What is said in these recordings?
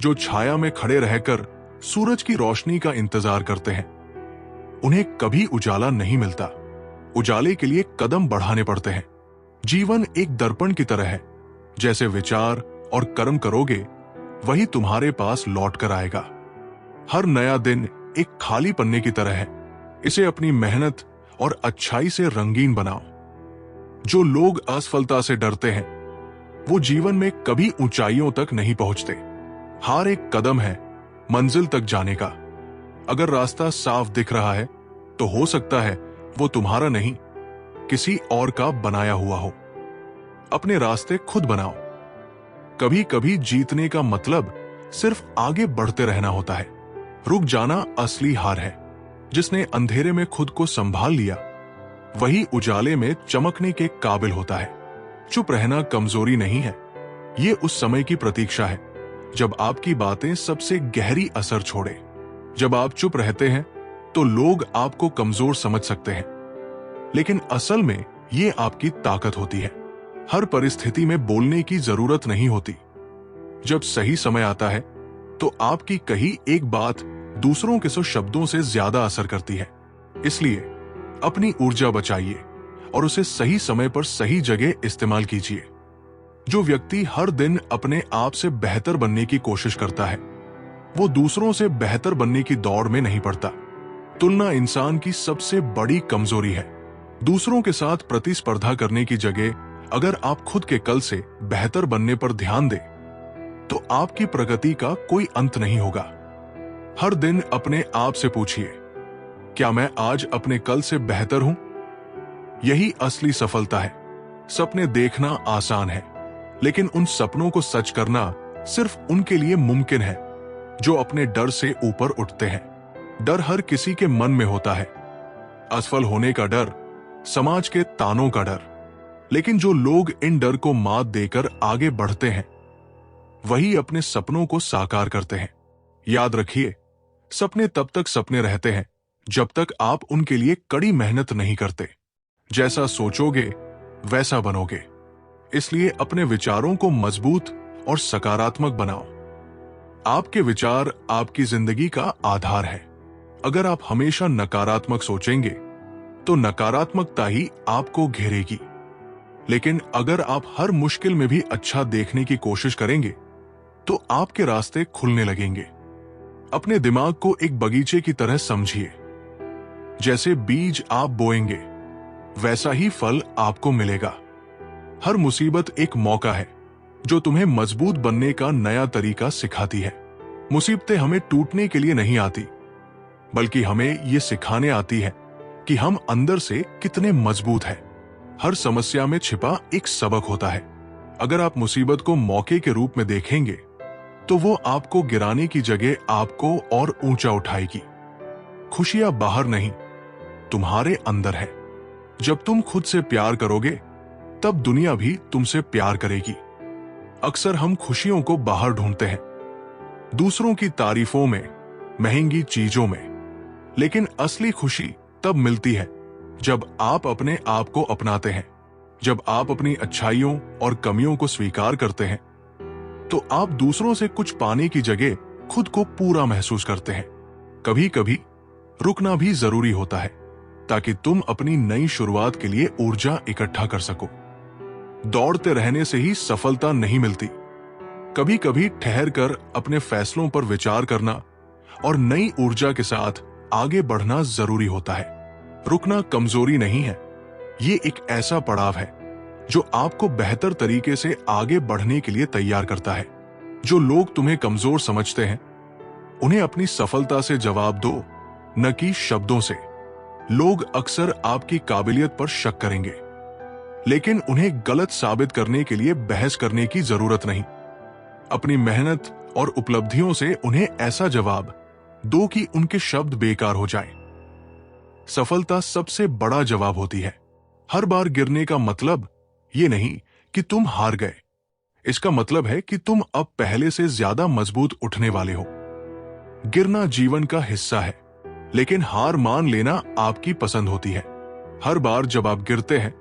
जो छाया में खड़े रहकर सूरज की रोशनी का इंतजार करते हैं। उन्हें कभी उजाला नहीं मिलता, उजाले के लिए कदम बढ़ाने पड़ते हैं। जीवन एक दर्पण की तरह है, जैसे विचार और कर्म करोगे वही तुम्हारे पास लौट कर आएगा। हर नया दिन एक खाली पन्ने की तरह है, इसे अपनी मेहनत और अच्छाई से रंगीन बनाओ। जो लोग असफलता से डरते हैं वो जीवन में कभी ऊंचाइयों तक नहीं पहुंचते। हार एक कदम है मंजिल तक जाने का। अगर रास्ता साफ दिख रहा है तो हो सकता है वो तुम्हारा नहीं, किसी और का बनाया हुआ हो। अपने रास्ते खुद बनाओ। कभी कभी जीतने का मतलब सिर्फ आगे बढ़ते रहना होता है। रुक जाना असली हार है। जिसने अंधेरे में खुद को संभाल लिया वही उजाले में चमकने के काबिल होता है। चुप रहना कमजोरी नहीं है, ये उस समय की प्रतीक्षा है जब आपकी बातें सबसे गहरी असर छोड़े। जब आप चुप रहते हैं तो लोग आपको कमजोर समझ सकते हैं, लेकिन असल में ये आपकी ताकत होती है। हर परिस्थिति में बोलने की जरूरत नहीं होती। जब सही समय आता है तो आपकी कही एक बात दूसरों के 100 शब्दों से ज्यादा असर करती है। इसलिए अपनी ऊर्जा बचाइए और उसे सही समय पर सही जगह इस्तेमाल कीजिए। जो व्यक्ति हर दिन अपने आप से बेहतर बनने की कोशिश करता है वो दूसरों से बेहतर बनने की दौड़ में नहीं पड़ता। तुलना इंसान की सबसे बड़ी कमजोरी है। दूसरों के साथ प्रतिस्पर्धा करने की जगह अगर आप खुद के कल से बेहतर बनने पर ध्यान दें तो आपकी प्रगति का कोई अंत नहीं होगा। हर दिन अपने आप से पूछिए, क्या मैं आज अपने कल से बेहतर हूं? यही असली सफलता है। सपने देखना आसान है, लेकिन उन सपनों को सच करना सिर्फ उनके लिए मुमकिन है जो अपने डर से ऊपर उठते हैं। डर हर किसी के मन में होता है। असफल होने का डर, समाज के तानों का डर। लेकिन जो लोग इन डर को मात देकर आगे बढ़ते हैं वही अपने सपनों को साकार करते हैं। याद रखिए, सपने तब तक सपने रहते हैं जब तक आप उनके लिए कड़ी मेहनत नहीं करते। जैसा सोचोगे वैसा बनोगे। इसलिए अपने विचारों को मजबूत और सकारात्मक बनाओ। आपके विचार आपकी जिंदगी का आधार है। अगर आप हमेशा नकारात्मक सोचेंगे तो नकारात्मकता ही आपको घेरेगी। लेकिन अगर आप हर मुश्किल में भी अच्छा देखने की कोशिश करेंगे तो आपके रास्ते खुलने लगेंगे। अपने दिमाग को एक बगीचे की तरह समझिए। जैसे बीज आप बोएंगे वैसा ही फल आपको मिलेगा। हर मुसीबत एक मौका है जो तुम्हें मजबूत बनने का नया तरीका सिखाती है। मुसीबतें हमें टूटने के लिए नहीं आती, बल्कि हमें ये सिखाने आती है कि हम अंदर से कितने मजबूत हैं। हर समस्या में छिपा एक सबक होता है। अगर आप मुसीबत को मौके के रूप में देखेंगे तो वो आपको गिराने की जगह आपको और ऊंचा उठाएगी। खुशियां बाहर नहीं, तुम्हारे अंदर है। जब तुम खुद से प्यार करोगे तब दुनिया भी तुमसे प्यार करेगी। अक्सर हम खुशियों को बाहर ढूंढते हैं, दूसरों की तारीफों में, महंगी चीजों में। लेकिन असली खुशी तब मिलती है जब आप अपने आप को अपनाते हैं। जब आप अपनी अच्छाइयों और कमियों को स्वीकार करते हैं तो आप दूसरों से कुछ पाने की जगह खुद को पूरा महसूस करते हैं। कभी कभी रुकना भी जरूरी होता है ताकि तुम अपनी नई शुरुआत के लिए ऊर्जा इकट्ठा कर सको। दौड़ते रहने से ही सफलता नहीं मिलती। कभी कभी ठहर कर अपने फैसलों पर विचार करना और नई ऊर्जा के साथ आगे बढ़ना जरूरी होता है। रुकना कमजोरी नहीं है, ये एक ऐसा पड़ाव है जो आपको बेहतर तरीके से आगे बढ़ने के लिए तैयार करता है। जो लोग तुम्हें कमजोर समझते हैं उन्हें अपनी सफलता से जवाब दो, न कि शब्दों से। लोग अक्सर आपकी काबिलियत पर शक करेंगे, लेकिन उन्हें गलत साबित करने के लिए बहस करने की जरूरत नहीं। अपनी मेहनत और उपलब्धियों से उन्हें ऐसा जवाब दो कि उनके शब्द बेकार हो जाएं। सफलता सबसे बड़ा जवाब होती है। हर बार गिरने का मतलब ये नहीं कि तुम हार गए। इसका मतलब है कि तुम अब पहले से ज्यादा मजबूत उठने वाले हो। गिरना जीवन का हिस्सा है, लेकिन हार मान लेना आपकी पसंद होती है। हर बार जब आप गिरते हैं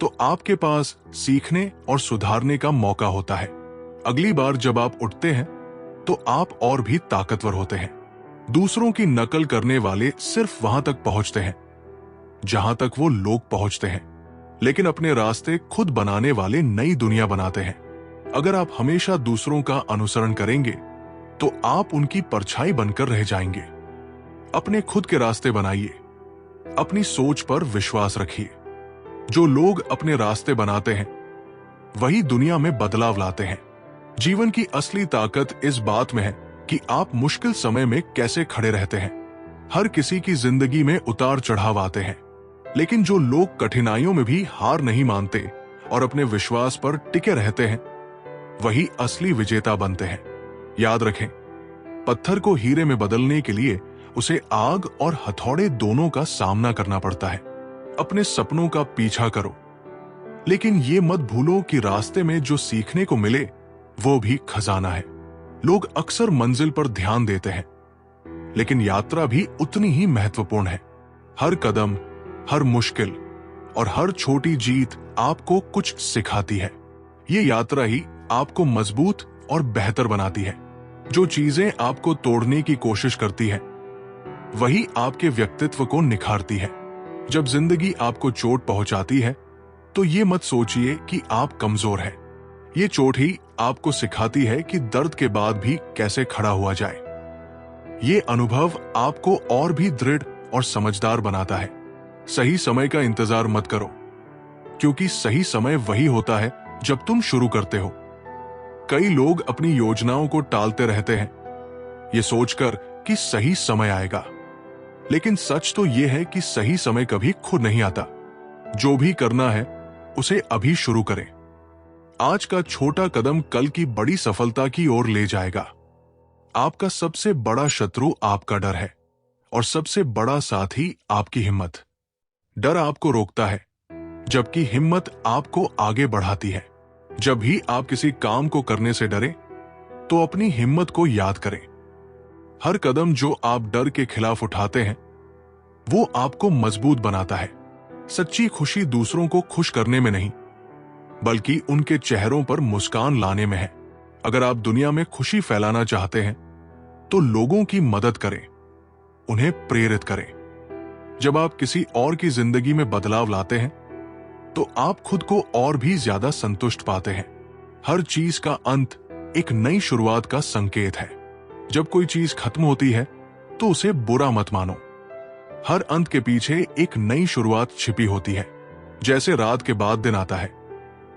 तो आपके पास सीखने और सुधारने का मौका होता है। अगली बार जब आप उठते हैं तो आप और भी ताकतवर होते हैं। दूसरों की नकल करने वाले सिर्फ वहां तक पहुंचते हैं जहां तक वो लोग पहुंचते हैं, लेकिन अपने रास्ते खुद बनाने वाले नई दुनिया बनाते हैं। अगर आप हमेशा दूसरों का अनुसरण करेंगे तो आप उनकी परछाई बनकर रह जाएंगे। अपने खुद के रास्ते बनाइए, अपनी सोच पर विश्वास रखिए। जो लोग अपने रास्ते बनाते हैं वही दुनिया में बदलाव लाते हैं। जीवन की असली ताकत इस बात में है कि आप मुश्किल समय में कैसे खड़े रहते हैं। हर किसी की जिंदगी में उतार चढ़ाव आते हैं, लेकिन जो लोग कठिनाइयों में भी हार नहीं मानते और अपने विश्वास पर टिके रहते हैं वही असली विजेता बनते हैं। याद रखें, पत्थर को हीरे में बदलने के लिए उसे आग और हथौड़े दोनों का सामना करना पड़ता है। अपने सपनों का पीछा करो, लेकिन ये मत भूलो कि रास्ते में जो सीखने को मिले वो भी खजाना है। लोग अक्सर मंजिल पर ध्यान देते हैं, लेकिन यात्रा भी उतनी ही महत्वपूर्ण है। हर कदम, हर मुश्किल और हर छोटी जीत आपको कुछ सिखाती है। ये यात्रा ही आपको मजबूत और बेहतर बनाती है। जो चीजें आपको तोड़ने की कोशिश करती है वही आपके व्यक्तित्व को निखारती है। जब जिंदगी आपको चोट पहुंचाती है तो ये मत सोचिए कि आप कमजोर हैं। ये चोट ही आपको सिखाती है कि दर्द के बाद भी कैसे खड़ा हुआ जाए। ये अनुभव आपको और भी दृढ़ और समझदार बनाता है। सही समय का इंतजार मत करो, क्योंकि सही समय वही होता है जब तुम शुरू करते हो। कई लोग अपनी योजनाओं को टालते रहते हैं, ये सोचकर कि सही समय आएगा, लेकिन सच तो यह है कि सही समय कभी खुद नहीं आता। जो भी करना है उसे अभी शुरू करें। आज का छोटा कदम कल की बड़ी सफलता की ओर ले जाएगा। आपका सबसे बड़ा शत्रु आपका डर है और सबसे बड़ा साथी आपकी हिम्मत। डर आपको रोकता है, जबकि हिम्मत आपको आगे बढ़ाती है। जब भी आप किसी काम को करने से डरें, तो अपनी हिम्मत को याद करें। हर कदम जो आप डर के खिलाफ उठाते हैं, वो आपको मजबूत बनाता है। सच्ची खुशी दूसरों को खुश करने में नहीं, बल्कि उनके चेहरों पर मुस्कान लाने में है। अगर आप दुनिया में खुशी फैलाना चाहते हैं, तो लोगों की मदद करें, उन्हें प्रेरित करें। जब आप किसी और की जिंदगी में बदलाव लाते हैं, तो आप खुद को और भी ज्यादा संतुष्ट पाते हैं। हर चीज का अंत एक नई शुरुआत का संकेत है। जब कोई चीज खत्म होती है, तो उसे बुरा मत मानो। हर अंत के पीछे एक नई शुरुआत छिपी होती है। जैसे रात के बाद दिन आता है,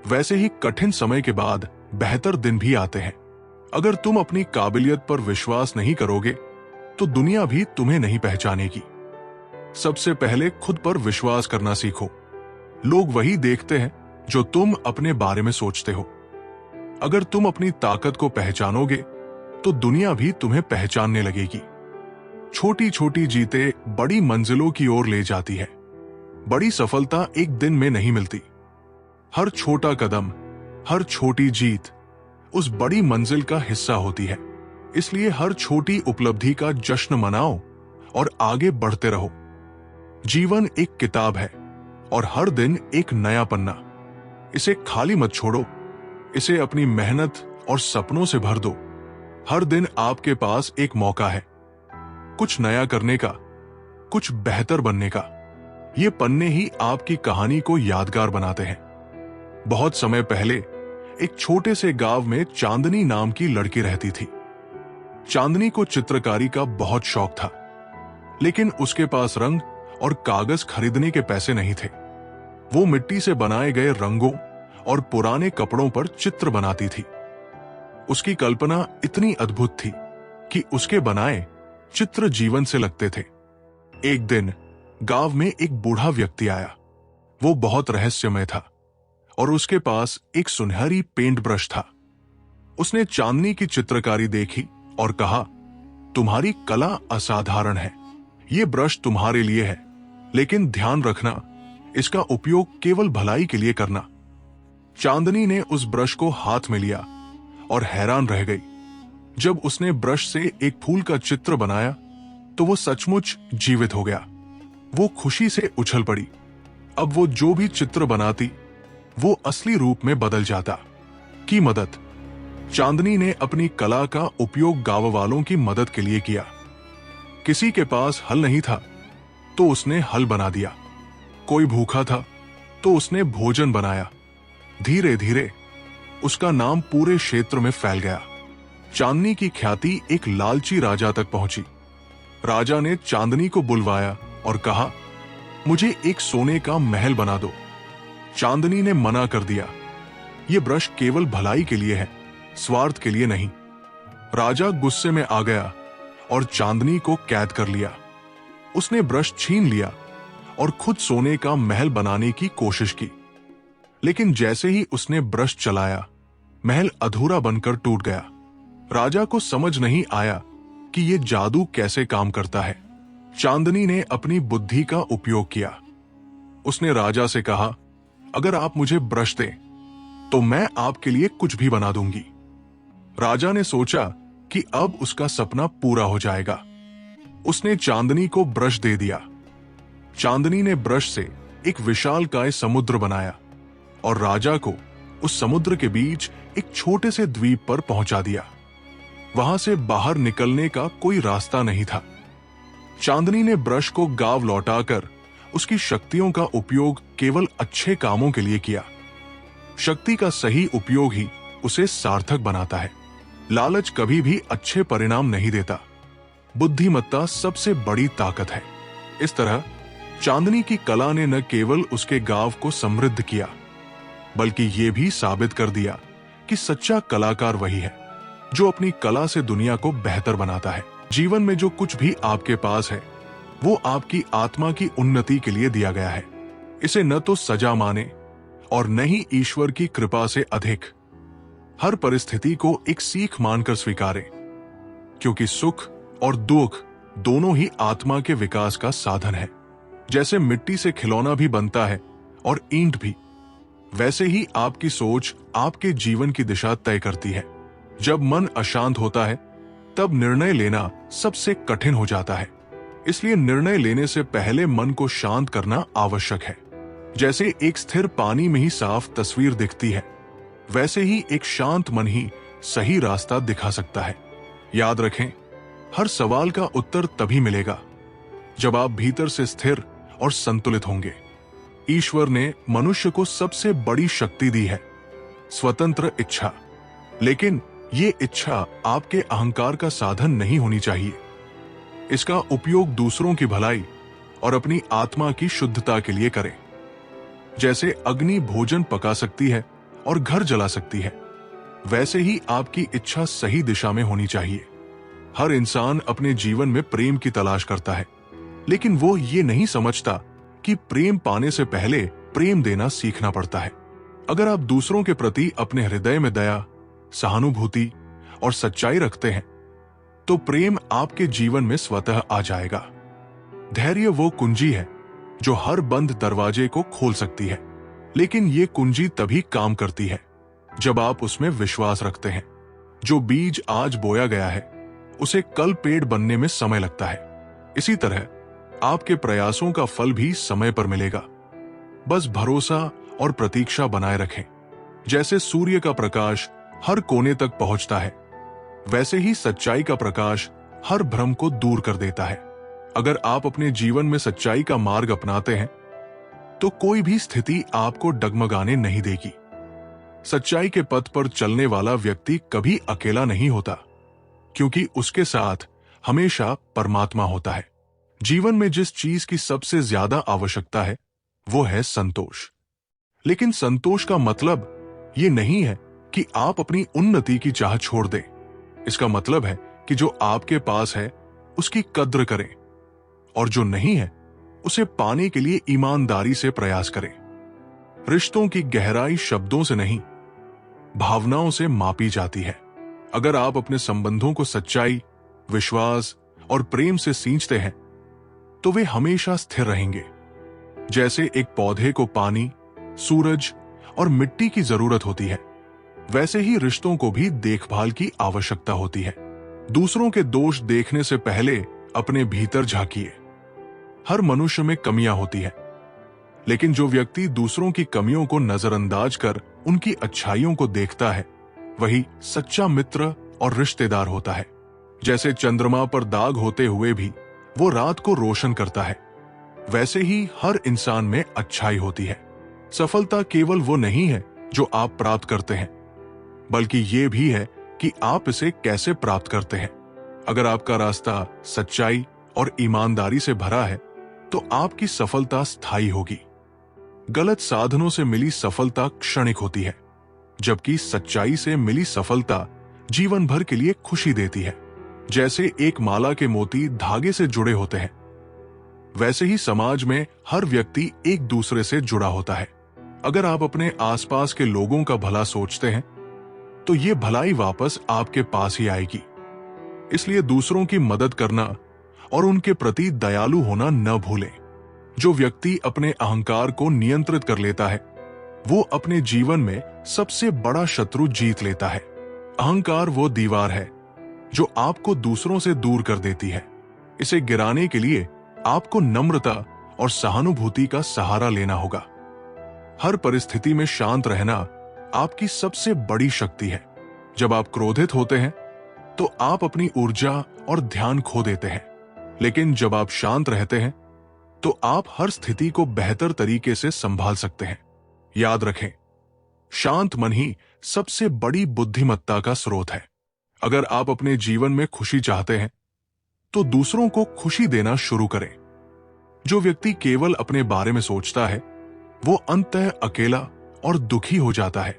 वैसे ही कठिन समय के बाद बेहतर दिन भी आते हैं। अगर तुम अपनी काबिलियत पर विश्वास नहीं करोगे, तो दुनिया भी तुम्हें नहीं पहचानेगी। सबसे पहले खुद पर विश्वास करना सीखो। लोग वही देखते हैं जो तुम अपने बारे में सोचते हो। अगर तुम अपनी ताकत को पहचानोगे, तो दुनिया भी तुम्हें पहचानने लगेगी। छोटी छोटी जीतें बड़ी मंजिलों की ओर ले जाती है। बड़ी सफलता एक दिन में नहीं मिलती। हर छोटा कदम, हर छोटी जीत उस बड़ी मंजिल का हिस्सा होती है। इसलिए हर छोटी उपलब्धि का जश्न मनाओ और आगे बढ़ते रहो। जीवन एक किताब है और हर दिन एक नया पन्ना। इसे खाली मत छोड़ो, इसे अपनी मेहनत और सपनों से भर दो। हर दिन आपके पास एक मौका है, कुछ नया करने का, कुछ बेहतर बनने का। ये पन्ने ही आपकी कहानी को यादगार बनाते हैं। बहुत समय पहले एक छोटे से गांव में चांदनी नाम की लड़की रहती थी। चांदनी को चित्रकारी का बहुत शौक था, लेकिन उसके पास रंग और कागज खरीदने के पैसे नहीं थे। वो मिट्टी से बनाए गए रंगों और पुराने कपड़ों पर चित्र बनाती थी। उसकी कल्पना इतनी अद्भुत थी कि उसके बनाए चित्र जीवन से लगते थे। एक दिन गांव में एक बूढ़ा व्यक्ति आया। वो बहुत रहस्यमय था और उसके पास एक सुनहरी पेंट ब्रश था। उसने चांदनी की चित्रकारी देखी और कहा, तुम्हारी कला असाधारण है। ये ब्रश तुम्हारे लिए है, लेकिन ध्यान रखना, इसका उपयोग केवल भलाई के लिए करना। चांदनी ने उस ब्रश को हाथ में लिया और हैरान रह गई। जब उसने ब्रश से एक फूल का चित्र बनाया, तो वो सचमुच जीवित हो गया। वो खुशी से उछल पड़ी। अब वो जो भी चित्र बनाती, वो असली रूप में बदल जाता। की मदद चांदनी ने अपनी कला का उपयोग गांव वालों की मदद के लिए किया। किसी के पास हल नहीं था तो उसने हल बना दिया, कोई भूखा था तो उसने भोजन बनाया। धीरे धीरे उसका नाम पूरे क्षेत्र में फैल गया। चांदनी की ख्याति एक लालची राजा तक पहुंची। राजा ने चांदनी को बुलवाया और कहा, मुझे एक सोने का महल बना दो। चांदनी ने मना कर दिया, यह ब्रश केवल भलाई के लिए है, स्वार्थ के लिए नहीं। राजा गुस्से में आ गया और चांदनी को कैद कर लिया। उसने ब्रश छीन लिया और खुद सोने का महल बनाने की कोशिश की। लेकिन जैसे ही उसने ब्रश चलाया, महल अधूरा बनकर टूट गया। राजा को समझ नहीं आया कि यह जादू कैसे काम करता है। चांदनी ने अपनी बुद्धि का उपयोग किया। उसने राजा से कहा, अगर आप मुझे ब्रश दें तो मैं आपके लिए कुछ भी बना दूंगी। राजा ने सोचा कि अब उसका सपना पूरा हो जाएगा। उसने चांदनी को ब्रश दे दिया। चांदनी ने ब्रश से एक विशालकाय समुद्र बनाया और राजा को उस समुद्र के बीच एक छोटे से द्वीप पर पहुंचा दिया। वहां से बाहर निकलने का कोई रास्ता नहीं था। चांदनी ने ब्रश को गांव लौटाकर उसकी शक्तियों का उपयोग केवल अच्छे कामों के लिए किया। शक्ति का सही उपयोग ही उसे सार्थक बनाता है। लालच कभी भी अच्छे परिणाम नहीं देता। बुद्धिमत्ता सबसे बड़ी ताकत है। इस तरह चांदनी की कला ने न केवल उसके गांव को समृद्ध किया, बल्कि यह भी साबित कर दिया कि सच्चा कलाकार वही है जो अपनी कला से दुनिया को बेहतर बनाता है। जीवन में जो कुछ भी आपके पास है वो आपकी आत्मा की उन्नति के लिए दिया गया है। इसे न तो सजा माने और न ही ईश्वर की कृपा से अधिक। हर परिस्थिति को एक सीख मानकर स्वीकारें, क्योंकि सुख और दुख दोनों ही आत्मा के विकास का साधन है। जैसे मिट्टी से खिलौना भी बनता है और ईंट भी, वैसे ही आपकी सोच आपके जीवन की दिशा तय करती है। जब मन अशांत होता है तब निर्णय लेना सबसे कठिन हो जाता है। इसलिए निर्णय लेने से पहले मन को शांत करना आवश्यक है। जैसे एक स्थिर पानी में ही साफ तस्वीर दिखती है, वैसे ही एक शांत मन ही सही रास्ता दिखा सकता है। याद रखें, हर सवाल का उत्तर तभी मिलेगा जब आप भीतर से स्थिर और संतुलित होंगे। ईश्वर ने मनुष्य को सबसे बड़ी शक्ति दी है, स्वतंत्र इच्छा। लेकिन ये इच्छा आपके अहंकार का साधन नहीं होनी चाहिए। इसका उपयोग दूसरों की भलाई और अपनी आत्मा की शुद्धता के लिए करें। जैसे अग्नि भोजन पका सकती है और घर जला सकती है, वैसे ही आपकी इच्छा सही दिशा में होनी चाहिए। हर इंसान अपने जीवन में प्रेम की तलाश करता है, लेकिन वो ये नहीं समझता कि प्रेम पाने से पहले प्रेम देना सीखना पड़ता है। अगर आप दूसरों के प्रति अपने हृदय में दया, सहानुभूति और सच्चाई रखते हैं तो प्रेम आपके जीवन में स्वतः आ जाएगा। धैर्य वो कुंजी है जो हर बंद दरवाजे को खोल सकती है, लेकिन ये कुंजी तभी काम करती है जब आप उसमें विश्वास रखते हैं। जो बीज आज बोया गया है उसे कल पेड़ बनने में समय लगता है। इसी तरह आपके प्रयासों का फल भी समय पर मिलेगा। बस भरोसा और प्रतीक्षा बनाए रखें। जैसे सूर्य का प्रकाश हर कोने तक पहुंचता है, वैसे ही सच्चाई का प्रकाश हर भ्रम को दूर कर देता है। अगर आप अपने जीवन में सच्चाई का मार्ग अपनाते हैं तो कोई भी स्थिति आपको डगमगाने नहीं देगी। सच्चाई के पथ पर चलने वाला व्यक्ति कभी अकेला नहीं होता, क्योंकि उसके साथ हमेशा परमात्मा होता है। जीवन में जिस चीज की सबसे ज्यादा आवश्यकता है वो है संतोष। लेकिन संतोष का मतलब ये नहीं है कि आप अपनी उन्नति की चाह छोड़ दें। इसका मतलब है कि जो आपके पास है उसकी कद्र करें और जो नहीं है उसे पाने के लिए ईमानदारी से प्रयास करें। रिश्तों की गहराई शब्दों से नहीं, भावनाओं से मापी जाती है। अगर आप अपने संबंधों को सच्चाई, विश्वास और प्रेम से सींचते हैं तो वे हमेशा स्थिर रहेंगे। जैसे एक पौधे को पानी, सूरज और मिट्टी की जरूरत होती है, वैसे ही रिश्तों को भी देखभाल की आवश्यकता होती है। दूसरों के दोष देखने से पहले अपने भीतर झांकिए। हर मनुष्य में कमियां होती है, लेकिन जो व्यक्ति दूसरों की कमियों को नजरअंदाज कर उनकी अच्छाइयों को देखता है वही सच्चा मित्र और रिश्तेदार होता है। जैसे चंद्रमा पर दाग होते हुए भी वो रात को रोशन करता है, वैसे ही हर इंसान में अच्छाई होती है। सफलता केवल वो नहीं है जो आप प्राप्त करते हैं, बल्कि ये भी है कि आप इसे कैसे प्राप्त करते हैं। अगर आपका रास्ता सच्चाई और ईमानदारी से भरा है तो आपकी सफलता स्थायी होगी। गलत साधनों से मिली सफलता क्षणिक होती है, जबकि सच्चाई से मिली सफलता जीवन भर के लिए खुशी देती है। जैसे एक माला के मोती धागे से जुड़े होते हैं, वैसे ही समाज में हर व्यक्ति एक दूसरे से जुड़ा होता है। अगर आप अपने आसपास के लोगों का भला सोचते हैं तो ये भलाई वापस आपके पास ही आएगी। इसलिए दूसरों की मदद करना और उनके प्रति दयालु होना न भूलें। जो व्यक्ति अपने अहंकार को नियंत्रित कर लेता है वो अपने जीवन में सबसे बड़ा शत्रु जीत लेता है। अहंकार वो दीवार है जो आपको दूसरों से दूर कर देती है। इसे गिराने के लिए आपको नम्रता और सहानुभूति का सहारा लेना होगा। हर परिस्थिति में शांत रहना आपकी सबसे बड़ी शक्ति है। जब आप क्रोधित होते हैं तो आप अपनी ऊर्जा और ध्यान खो देते हैं, लेकिन जब आप शांत रहते हैं तो आप हर स्थिति को बेहतर तरीके से संभाल सकते हैं। याद रखें, शांत मन ही सबसे बड़ी बुद्धिमत्ता का स्रोत है। अगर आप अपने जीवन में खुशी चाहते हैं तो दूसरों को खुशी देना शुरू करें। जो व्यक्ति केवल अपने बारे में सोचता है वो अंततः अकेला और दुखी हो जाता है,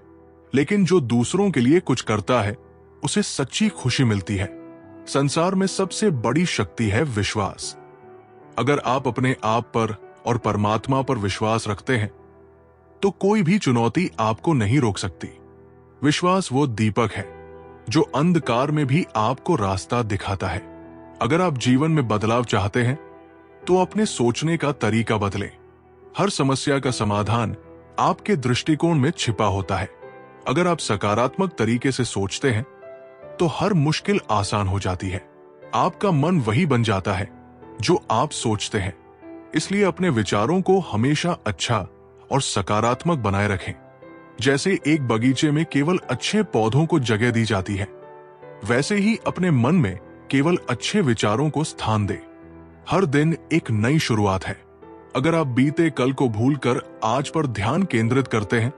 लेकिन जो दूसरों के लिए कुछ करता है उसे सच्ची खुशी मिलती है। संसार में सबसे बड़ी शक्ति है विश्वास। अगर आप अपने आप पर और परमात्मा पर विश्वास रखते हैं तो कोई भी चुनौती आपको नहीं रोक सकती। विश्वास वो दीपक है जो अंधकार में भी आपको रास्ता दिखाता है। अगर आप जीवन में बदलाव चाहते हैं तो अपने सोचने का तरीका बदलें। हर समस्या का समाधान आपके दृष्टिकोण में छिपा होता है। अगर आप सकारात्मक तरीके से सोचते हैं तो हर मुश्किल आसान हो जाती है। आपका मन वही बन जाता है जो आप सोचते हैं। इसलिए अपने विचारों को हमेशा अच्छा और सकारात्मक बनाए रखें। जैसे एक बगीचे में केवल अच्छे पौधों को जगह दी जाती है, वैसे ही अपने मन में केवल अच्छे विचारों को स्थान दें। हर दिन एक नई शुरुआत है। अगर आप बीते कल को भूलकर आज पर ध्यान केंद्रित करते हैं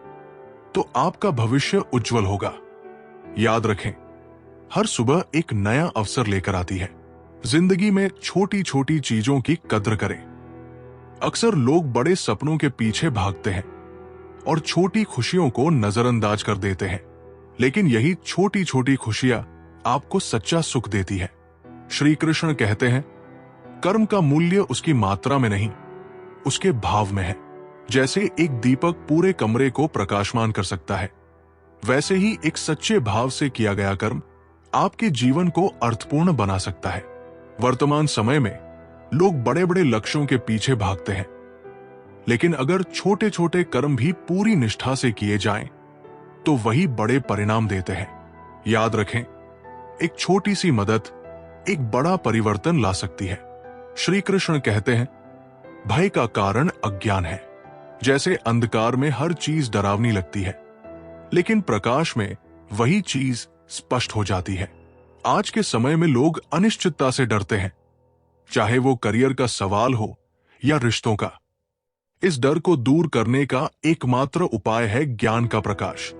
तो आपका भविष्य उज्जवल होगा। याद रखें, हर सुबह एक नया अवसर लेकर आती है। जिंदगी में छोटी छोटी चीजों की कद्र करें। अक्सर लोग बड़े सपनों के पीछे भागते हैं और छोटी खुशियों को नजरअंदाज कर देते हैं, लेकिन यही छोटी छोटी खुशियां आपको सच्चा सुख देती है। श्री कृष्ण कहते हैं, कर्म का मूल्य उसकी मात्रा में नहीं, उसके भाव में है। जैसे एक दीपक पूरे कमरे को प्रकाशमान कर सकता है, वैसे ही एक सच्चे भाव से किया गया कर्म आपके जीवन को अर्थपूर्ण बना सकता है। वर्तमान समय में लोग बड़े बड़े लक्ष्यों के पीछे भागते हैं, लेकिन अगर छोटे छोटे कर्म भी पूरी निष्ठा से किए जाएं, तो वही बड़े परिणाम देते हैं। याद रखें, एक छोटी सी मदद एक बड़ा परिवर्तन ला सकती है। श्री कृष्ण कहते हैं, भय का कारण अज्ञान है। जैसे अंधकार में हर चीज डरावनी लगती है, लेकिन प्रकाश में वही चीज स्पष्ट हो जाती है। आज के समय में लोग अनिश्चितता से डरते हैं, चाहे वो करियर का सवाल हो या रिश्तों का। इस डर को दूर करने का एकमात्र उपाय है ज्ञान का प्रकाश।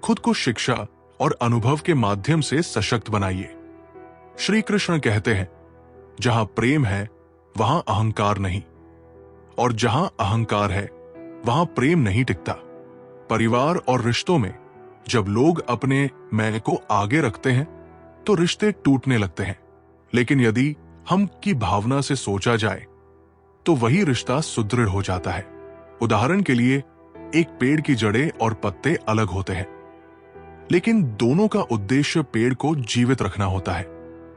खुद को शिक्षा और अनुभव के माध्यम से सशक्त बनाइए। श्री कृष्ण कहते हैं, जहां प्रेम है वहां अहंकार नहीं, और जहां अहंकार है वहां प्रेम नहीं टिकता। परिवार और रिश्तों में जब लोग अपने मैं को आगे रखते हैं तो रिश्ते टूटने लगते हैं, लेकिन यदि हम की भावना से सोचा जाए तो वही रिश्ता सुदृढ़ हो जाता है। उदाहरण के लिए, एक पेड़ की जड़ें और पत्ते अलग होते हैं, लेकिन दोनों का उद्देश्य पेड़ को जीवित रखना होता है।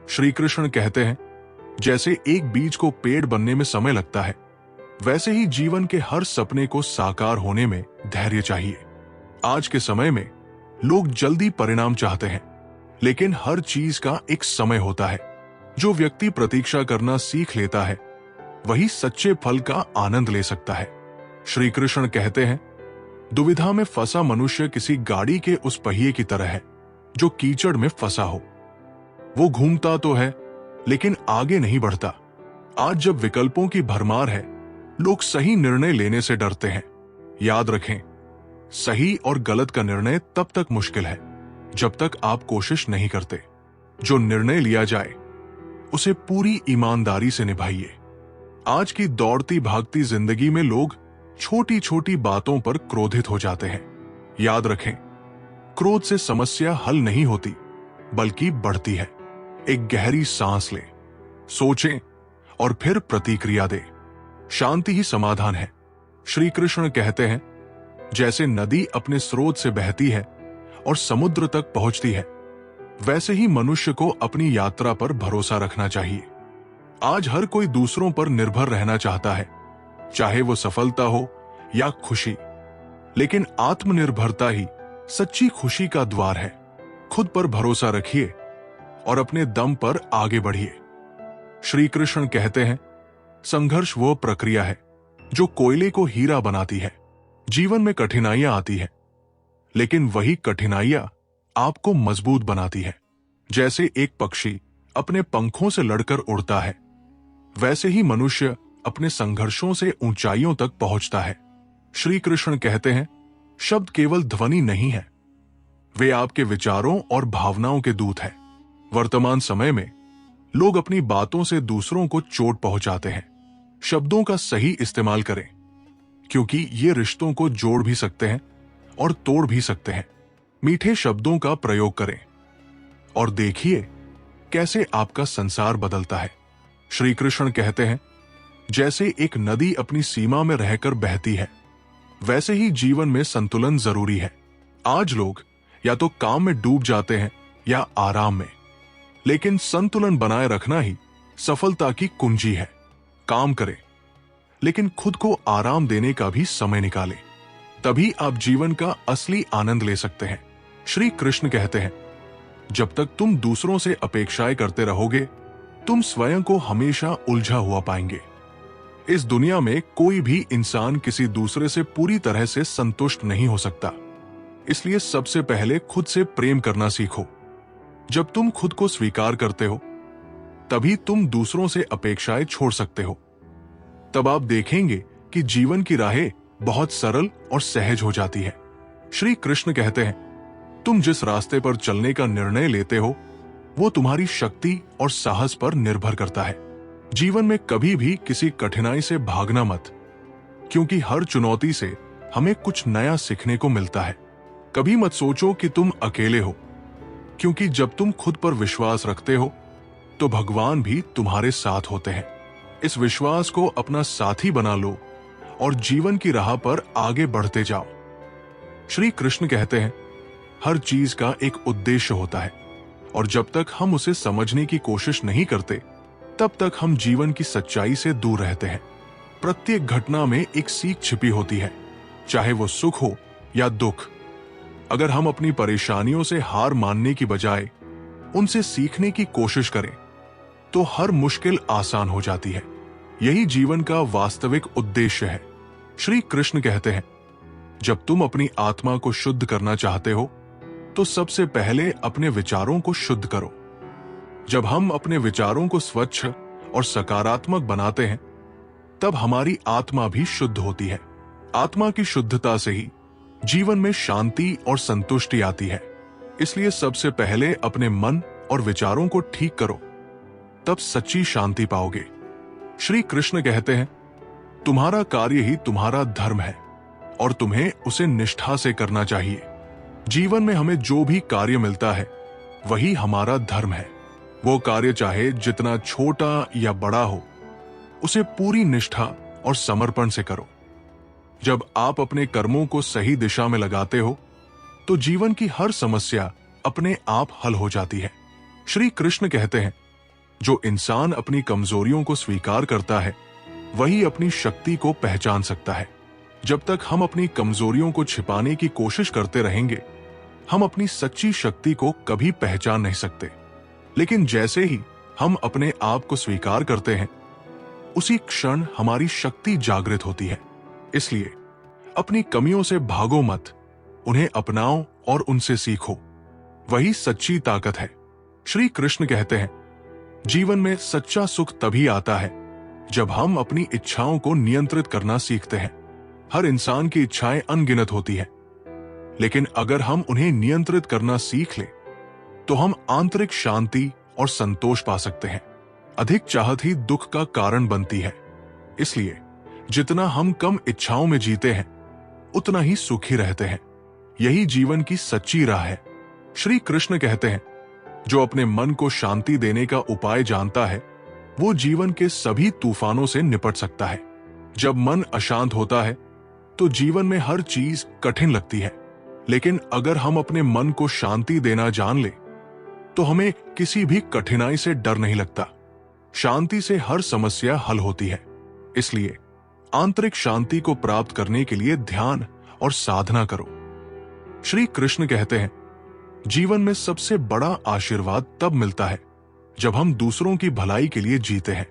श्री कृष्ण कहते हैं, जैसे एक बीज को पेड़ बनने में समय लगता है, वैसे ही जीवन के हर सपने को साकार होने में धैर्य चाहिए। आज के समय में लोग जल्दी परिणाम चाहते हैं, लेकिन हर चीज का एक समय होता है। जो व्यक्ति प्रतीक्षा करना सीख लेता है वही सच्चे फल का आनंद ले सकता है। श्री कृष्ण कहते हैं, दुविधा में फंसा मनुष्य किसी गाड़ी के उस पहिए की तरह है जो कीचड़ में फंसा हो। वो घूमता तो है लेकिन आगे नहीं बढ़ता। आज जब विकल्पों की भरमार है, लोग सही निर्णय लेने से डरते हैं। याद रखें, सही और गलत का निर्णय तब तक मुश्किल है जब तक आप कोशिश नहीं करते। जो निर्णय लिया जाए उसे पूरी ईमानदारी से निभाइए। आज की दौड़ती भागती जिंदगी में लोग छोटी छोटी बातों पर क्रोधित हो जाते हैं। याद रखें, क्रोध से समस्या हल नहीं होती बल्कि बढ़ती है। एक गहरी सांस लें, सोचें और फिर प्रतिक्रिया दें। शांति ही समाधान है। श्री कृष्ण कहते हैं, जैसे नदी अपने स्रोत से बहती है और समुद्र तक पहुंचती है, वैसे ही मनुष्य को अपनी यात्रा पर भरोसा रखना चाहिए। आज हर कोई दूसरों पर निर्भर रहना चाहता है, चाहे वो सफलता हो या खुशी, लेकिन आत्मनिर्भरता ही सच्ची खुशी का द्वार है। खुद पर भरोसा रखिए और अपने दम पर आगे बढ़िए। श्री कृष्ण कहते हैं, संघर्ष वो प्रक्रिया है जो कोयले को हीरा बनाती है। जीवन में कठिनाइयां आती है, लेकिन वही कठिनाइयां आपको मजबूत बनाती है। जैसे एक पक्षी अपने पंखों से लड़कर उड़ता है, वैसे ही मनुष्य अपने संघर्षों से ऊंचाइयों तक पहुंचता है। श्री कृष्ण कहते हैं, शब्द केवल ध्वनि नहीं है, वे आपके विचारों और भावनाओं के दूत हैं। वर्तमान समय में लोग अपनी बातों से दूसरों को चोट पहुंचाते हैं। शब्दों का सही इस्तेमाल करें, क्योंकि ये रिश्तों को जोड़ भी सकते हैं और तोड़ भी सकते हैं। मीठे शब्दों का प्रयोग करें और देखिए कैसे आपका संसार बदलता है। श्री कृष्ण कहते हैं, जैसे एक नदी अपनी सीमा में रहकर बहती है, वैसे ही जीवन में संतुलन जरूरी है। आज लोग या तो काम में डूब जाते हैं या आराम में, लेकिन संतुलन बनाए रखना ही सफलता की कुंजी है। काम करें, लेकिन खुद को आराम देने का भी समय निकालें, तभी आप जीवन का असली आनंद ले सकते हैं। श्री कृष्ण कहते हैं, जब तक तुम दूसरों से अपेक्षाएं करते रहोगे, तुम स्वयं को हमेशा उलझा हुआ पाएंगे। इस दुनिया में कोई भी इंसान किसी दूसरे से पूरी तरह से संतुष्ट नहीं हो सकता। इसलिए सबसे पहले खुद से प्रेम करना सीखो। जब तुम खुद को स्वीकार करते हो, तभी तुम दूसरों से अपेक्षाएं छोड़ सकते हो। तब आप देखेंगे कि जीवन की राहें बहुत सरल और सहज हो जाती है। श्री कृष्ण कहते हैं, तुम जिस रास्ते पर चलने का निर्णय लेते हो, वो तुम्हारी शक्ति और साहस पर निर्भर करता है। जीवन में कभी भी किसी कठिनाई से भागना मत, क्योंकि हर चुनौती से हमें कुछ नया सीखने को मिलता है। कभी मत सोचो कि तुम अकेले हो, क्योंकि जब तुम खुद पर विश्वास रखते हो तो भगवान भी तुम्हारे साथ होते हैं। इस विश्वास को अपना साथी बना लो और जीवन की राह पर आगे बढ़ते जाओ। श्री कृष्ण कहते हैं, हर चीज का एक उद्देश्य होता है और जब तक हम उसे समझने की कोशिश नहीं करते, तब तक हम जीवन की सच्चाई से दूर रहते हैं। प्रत्येक घटना में एक सीख छिपी होती है, चाहे वो सुख हो या दुख। अगर हम अपनी परेशानियों से हार मानने की बजाय उनसे सीखने की कोशिश करें, तो हर मुश्किल आसान हो जाती है। यही जीवन का वास्तविक उद्देश्य है। श्री कृष्ण कहते हैं, जब तुम अपनी आत्मा को शुद्ध करना चाहते हो, तो सबसे पहले अपने विचारों को शुद्ध करो। जब हम अपने विचारों को स्वच्छ और सकारात्मक बनाते हैं, तब हमारी आत्मा भी शुद्ध होती है। आत्मा की शुद्धता से ही जीवन में शांति और संतुष्टि आती है। इसलिए सबसे पहले अपने मन और विचारों को ठीक करो, तब सच्ची शांति पाओगे। श्री कृष्ण कहते हैं, तुम्हारा कार्य ही तुम्हारा धर्म है और तुम्हें उसे निष्ठा से करना चाहिए। जीवन में हमें जो भी कार्य मिलता है, वही हमारा धर्म है। वो कार्य चाहे जितना छोटा या बड़ा हो, उसे पूरी निष्ठा और समर्पण से करो। जब आप अपने कर्मों को सही दिशा में लगाते हो, तो जीवन की हर समस्या अपने आप हल हो जाती है। श्री कृष्ण कहते हैं, जो इंसान अपनी कमजोरियों को स्वीकार करता है, वही अपनी शक्ति को पहचान सकता है। जब तक हम अपनी कमजोरियों को छिपाने की कोशिश करते रहेंगे, हम अपनी सच्ची शक्ति को कभी पहचान नहीं सकते। लेकिन जैसे ही हम अपने आप को स्वीकार करते हैं, उसी क्षण हमारी शक्ति जागृत होती है। इसलिए अपनी कमियों से भागो मत, उन्हें अपनाओ और उनसे सीखो। वही सच्ची ताकत है। श्री कृष्ण कहते हैं, जीवन में सच्चा सुख तभी आता है जब हम अपनी इच्छाओं को नियंत्रित करना सीखते हैं। हर इंसान की इच्छाएं अनगिनत होती हैं, लेकिन अगर हम उन्हें नियंत्रित करना सीख लें तो हम आंतरिक शांति और संतोष पा सकते हैं। अधिक चाहत ही दुख का कारण बनती है, इसलिए जितना हम कम इच्छाओं में जीते हैं उतना ही सुखी रहते हैं। यही जीवन की सच्ची राह है। श्री कृष्ण कहते हैं, जो अपने मन को शांति देने का उपाय जानता है वो जीवन के सभी तूफानों से निपट सकता है। जब मन अशांत होता है तो जीवन में हर चीज कठिन लगती है, लेकिन अगर हम अपने मन को शांति देना जान ले तो हमें किसी भी कठिनाई से डर नहीं लगता। शांति से हर समस्या हल होती है। इसलिए आंतरिक शांति को प्राप्त करने के लिए ध्यान और साधना करो। श्री कृष्ण कहते हैं, जीवन में सबसे बड़ा आशीर्वाद तब मिलता है जब हम दूसरों की भलाई के लिए जीते हैं।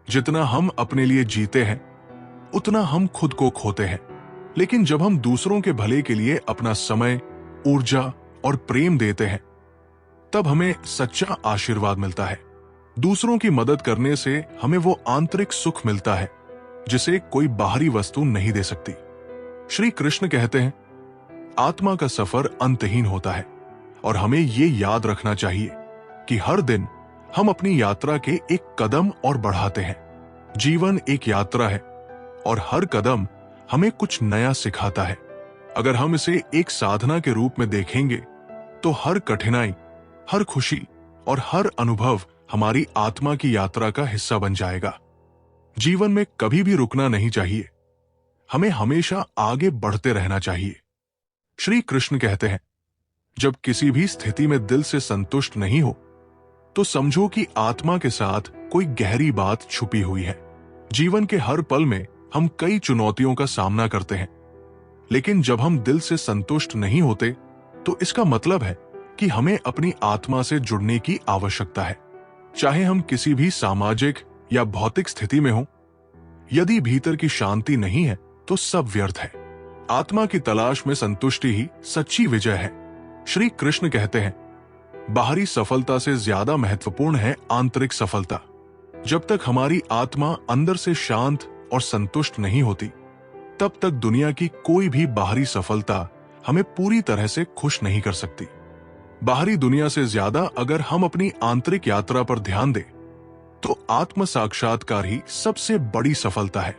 जितना हम अपने लिए जीते हैं उतना हम खुद को खोते हैं, लेकिन जब हम दूसरों के भले के लिए अपना समय, ऊर्जा और प्रेम देते हैं तब हमें सच्चा आशीर्वाद मिलता है। दूसरों की मदद करने से हमें वो आंतरिक सुख मिलता है जिसे कोई बाहरी वस्तु नहीं दे सकती। श्री कृष्ण कहते हैं, आत्मा का सफर अंतहीन होता है और हमें ये याद रखना चाहिए कि हर दिन हम अपनी यात्रा के एक कदम और बढ़ाते हैं। जीवन एक यात्रा है और हर कदम हमें कुछ नया सिखाता है। अगर हम इसे एक साधना के रूप में देखेंगे तो हर कठिनाई, हर खुशी और हर अनुभव हमारी आत्मा की यात्रा का हिस्सा बन जाएगा। जीवन में कभी भी रुकना नहीं चाहिए, हमें हमेशा आगे बढ़ते रहना चाहिए। श्री कृष्ण कहते हैं, जब किसी भी स्थिति में दिल से संतुष्ट नहीं हो तो समझो कि आत्मा के साथ कोई गहरी बात छुपी हुई है। जीवन के हर पल में हम कई चुनौतियों का सामना करते हैं, लेकिन जब हम दिल से संतुष्ट नहीं होते तो इसका मतलब है कि हमें अपनी आत्मा से जुड़ने की आवश्यकता है। चाहे हम किसी भी सामाजिक या भौतिक स्थिति में हो, यदि भीतर की शांति नहीं है तो सब व्यर्थ है। आत्मा की तलाश में संतुष्टि ही सच्ची विजय है। श्री कृष्ण कहते हैं, बाहरी सफलता से ज्यादा महत्वपूर्ण है आंतरिक सफलता। जब तक हमारी आत्मा अंदर से शांत और संतुष्ट नहीं होती तब तक दुनिया की कोई भी बाहरी सफलता हमें पूरी तरह से खुश नहीं कर सकती। बाहरी दुनिया से ज्यादा अगर हम अपनी आंतरिक यात्रा पर ध्यान दें तो आत्म साक्षात्कार ही सबसे बड़ी सफलता है।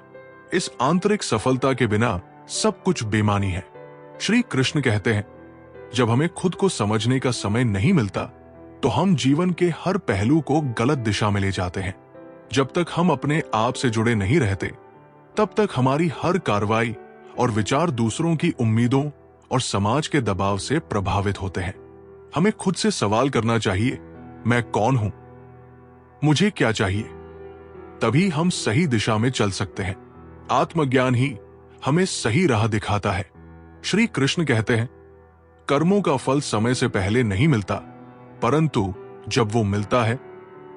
इस आंतरिक सफलता के बिना सब कुछ बेमानी है। श्री कृष्ण कहते हैं, जब हमें खुद को समझने का समय नहीं मिलता तो हम जीवन के हर पहलू को गलत दिशा में ले जाते हैं। जब तक हम अपने आप से जुड़े नहीं रहते तब तक हमारी हर कार्रवाई और विचार दूसरों की उम्मीदों और समाज के दबाव से प्रभावित होते हैं। हमें खुद से सवाल करना चाहिए, मैं कौन हूं, मुझे क्या चाहिए? तभी हम सही दिशा में चल सकते हैं। आत्मज्ञान ही हमें सही राह दिखाता है। श्री कृष्ण कहते हैं, कर्मों का फल समय से पहले नहीं मिलता, परंतु जब वो मिलता है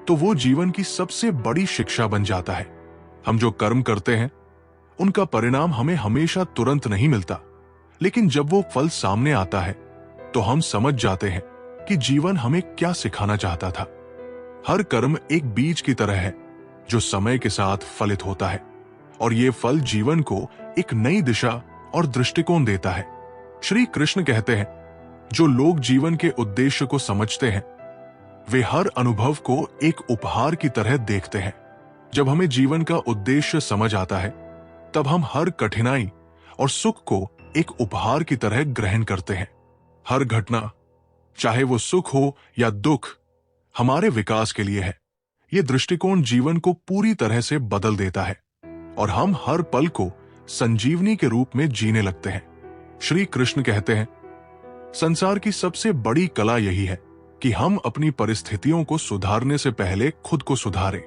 तो वो जीवन की सबसे बड़ी शिक्षा बन जाता है। हम जो कर्म करते हैं उनका परिणाम हमें हमेशा तुरंत नहीं मिलता, लेकिन जब वो फल सामने आता है तो हम समझ जाते हैं कि जीवन हमें क्या सिखाना चाहता था। हर कर्म एक बीज की तरह है जो समय के साथ फलित होता है और ये फल जीवन को एक नई दिशा और दृष्टिकोण देता है। श्री कृष्ण कहते हैं, जो लोग जीवन के उद्देश्य को समझते हैं वे हर अनुभव को एक उपहार की तरह देखते हैं। जब हमें जीवन का उद्देश्य समझ आता है तब हम हर कठिनाई और सुख को एक उपहार की तरह ग्रहण करते हैं। हर घटना, चाहे वो सुख हो या दुख, हमारे विकास के लिए है। ये दृष्टिकोण जीवन को पूरी तरह से बदल देता है और हम हर पल को संजीवनी के रूप में जीने लगते हैं। श्री कृष्ण कहते हैं, संसार की सबसे बड़ी कला यही है कि हम अपनी परिस्थितियों को सुधारने से पहले खुद को सुधारें।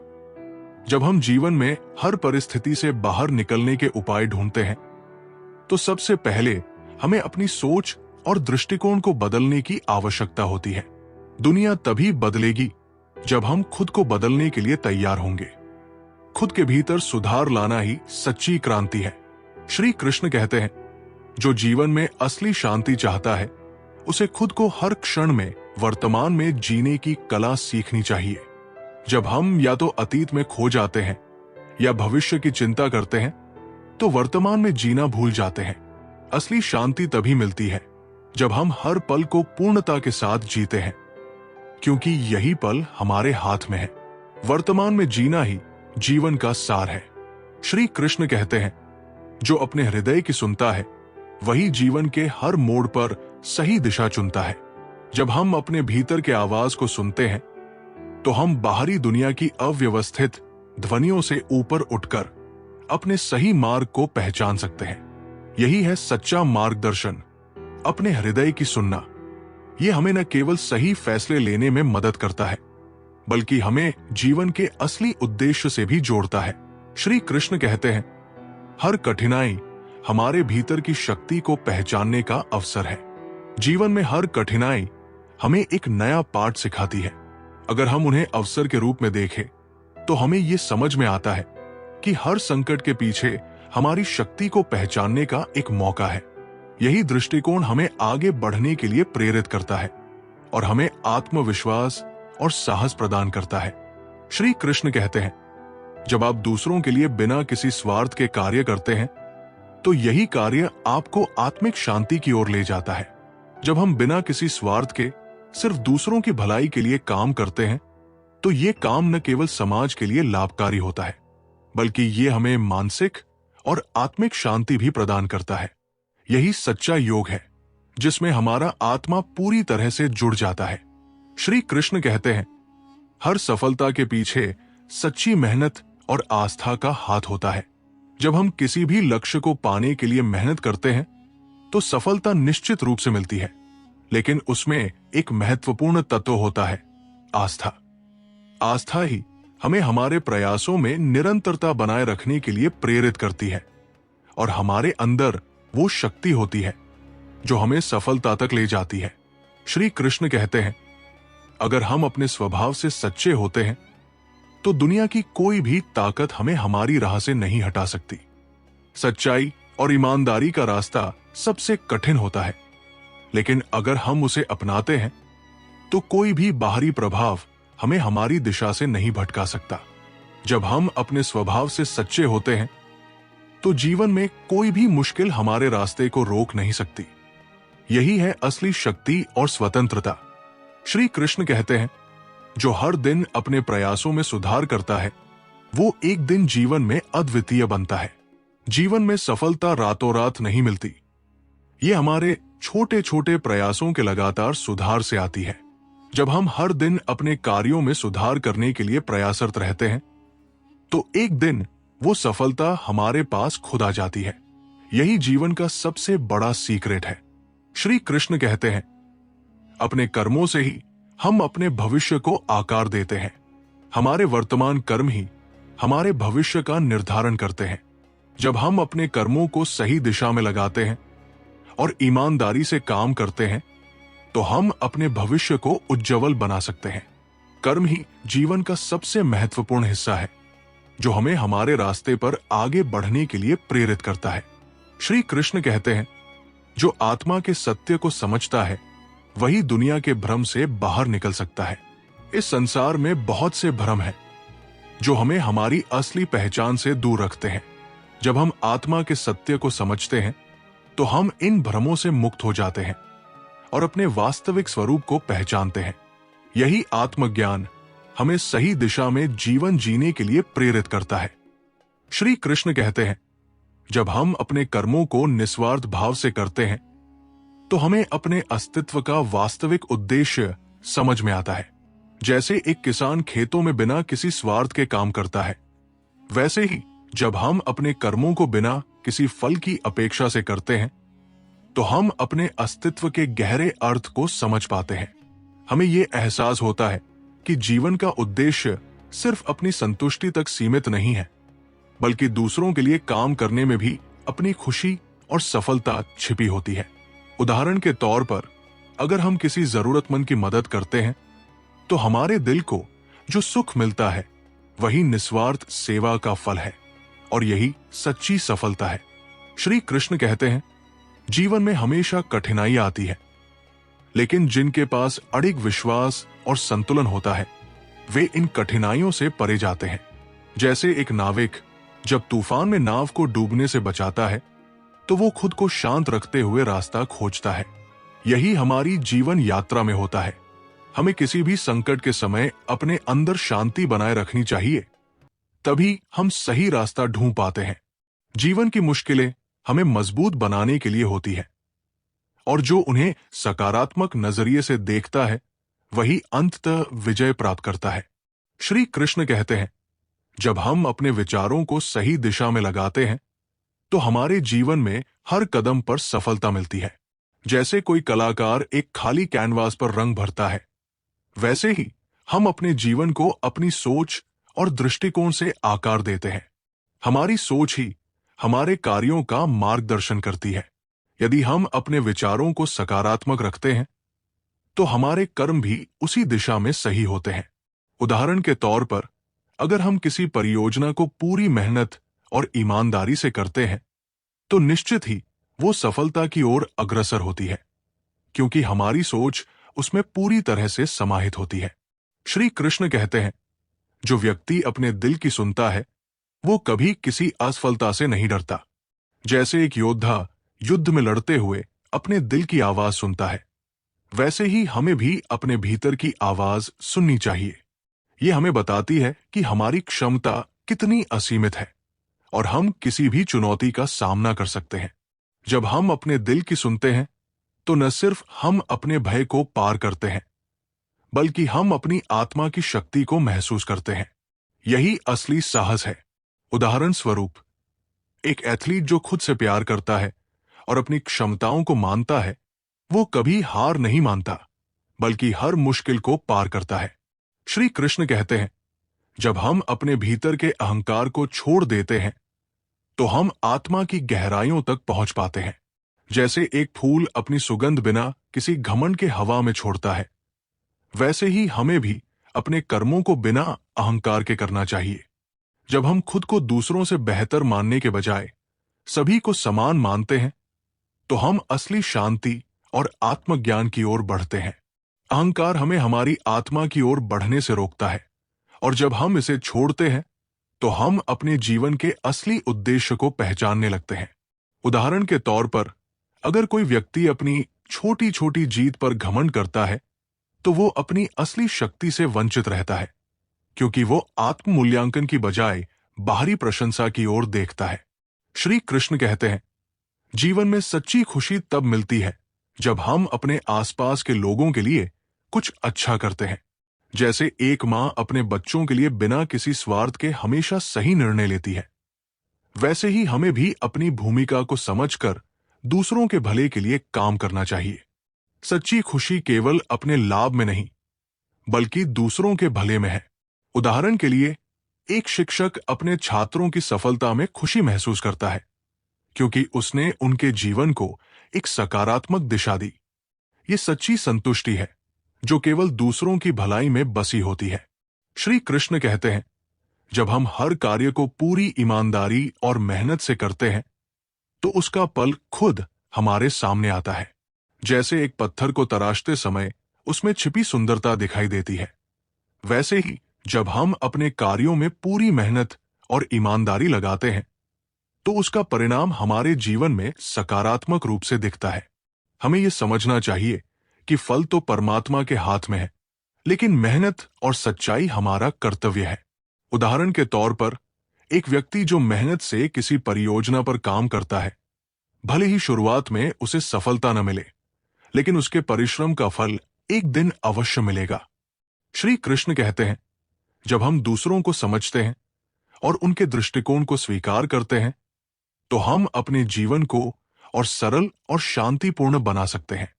जब हम जीवन में हर परिस्थिति से बाहर निकलने के उपाय ढूंढते हैं तो सबसे पहले हमें अपनी सोच और दृष्टिकोण को बदलने की आवश्यकता होती है। दुनिया तभी बदलेगी जब हम खुद को बदलने के लिए तैयार होंगे। खुद के भीतर सुधार लाना ही सच्ची क्रांति है। श्री कृष्ण कहते हैं, जो जीवन में असली शांति चाहता है उसे खुद को हर क्षण में वर्तमान में जीने की कला सीखनी चाहिए। जब हम या तो अतीत में खो जाते हैं या भविष्य की चिंता करते हैं तो वर्तमान में जीना भूल जाते हैं। असली शांति तभी मिलती है जब हम हर पल को पूर्णता के साथ जीते हैं, क्योंकि यही पल हमारे हाथ में है। वर्तमान में जीना ही जीवन का सार है। श्री कृष्ण कहते हैं, जो अपने हृदय की सुनता है वही जीवन के हर मोड़ पर सही दिशा चुनता है। जब हम अपने भीतर के आवाज को सुनते हैं तो हम बाहरी दुनिया की अव्यवस्थित ध्वनियों से ऊपर उठकर अपने सही मार्ग को पहचान सकते हैं। यही है सच्चा मार्गदर्शन, अपने हृदय की सुनना। यह हमें न केवल सही फैसले लेने में मदद करता है, बल्कि हमें जीवन के असली उद्देश्य से भी जोड़ता है। श्री कृष्ण कहते हैं, हर कठिनाई हमारे भीतर की शक्ति को पहचानने का अवसर है। जीवन में हर कठिनाई हमें एक नया पाठ सिखाती है। अगर हम उन्हें अवसर के रूप में देखें तो हमें यह समझ में आता है कि हर संकट के पीछे हमारी शक्ति को पहचानने का एक मौका है। यही दृष्टिकोण हमें आगे बढ़ने के लिए प्रेरित करता है और हमें आत्मविश्वास और साहस प्रदान करता है। श्री कृष्ण कहते हैं, जब आप दूसरों के लिए बिना किसी स्वार्थ के कार्य करते हैं तो यही कार्य आपको आत्मिक शांति की ओर ले जाता है। जब हम बिना किसी स्वार्थ के सिर्फ दूसरों की भलाई के लिए काम करते हैं तो ये काम न केवल समाज के लिए लाभकारी होता है, बल्कि ये हमें मानसिक और आत्मिक शांति भी प्रदान करता है। यही सच्चा योग है जिसमें हमारा आत्मा पूरी तरह से जुड़ जाता है। श्री कृष्ण कहते हैं, हर सफलता के पीछे सच्ची मेहनत और आस्था का हाथ होता है। जब हम किसी भी लक्ष्य को पाने के लिए मेहनत करते हैं तो सफलता निश्चित रूप से मिलती है, लेकिन उसमें एक महत्वपूर्ण तत्व होता है, आस्था। आस्था ही हमें हमारे प्रयासों में निरंतरता बनाए रखने के लिए प्रेरित करती है और हमारे अंदर वो शक्ति होती है जो हमें सफलता तक ले जाती है। श्री कृष्ण कहते हैं, अगर हम अपने स्वभाव से सच्चे होते हैं तो दुनिया की कोई भी ताकत हमें हमारी राह से नहीं हटा सकती। सच्चाई और ईमानदारी का रास्ता सबसे कठिन होता है, लेकिन अगर हम उसे अपनाते हैं तो कोई भी बाहरी प्रभाव हमें हमारी दिशा से नहीं भटका सकता। जब हम अपने स्वभाव से सच्चे होते हैं तो जीवन में कोई भी मुश्किल हमारे रास्ते को रोक नहीं सकती। यही है असली शक्ति और स्वतंत्रता। श्री कृष्ण कहते हैं, जो हर दिन अपने प्रयासों में सुधार करता है वो एक दिन जीवन में अद्वितीय बनता है। जीवन में सफलता रातों रात नहीं मिलती, ये हमारे छोटे छोटे प्रयासों के लगातार सुधार से आती है। जब हम हर दिन अपने कार्यों में सुधार करने के लिए प्रयासरत रहते हैं तो एक दिन वो सफलता हमारे पास खुद आ जाती है। यही जीवन का सबसे बड़ा सीक्रेट है। श्री कृष्ण कहते हैं, अपने कर्मों से ही हम अपने भविष्य को आकार देते हैं। हमारे वर्तमान कर्म ही हमारे भविष्य का निर्धारण करते हैं। जब हम अपने कर्मों को सही दिशा में लगाते हैं और ईमानदारी से काम करते हैं तो हम अपने भविष्य को उज्जवल बना सकते हैं। कर्म ही जीवन का सबसे महत्वपूर्ण हिस्सा है जो हमें हमारे रास्ते पर आगे बढ़ने के लिए प्रेरित करता है। श्री कृष्ण कहते हैं, जो आत्मा के सत्य को समझता है वही दुनिया के भ्रम से बाहर निकल सकता है। इस संसार में बहुत से भ्रम हैं जो हमें हमारी असली पहचान से दूर रखते हैं। जब हम आत्मा के सत्य को समझते हैं तो हम इन भ्रमों से मुक्त हो जाते हैं और अपने वास्तविक स्वरूप को पहचानते हैं। यही आत्मज्ञान हमें सही दिशा में जीवन जीने के लिए प्रेरित करता है। श्री कृष्ण कहते हैं, जब हम अपने कर्मों को निस्वार्थ भाव से करते हैं तो हमें अपने अस्तित्व का वास्तविक उद्देश्य समझ में आता है। जैसे एक किसान खेतों में बिना किसी स्वार्थ के काम करता है, वैसे ही जब हम अपने कर्मों को बिना किसी फल की अपेक्षा से करते हैं तो हम अपने अस्तित्व के गहरे अर्थ को समझ पाते हैं। हमें यह एहसास होता है कि जीवन का उद्देश्य सिर्फ अपनी संतुष्टि तक सीमित नहीं है, बल्कि दूसरों के लिए काम करने में भी अपनी खुशी और सफलता छिपी होती है। उदाहरण के तौर पर, अगर हम किसी जरूरतमंद की मदद करते हैं तो हमारे दिल को जो सुख मिलता है वही निस्वार्थ सेवा का फल है और यही सच्ची सफलता है। श्री कृष्ण कहते हैं, जीवन में हमेशा कठिनाई आती है, लेकिन जिनके पास अडिग विश्वास और संतुलन होता है वे इन कठिनाइयों से परे जाते हैं। जैसे एक नाविक जब तूफान में नाव को डूबने से बचाता है तो वो खुद को शांत रखते हुए रास्ता खोजता है। यही हमारी जीवन यात्रा में होता है। हमें किसी भी संकट के समय अपने अंदर शांति बनाए रखनी चाहिए, तभी हम सही रास्ता ढूंढ पाते हैं। जीवन की मुश्किलें हमें मजबूत बनाने के लिए होती है और जो उन्हें सकारात्मक नजरिए से देखता है वही अंततः विजय प्राप्त करता है। श्री कृष्ण कहते हैं, जब हम अपने विचारों को सही दिशा में लगाते हैं तो हमारे जीवन में हर कदम पर सफलता मिलती है। जैसे कोई कलाकार एक खाली कैनवास पर रंग भरता है, वैसे ही हम अपने जीवन को अपनी सोच और दृष्टिकोण से आकार देते हैं। हमारी सोच ही हमारे कार्यों का मार्गदर्शन करती है। यदि हम अपने विचारों को सकारात्मक रखते हैं तो हमारे कर्म भी उसी दिशा में सही होते हैं। उदाहरण के तौर पर, अगर हम किसी परियोजना को पूरी मेहनत और ईमानदारी से करते हैं तो निश्चित ही वो सफलता की ओर अग्रसर होती है, क्योंकि हमारी सोच उसमें पूरी तरह से समाहित होती है। श्री कृष्ण कहते हैं, जो व्यक्ति अपने दिल की सुनता है वो कभी किसी असफलता से नहीं डरता। जैसे एक योद्धा युद्ध में लड़ते हुए अपने दिल की आवाज सुनता है, वैसे ही हमें भी अपने भीतर की आवाज सुननी चाहिए। ये हमें बताती है कि हमारी क्षमता कितनी असीमित है और हम किसी भी चुनौती का सामना कर सकते हैं। जब हम अपने दिल की सुनते हैं तो न सिर्फ हम अपने भय को पार करते हैं, बल्कि हम अपनी आत्मा की शक्ति को महसूस करते हैं। यही असली साहस है। उदाहरण स्वरूप, एक एथलीट जो खुद से प्यार करता है और अपनी क्षमताओं को मानता है, वो कभी हार नहीं मानता, बल्कि हर मुश्किल को पार करता है। श्री कृष्ण कहते हैं, जब हम अपने भीतर के अहंकार को छोड़ देते हैं तो हम आत्मा की गहराइयों तक पहुंच पाते हैं। जैसे एक फूल अपनी सुगंध बिना किसी घमंड के हवा में छोड़ता है, वैसे ही हमें भी अपने कर्मों को बिना अहंकार के करना चाहिए। जब हम खुद को दूसरों से बेहतर मानने के बजाय सभी को समान मानते हैं तो हम असली शांति और आत्मज्ञान की ओर बढ़ते हैं। अहंकार हमें हमारी आत्मा की ओर बढ़ने से रोकता है, और जब हम इसे छोड़ते हैं तो हम अपने जीवन के असली उद्देश्य को पहचानने लगते हैं। उदाहरण के तौर पर, अगर कोई व्यक्ति अपनी छोटी छोटी जीत पर घमंड करता है तो वो अपनी असली शक्ति से वंचित रहता है, क्योंकि वो आत्म मूल्यांकन की बजाय बाहरी प्रशंसा की ओर देखता है। श्री कृष्ण कहते हैं, जीवन में सच्ची खुशी तब मिलती है जब हम अपने आसपास के लोगों के लिए कुछ अच्छा करते हैं। जैसे एक मां अपने बच्चों के लिए बिना किसी स्वार्थ के हमेशा सही निर्णय लेती है, वैसे ही हमें भी अपनी भूमिका को समझकर दूसरों के भले के लिए काम करना चाहिए। सच्ची खुशी केवल अपने लाभ में नहीं, बल्कि दूसरों के भले में है। उदाहरण के लिए, एक शिक्षक अपने छात्रों की सफलता में खुशी महसूस करता है, क्योंकि उसने उनके जीवन को एक सकारात्मक दिशा दी। ये सच्ची संतुष्टि है जो केवल दूसरों की भलाई में बसी होती है। श्री कृष्ण कहते हैं, जब हम हर कार्य को पूरी ईमानदारी और मेहनत से करते हैं तो उसका फल खुद हमारे सामने आता है। जैसे एक पत्थर को तराशते समय उसमें छिपी सुंदरता दिखाई देती है, वैसे ही जब हम अपने कार्यों में पूरी मेहनत और ईमानदारी लगाते हैं तो उसका परिणाम हमारे जीवन में सकारात्मक रूप से दिखता है। हमें यह समझना चाहिए कि फल तो परमात्मा के हाथ में है, लेकिन मेहनत और सच्चाई हमारा कर्तव्य है। उदाहरण के तौर पर, एक व्यक्ति जो मेहनत से किसी परियोजना पर काम करता है, भले ही शुरुआत में उसे सफलता न मिले, लेकिन उसके परिश्रम का फल एक दिन अवश्य मिलेगा। श्री कृष्ण कहते हैं, जब हम दूसरों को समझते हैं और उनके दृष्टिकोण को स्वीकार करते हैं तो हम अपने जीवन को और सरल और शांतिपूर्ण बना सकते हैं।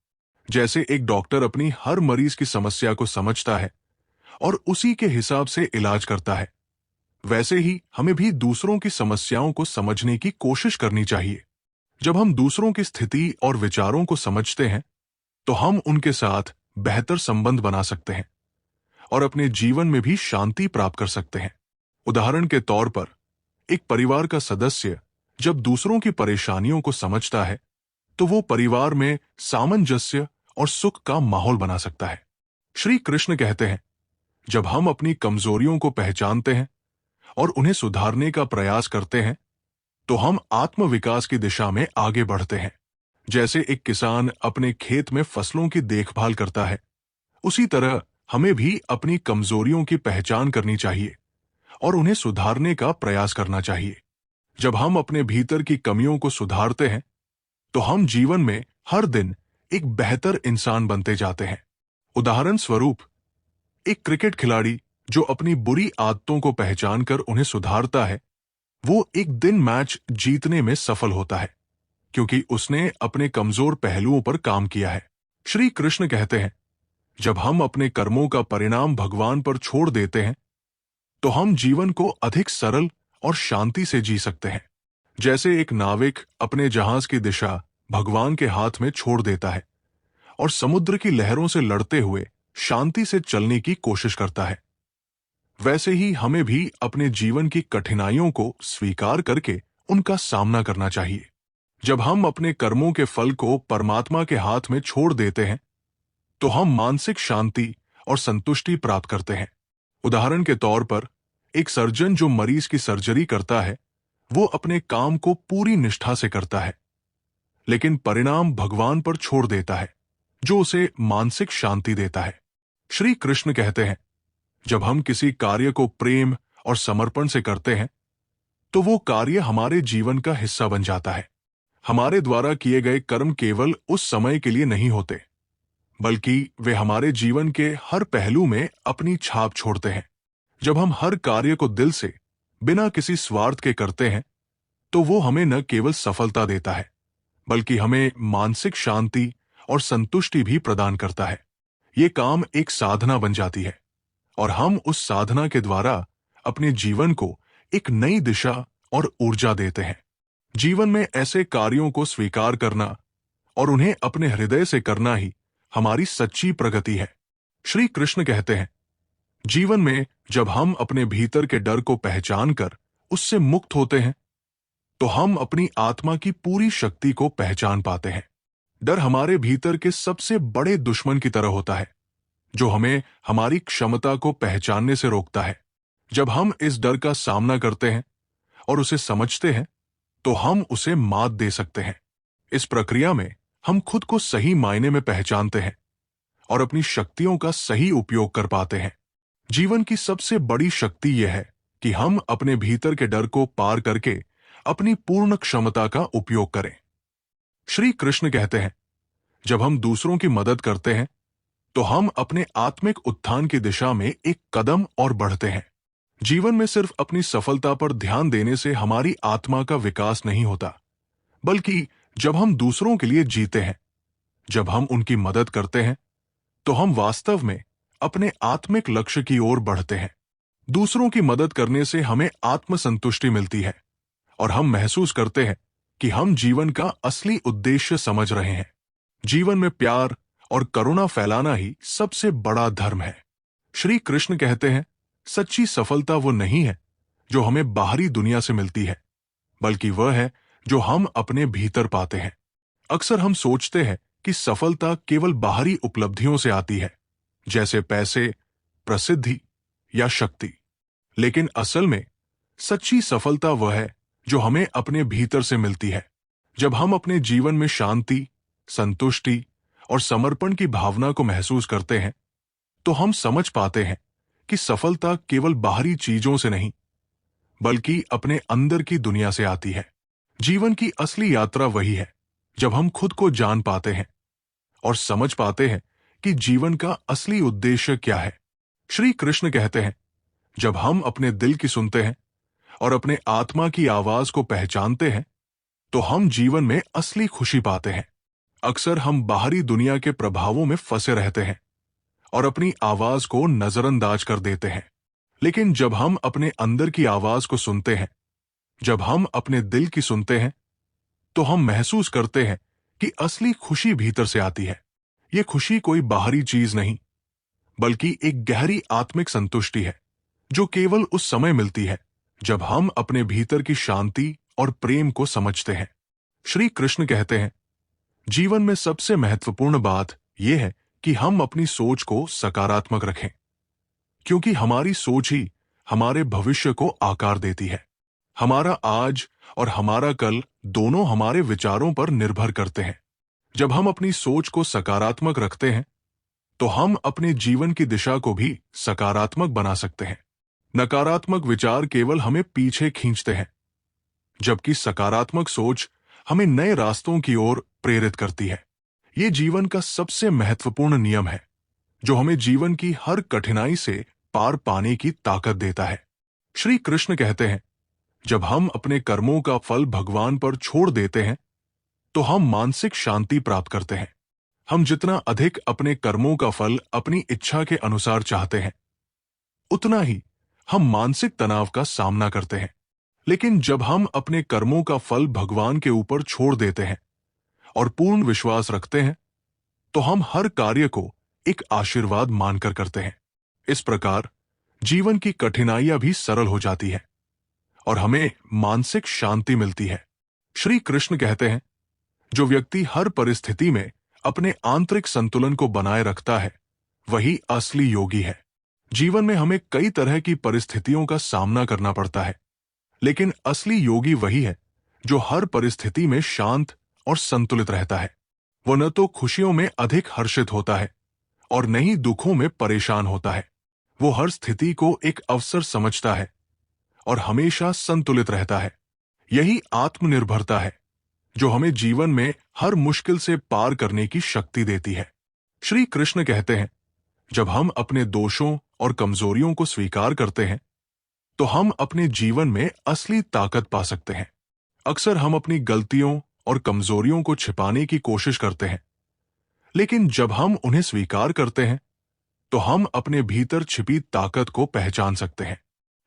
जैसे एक डॉक्टर अपनी हर मरीज की समस्या को समझता है और उसी के हिसाब से इलाज करता है, वैसे ही हमें भी दूसरों की समस्याओं को समझने की कोशिश करनी चाहिए। जब हम दूसरों की स्थिति और विचारों को समझते हैं तो हम उनके साथ बेहतर संबंध बना सकते हैं और अपने जीवन में भी शांति प्राप्त कर सकते हैं। उदाहरण के तौर पर, एक परिवार का सदस्य जब दूसरों की परेशानियों को समझता है तो वो परिवार में सामंजस्य और सुख का माहौल बना सकता है। श्री कृष्ण कहते हैं, जब हम अपनी कमजोरियों को पहचानते हैं और उन्हें सुधारने का प्रयास करते हैं, तो हम आत्म विकास की दिशा में आगे बढ़ते हैं। जैसे एक किसान अपने खेत में फसलों की देखभाल करता है, उसी तरह हमें भी अपनी कमजोरियों की पहचान करनी चाहिए और उन्हें सुधारने का प्रयास करना चाहिए। जब हम अपने भीतर की कमियों को सुधारते हैं, तो हम जीवन में हर दिन एक बेहतर इंसान बनते जाते हैं। उदाहरण स्वरूप, एक क्रिकेट खिलाड़ी जो अपनी बुरी आदतों को पहचानकर उन्हें सुधारता है, वो एक दिन मैच जीतने में सफल होता है, क्योंकि उसने अपने कमजोर पहलुओं पर काम किया है। श्री कृष्ण कहते हैं, जब हम अपने कर्मों का परिणाम भगवान पर छोड़ देते हैं, तो हम जीवन को अधिक सरल और शांति से जी सकते हैं। जैसे एक नाविक अपने जहाज की दिशा भगवान के हाथ में छोड़ देता है और समुद्र की लहरों से लड़ते हुए शांति से चलने की कोशिश करता है, वैसे ही हमें भी अपने जीवन की कठिनाइयों को स्वीकार करके उनका सामना करना चाहिए। जब हम अपने कर्मों के फल को परमात्मा के हाथ में छोड़ देते हैं, तो हम मानसिक शांति और संतुष्टि प्राप्त करते हैं। उदाहरण के तौर पर, एक सर्जन जो मरीज की सर्जरी करता है, वो अपने काम को पूरी निष्ठा से करता है, लेकिन परिणाम भगवान पर छोड़ देता है, जो उसे मानसिक शांति देता है। श्री कृष्ण कहते हैं, जब हम किसी कार्य को प्रेम और समर्पण से करते हैं, तो वो कार्य हमारे जीवन का हिस्सा बन जाता है। हमारे द्वारा किए गए कर्म केवल उस समय के लिए नहीं होते, बल्कि वे हमारे जीवन के हर पहलू में अपनी छाप छोड़ते हैं। जब हम हर कार्य को दिल से, बिना किसी स्वार्थ के करते हैं, तो वो हमें न केवल सफलता देता है, बल्कि हमें मानसिक शांति और संतुष्टि भी प्रदान करता है। ये काम एक साधना बन जाती है और हम उस साधना के द्वारा अपने जीवन को एक नई दिशा और ऊर्जा देते हैं। जीवन में ऐसे कार्यों को स्वीकार करना और उन्हें अपने हृदय से करना ही हमारी सच्ची प्रगति है। श्री कृष्ण कहते हैं, जीवन में जब हम अपने भीतर के डर को पहचानकर उससे मुक्त होते हैं, तो हम अपनी आत्मा की पूरी शक्ति को पहचान पाते हैं। डर हमारे भीतर के सबसे बड़े दुश्मन की तरह होता है, जो हमें हमारी क्षमता को पहचानने से रोकता है। जब हम इस डर का सामना करते हैं और उसे समझते हैं, तो हम उसे मात दे सकते हैं। इस प्रक्रिया में हम खुद को सही मायने में पहचानते हैं और अपनी शक्तियों का सही उपयोग कर पाते हैं। जीवन की सबसे बड़ी शक्ति यह है कि हम अपने भीतर के डर को पार करके अपनी पूर्ण क्षमता का उपयोग करें। श्री कृष्ण कहते हैं, जब हम दूसरों की मदद करते हैं, तो हम अपने आत्मिक उत्थान की दिशा में एक कदम और बढ़ते हैं। जीवन में सिर्फ अपनी सफलता पर ध्यान देने से हमारी आत्मा का विकास नहीं होता, बल्कि जब हम दूसरों के लिए जीते हैं, जब हम उनकी मदद करते हैं, तो हम वास्तव में अपने आत्मिक लक्ष्य की ओर बढ़ते हैं। दूसरों की मदद करने से हमें आत्मसंतुष्टि मिलती है और हम महसूस करते हैं कि हम जीवन का असली उद्देश्य समझ रहे हैं। जीवन में प्यार और करुणा फैलाना ही सबसे बड़ा धर्म है। श्री कृष्ण कहते हैं, सच्ची सफलता वो नहीं है जो हमें बाहरी दुनिया से मिलती है, बल्कि वह है जो हम अपने भीतर पाते हैं। अक्सर हम सोचते हैं कि सफलता केवल बाहरी उपलब्धियों से आती है, जैसे पैसे, प्रसिद्धि या शक्ति। लेकिन असल में सच्ची सफलता वह है जो हमें अपने भीतर से मिलती है। जब हम अपने जीवन में शांति, संतुष्टि और समर्पण की भावना को महसूस करते हैं, तो हम समझ पाते हैं कि सफलता केवल बाहरी चीजों से नहीं, बल्कि अपने अंदर की दुनिया से आती है। जीवन की असली यात्रा वही है जब हम खुद को जान पाते हैं और समझ पाते हैं कि जीवन का असली उद्देश्य क्या है। श्री कृष्ण कहते हैं, जब हम अपने दिल की सुनते हैं और अपने आत्मा की आवाज को पहचानते हैं, तो हम जीवन में असली खुशी पाते हैं। अक्सर हम बाहरी दुनिया के प्रभावों में फंसे रहते हैं और अपनी आवाज को नजरअंदाज कर देते हैं। लेकिन जब हम अपने अंदर की आवाज को सुनते हैं, जब हम अपने दिल की सुनते हैं, तो हम महसूस करते हैं कि असली खुशी भीतर से आती है। ये खुशी कोई बाहरी चीज नहीं, बल्कि एक गहरी आत्मिक संतुष्टि है, जो केवल उस समय मिलती है जब हम अपने भीतर की शांति और प्रेम को समझते हैं। श्री कृष्ण कहते हैं, जीवन में सबसे महत्वपूर्ण बात यह है कि हम अपनी सोच को सकारात्मक रखें, क्योंकि हमारी सोच ही हमारे भविष्य को आकार देती है। हमारा आज और हमारा कल दोनों हमारे विचारों पर निर्भर करते हैं। जब हम अपनी सोच को सकारात्मक रखते हैं तो हम अपने जीवन की दिशा को भी सकारात्मक बना सकते हैं। नकारात्मक विचार केवल हमें पीछे खींचते हैं, जबकि सकारात्मक सोच हमें नए रास्तों की ओर प्रेरित करती है। ये जीवन का सबसे महत्वपूर्ण नियम है जो हमें जीवन की हर कठिनाई से पार पाने की ताकत देता है। श्री कृष्ण कहते हैं, जब हम अपने कर्मों का फल भगवान पर छोड़ देते हैं तो हम मानसिक शांति प्राप्त करते हैं। हम जितना अधिक अपने कर्मों का फल अपनी इच्छा के अनुसार चाहते हैं, उतना ही हम मानसिक तनाव का सामना करते हैं। लेकिन जब हम अपने कर्मों का फल भगवान के ऊपर छोड़ देते हैं और पूर्ण विश्वास रखते हैं, तो हम हर कार्य को एक आशीर्वाद मानकर करते हैं। इस प्रकार जीवन की कठिनाइयां भी सरल हो जाती है और हमें मानसिक शांति मिलती है। श्री कृष्ण कहते हैं, जो व्यक्ति हर परिस्थिति में अपने आंतरिक संतुलन को बनाए रखता है, वही असली योगी है। जीवन में हमें कई तरह की परिस्थितियों का सामना करना पड़ता है, लेकिन असली योगी वही है जो हर परिस्थिति में शांत और संतुलित रहता है। वो न तो खुशियों में अधिक हर्षित होता है और न ही दुखों में परेशान होता है। वो हर स्थिति को एक अवसर समझता है और हमेशा संतुलित रहता है। यही आत्मनिर्भरता है जो हमें जीवन में हर मुश्किल से पार करने की शक्ति देती है। श्री कृष्ण कहते हैं, जब हम अपने दोषों और कमजोरियों को स्वीकार करते हैं तो हम अपने जीवन में असली ताकत पा सकते हैं। अक्सर हम अपनी गलतियों और कमजोरियों को छिपाने की कोशिश करते हैं, लेकिन जब हम उन्हें स्वीकार करते हैं तो हम अपने भीतर छिपी ताकत को पहचान सकते हैं।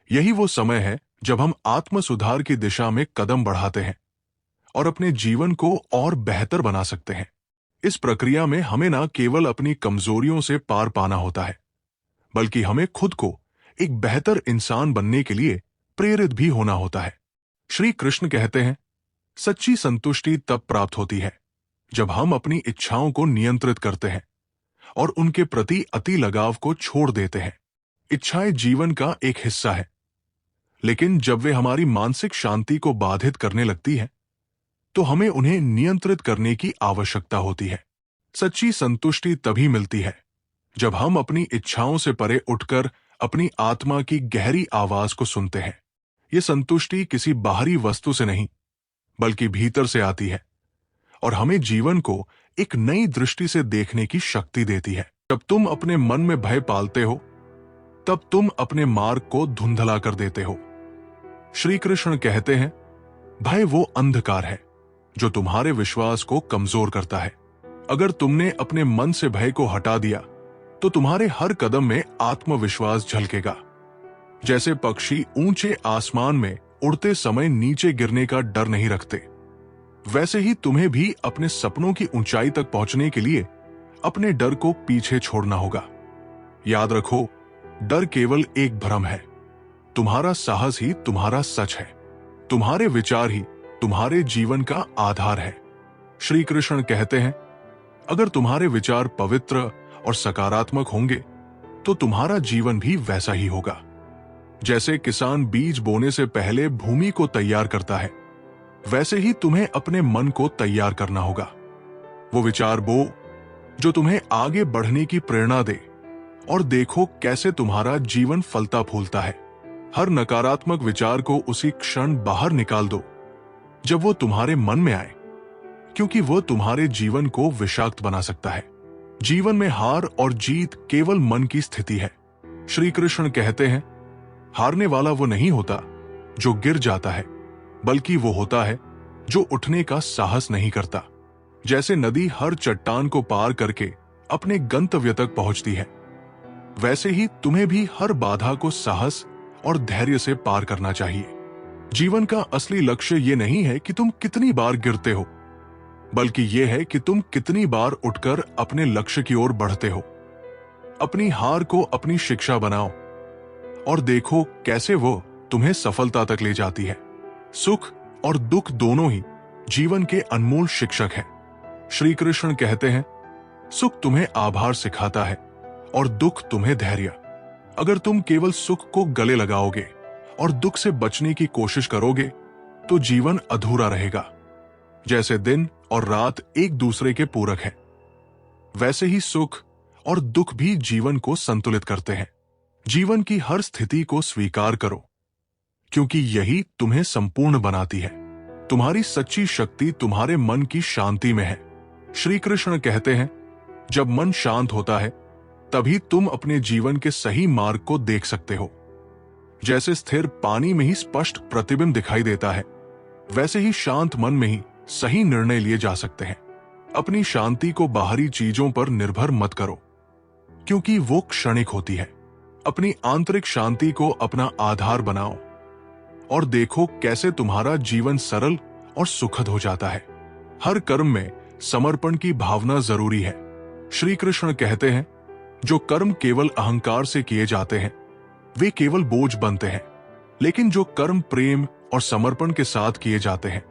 यही वो समय है जब हम आत्म सुधार की दिशा में कदम बढ़ाते हैं और अपने जीवन को और बेहतर बना सकते हैं। इस प्रक्रिया में हमें न केवल अपनी कमजोरियों से पार पाना होता है, बल्कि हमें खुद को एक बेहतर इंसान बनने के लिए प्रेरित भी होना होता है। श्री कृष्ण कहते हैं, सच्ची संतुष्टि तब प्राप्त होती है जब हम अपनी इच्छाओं को नियंत्रित करते हैं और उनके प्रति अति लगाव को छोड़ देते हैं। इच्छाएं जीवन का एक हिस्सा है, लेकिन जब वे हमारी मानसिक शांति को बाधित करने लगती है तो हमें उन्हें नियंत्रित करने की आवश्यकता होती है। सच्ची संतुष्टि तभी मिलती है जब हम अपनी इच्छाओं से परे उठकर अपनी आत्मा की गहरी आवाज को सुनते हैं। ये संतुष्टि किसी बाहरी वस्तु से नहीं, बल्कि भीतर से आती है और हमें जीवन को एक नई दृष्टि से देखने की शक्ति देती है। जब तुम अपने मन में भय पालते हो, तब तुम अपने मार्ग को धुंधला कर देते हो। श्री कृष्ण कहते हैं, भय वो अंधकार है जो तुम्हारे विश्वास को कमजोर करता है। अगर तुमने अपने मन से भय को हटा दिया तो तुम्हारे हर कदम में आत्मविश्वास झलकेगा। जैसे पक्षी ऊंचे आसमान में उड़ते समय नीचे गिरने का डर नहीं रखते, वैसे ही तुम्हें भी अपने सपनों की ऊंचाई तक पहुंचने के लिए अपने डर को पीछे छोड़ना होगा। याद रखो, डर केवल एक भ्रम है। तुम्हारा साहस ही तुम्हारा सच है। तुम्हारे विचार ही तुम्हारे जीवन का आधार है। श्री कृष्ण कहते हैं, अगर तुम्हारे विचार पवित्र और सकारात्मक होंगे तो तुम्हारा जीवन भी वैसा ही होगा। जैसे किसान बीज बोने से पहले भूमि को तैयार करता है, वैसे ही तुम्हें अपने मन को तैयार करना होगा। वो विचार बो जो तुम्हें आगे बढ़ने की प्रेरणा दे, और देखो कैसे तुम्हारा जीवन फलता फूलता है। हर नकारात्मक विचार को उसी क्षण बाहर निकाल दो जब वो तुम्हारे मन में आए, क्योंकि वो तुम्हारे जीवन को विषाक्त बना सकता है। जीवन में हार और जीत केवल मन की स्थिति है। श्री कृष्ण कहते हैं, हारने वाला वो नहीं होता जो गिर जाता है, बल्कि वो होता है जो उठने का साहस नहीं करता। जैसे नदी हर चट्टान को पार करके अपने गंतव्य तक पहुंचती है, वैसे ही तुम्हें भी हर बाधा को साहस और धैर्य से पार करना चाहिए। जीवन का असली लक्ष्य ये नहीं है कि तुम कितनी बार गिरते हो, बल्कि यह है कि तुम कितनी बार उठकर अपने लक्ष्य की ओर बढ़ते हो। अपनी हार को अपनी शिक्षा बनाओ और देखो कैसे वो तुम्हें सफलता तक ले जाती है। सुख और दुख दोनों ही जीवन के अनमोल शिक्षक हैं। श्री कृष्ण कहते हैं, सुख तुम्हें आभार सिखाता है और दुख तुम्हें धैर्य। अगर तुम केवल सुख को गले लगाओगे और दुख से बचने की कोशिश करोगे तो जीवन अधूरा रहेगा। जैसे दिन और रात एक दूसरे के पूरक हैं, वैसे ही सुख और दुख भी जीवन को संतुलित करते हैं। जीवन की हर स्थिति को स्वीकार करो, क्योंकि यही तुम्हें संपूर्ण बनाती है। तुम्हारी सच्ची शक्ति तुम्हारे मन की शांति में है। श्री कृष्ण कहते हैं, जब मन शांत होता है तभी तुम अपने जीवन के सही मार्ग को देख सकते हो। जैसे स्थिर पानी में ही स्पष्ट प्रतिबिंब दिखाई देता है, वैसे ही शांत मन में ही सही निर्णय लिए जा सकते हैं। अपनी शांति को बाहरी चीजों पर निर्भर मत करो, क्योंकि वो क्षणिक होती है। अपनी आंतरिक शांति को अपना आधार बनाओ और देखो कैसे तुम्हारा जीवन सरल और सुखद हो जाता है। हर कर्म में समर्पण की भावना जरूरी है। श्री कृष्ण कहते हैं, जो कर्म केवल अहंकार से किए जाते हैं वे केवल बोझ बनते हैं, लेकिन जो कर्म प्रेम और समर्पण के साथ किए जाते हैं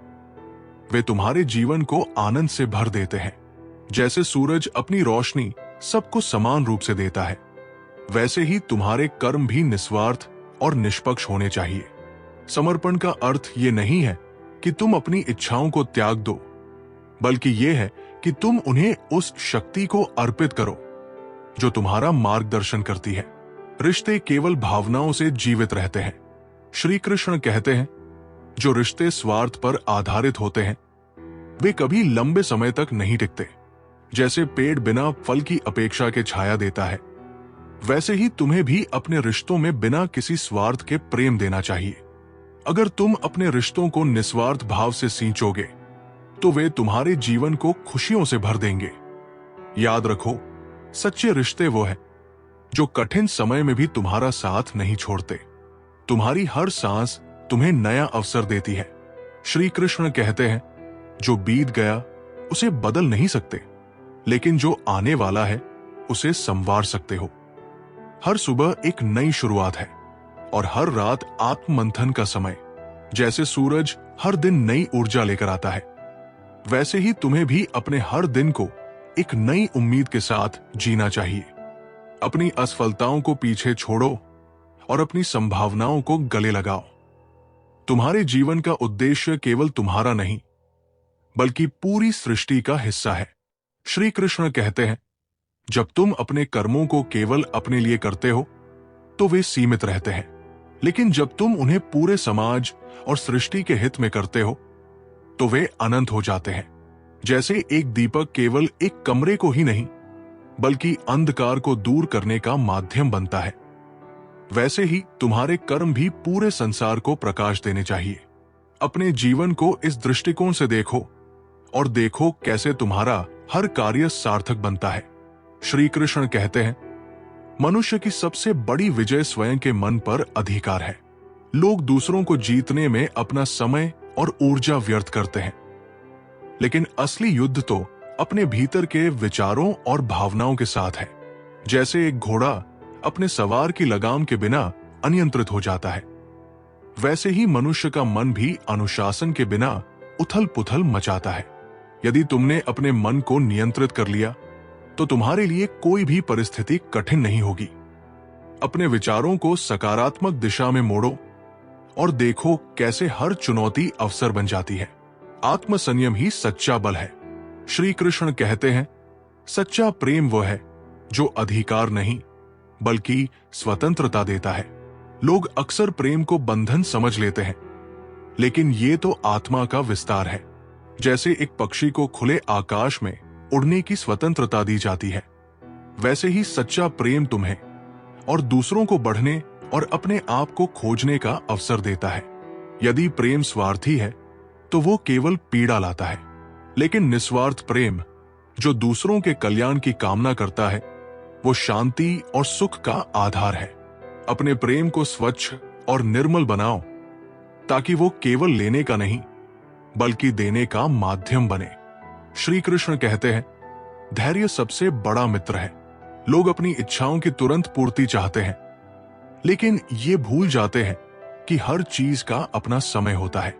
वे तुम्हारे जीवन को आनंद से भर देते हैं। जैसे सूरज अपनी रोशनी सबको समान रूप से देता है, वैसे ही तुम्हारे कर्म भी निस्वार्थ और निष्पक्ष होने चाहिए। समर्पण का अर्थ ये नहीं है कि तुम अपनी इच्छाओं को त्याग दो, बल्कि यह है कि तुम उन्हें उस शक्ति को अर्पित करो जो तुम्हारा मार्गदर्शन करती है। रिश्ते केवल भावनाओं से जीवित रहते हैं। श्री कृष्ण कहते हैं, जो रिश्ते स्वार्थ पर आधारित होते हैं वे कभी लंबे समय तक नहीं टिकते। जैसे पेड़ बिना फल की अपेक्षा के छाया देता है, वैसे ही तुम्हें भी अपने रिश्तों में बिना किसी स्वार्थ के प्रेम देना चाहिए। अगर तुम अपने रिश्तों को निस्वार्थ भाव से सींचोगे तो वे तुम्हारे जीवन को खुशियों से भर देंगे। याद रखो, सच्चे रिश्ते वो हैं जो कठिन समय में भी तुम्हारा साथ नहीं छोड़ते। तुम्हारी हर सांस तुम्हें नया अवसर देती है। श्री कृष्ण कहते हैं, जो बीत गया उसे बदल नहीं सकते, लेकिन जो आने वाला है उसे संवार सकते हो। हर सुबह एक नई शुरुआत है और हर रात आत्ममंथन का समय। जैसे सूरज हर दिन नई ऊर्जा लेकर आता है, वैसे ही तुम्हें भी अपने हर दिन को एक नई उम्मीद के साथ जीना चाहिए। अपनी असफलताओं को पीछे छोड़ो और अपनी संभावनाओं को गले लगाओ। तुम्हारे जीवन का उद्देश्य केवल तुम्हारा नहीं, बल्कि पूरी सृष्टि का हिस्सा है। श्री कृष्ण कहते हैं, जब तुम अपने कर्मों को केवल अपने लिए करते हो तो वे सीमित रहते हैं, लेकिन जब तुम उन्हें पूरे समाज और सृष्टि के हित में करते हो तो वे अनंत हो जाते हैं। जैसे एक दीपक केवल एक कमरे को ही नहीं बल्कि अंधकार को दूर करने का माध्यम बनता है, वैसे ही तुम्हारे कर्म भी पूरे संसार को प्रकाश देने चाहिए। अपने जीवन को इस दृष्टिकोण से देखो और देखो कैसे तुम्हारा हर कार्य सार्थक बनता है। श्री कृष्ण कहते हैं, मनुष्य की सबसे बड़ी विजय स्वयं के मन पर अधिकार है। लोग दूसरों को जीतने में अपना समय और ऊर्जा व्यर्थ करते हैं, लेकिन असली युद्ध तो अपने भीतर के विचारों और भावनाओं के साथ है। जैसे एक घोड़ा अपने सवार की लगाम के बिना अनियंत्रित हो जाता है, वैसे ही मनुष्य का मन भी अनुशासन के बिना उथल पुथल मचाता है। यदि तुमने अपने मन को नियंत्रित कर लिया तो तुम्हारे लिए कोई भी परिस्थिति कठिन नहीं होगी। अपने विचारों को सकारात्मक दिशा में मोड़ो और देखो कैसे हर चुनौती अवसर बन जाती है। आत्मसंयम ही सच्चा बल है। श्री कृष्ण कहते हैं, सच्चा प्रेम वो है जो अधिकार नहीं बल्कि स्वतंत्रता देता है। लोग अक्सर प्रेम को बंधन समझ लेते हैं, लेकिन ये तो आत्मा का विस्तार है। जैसे एक पक्षी को खुले आकाश में उड़ने की स्वतंत्रता दी जाती है, वैसे ही सच्चा प्रेम तुम्हें और दूसरों को बढ़ने और अपने आप को खोजने का अवसर देता है। यदि प्रेम स्वार्थी है तो वो केवल पीड़ा लाता है, लेकिन निस्वार्थ प्रेम जो दूसरों के कल्याण की कामना करता है वो शांति और सुख का आधार है। अपने प्रेम को स्वच्छ और निर्मल बनाओ ताकि वो केवल लेने का नहीं बल्कि देने का माध्यम बने। श्री कृष्ण कहते हैं, धैर्य सबसे बड़ा मित्र है। लोग अपनी इच्छाओं की तुरंत पूर्ति चाहते हैं, लेकिन ये भूल जाते हैं कि हर चीज का अपना समय होता है।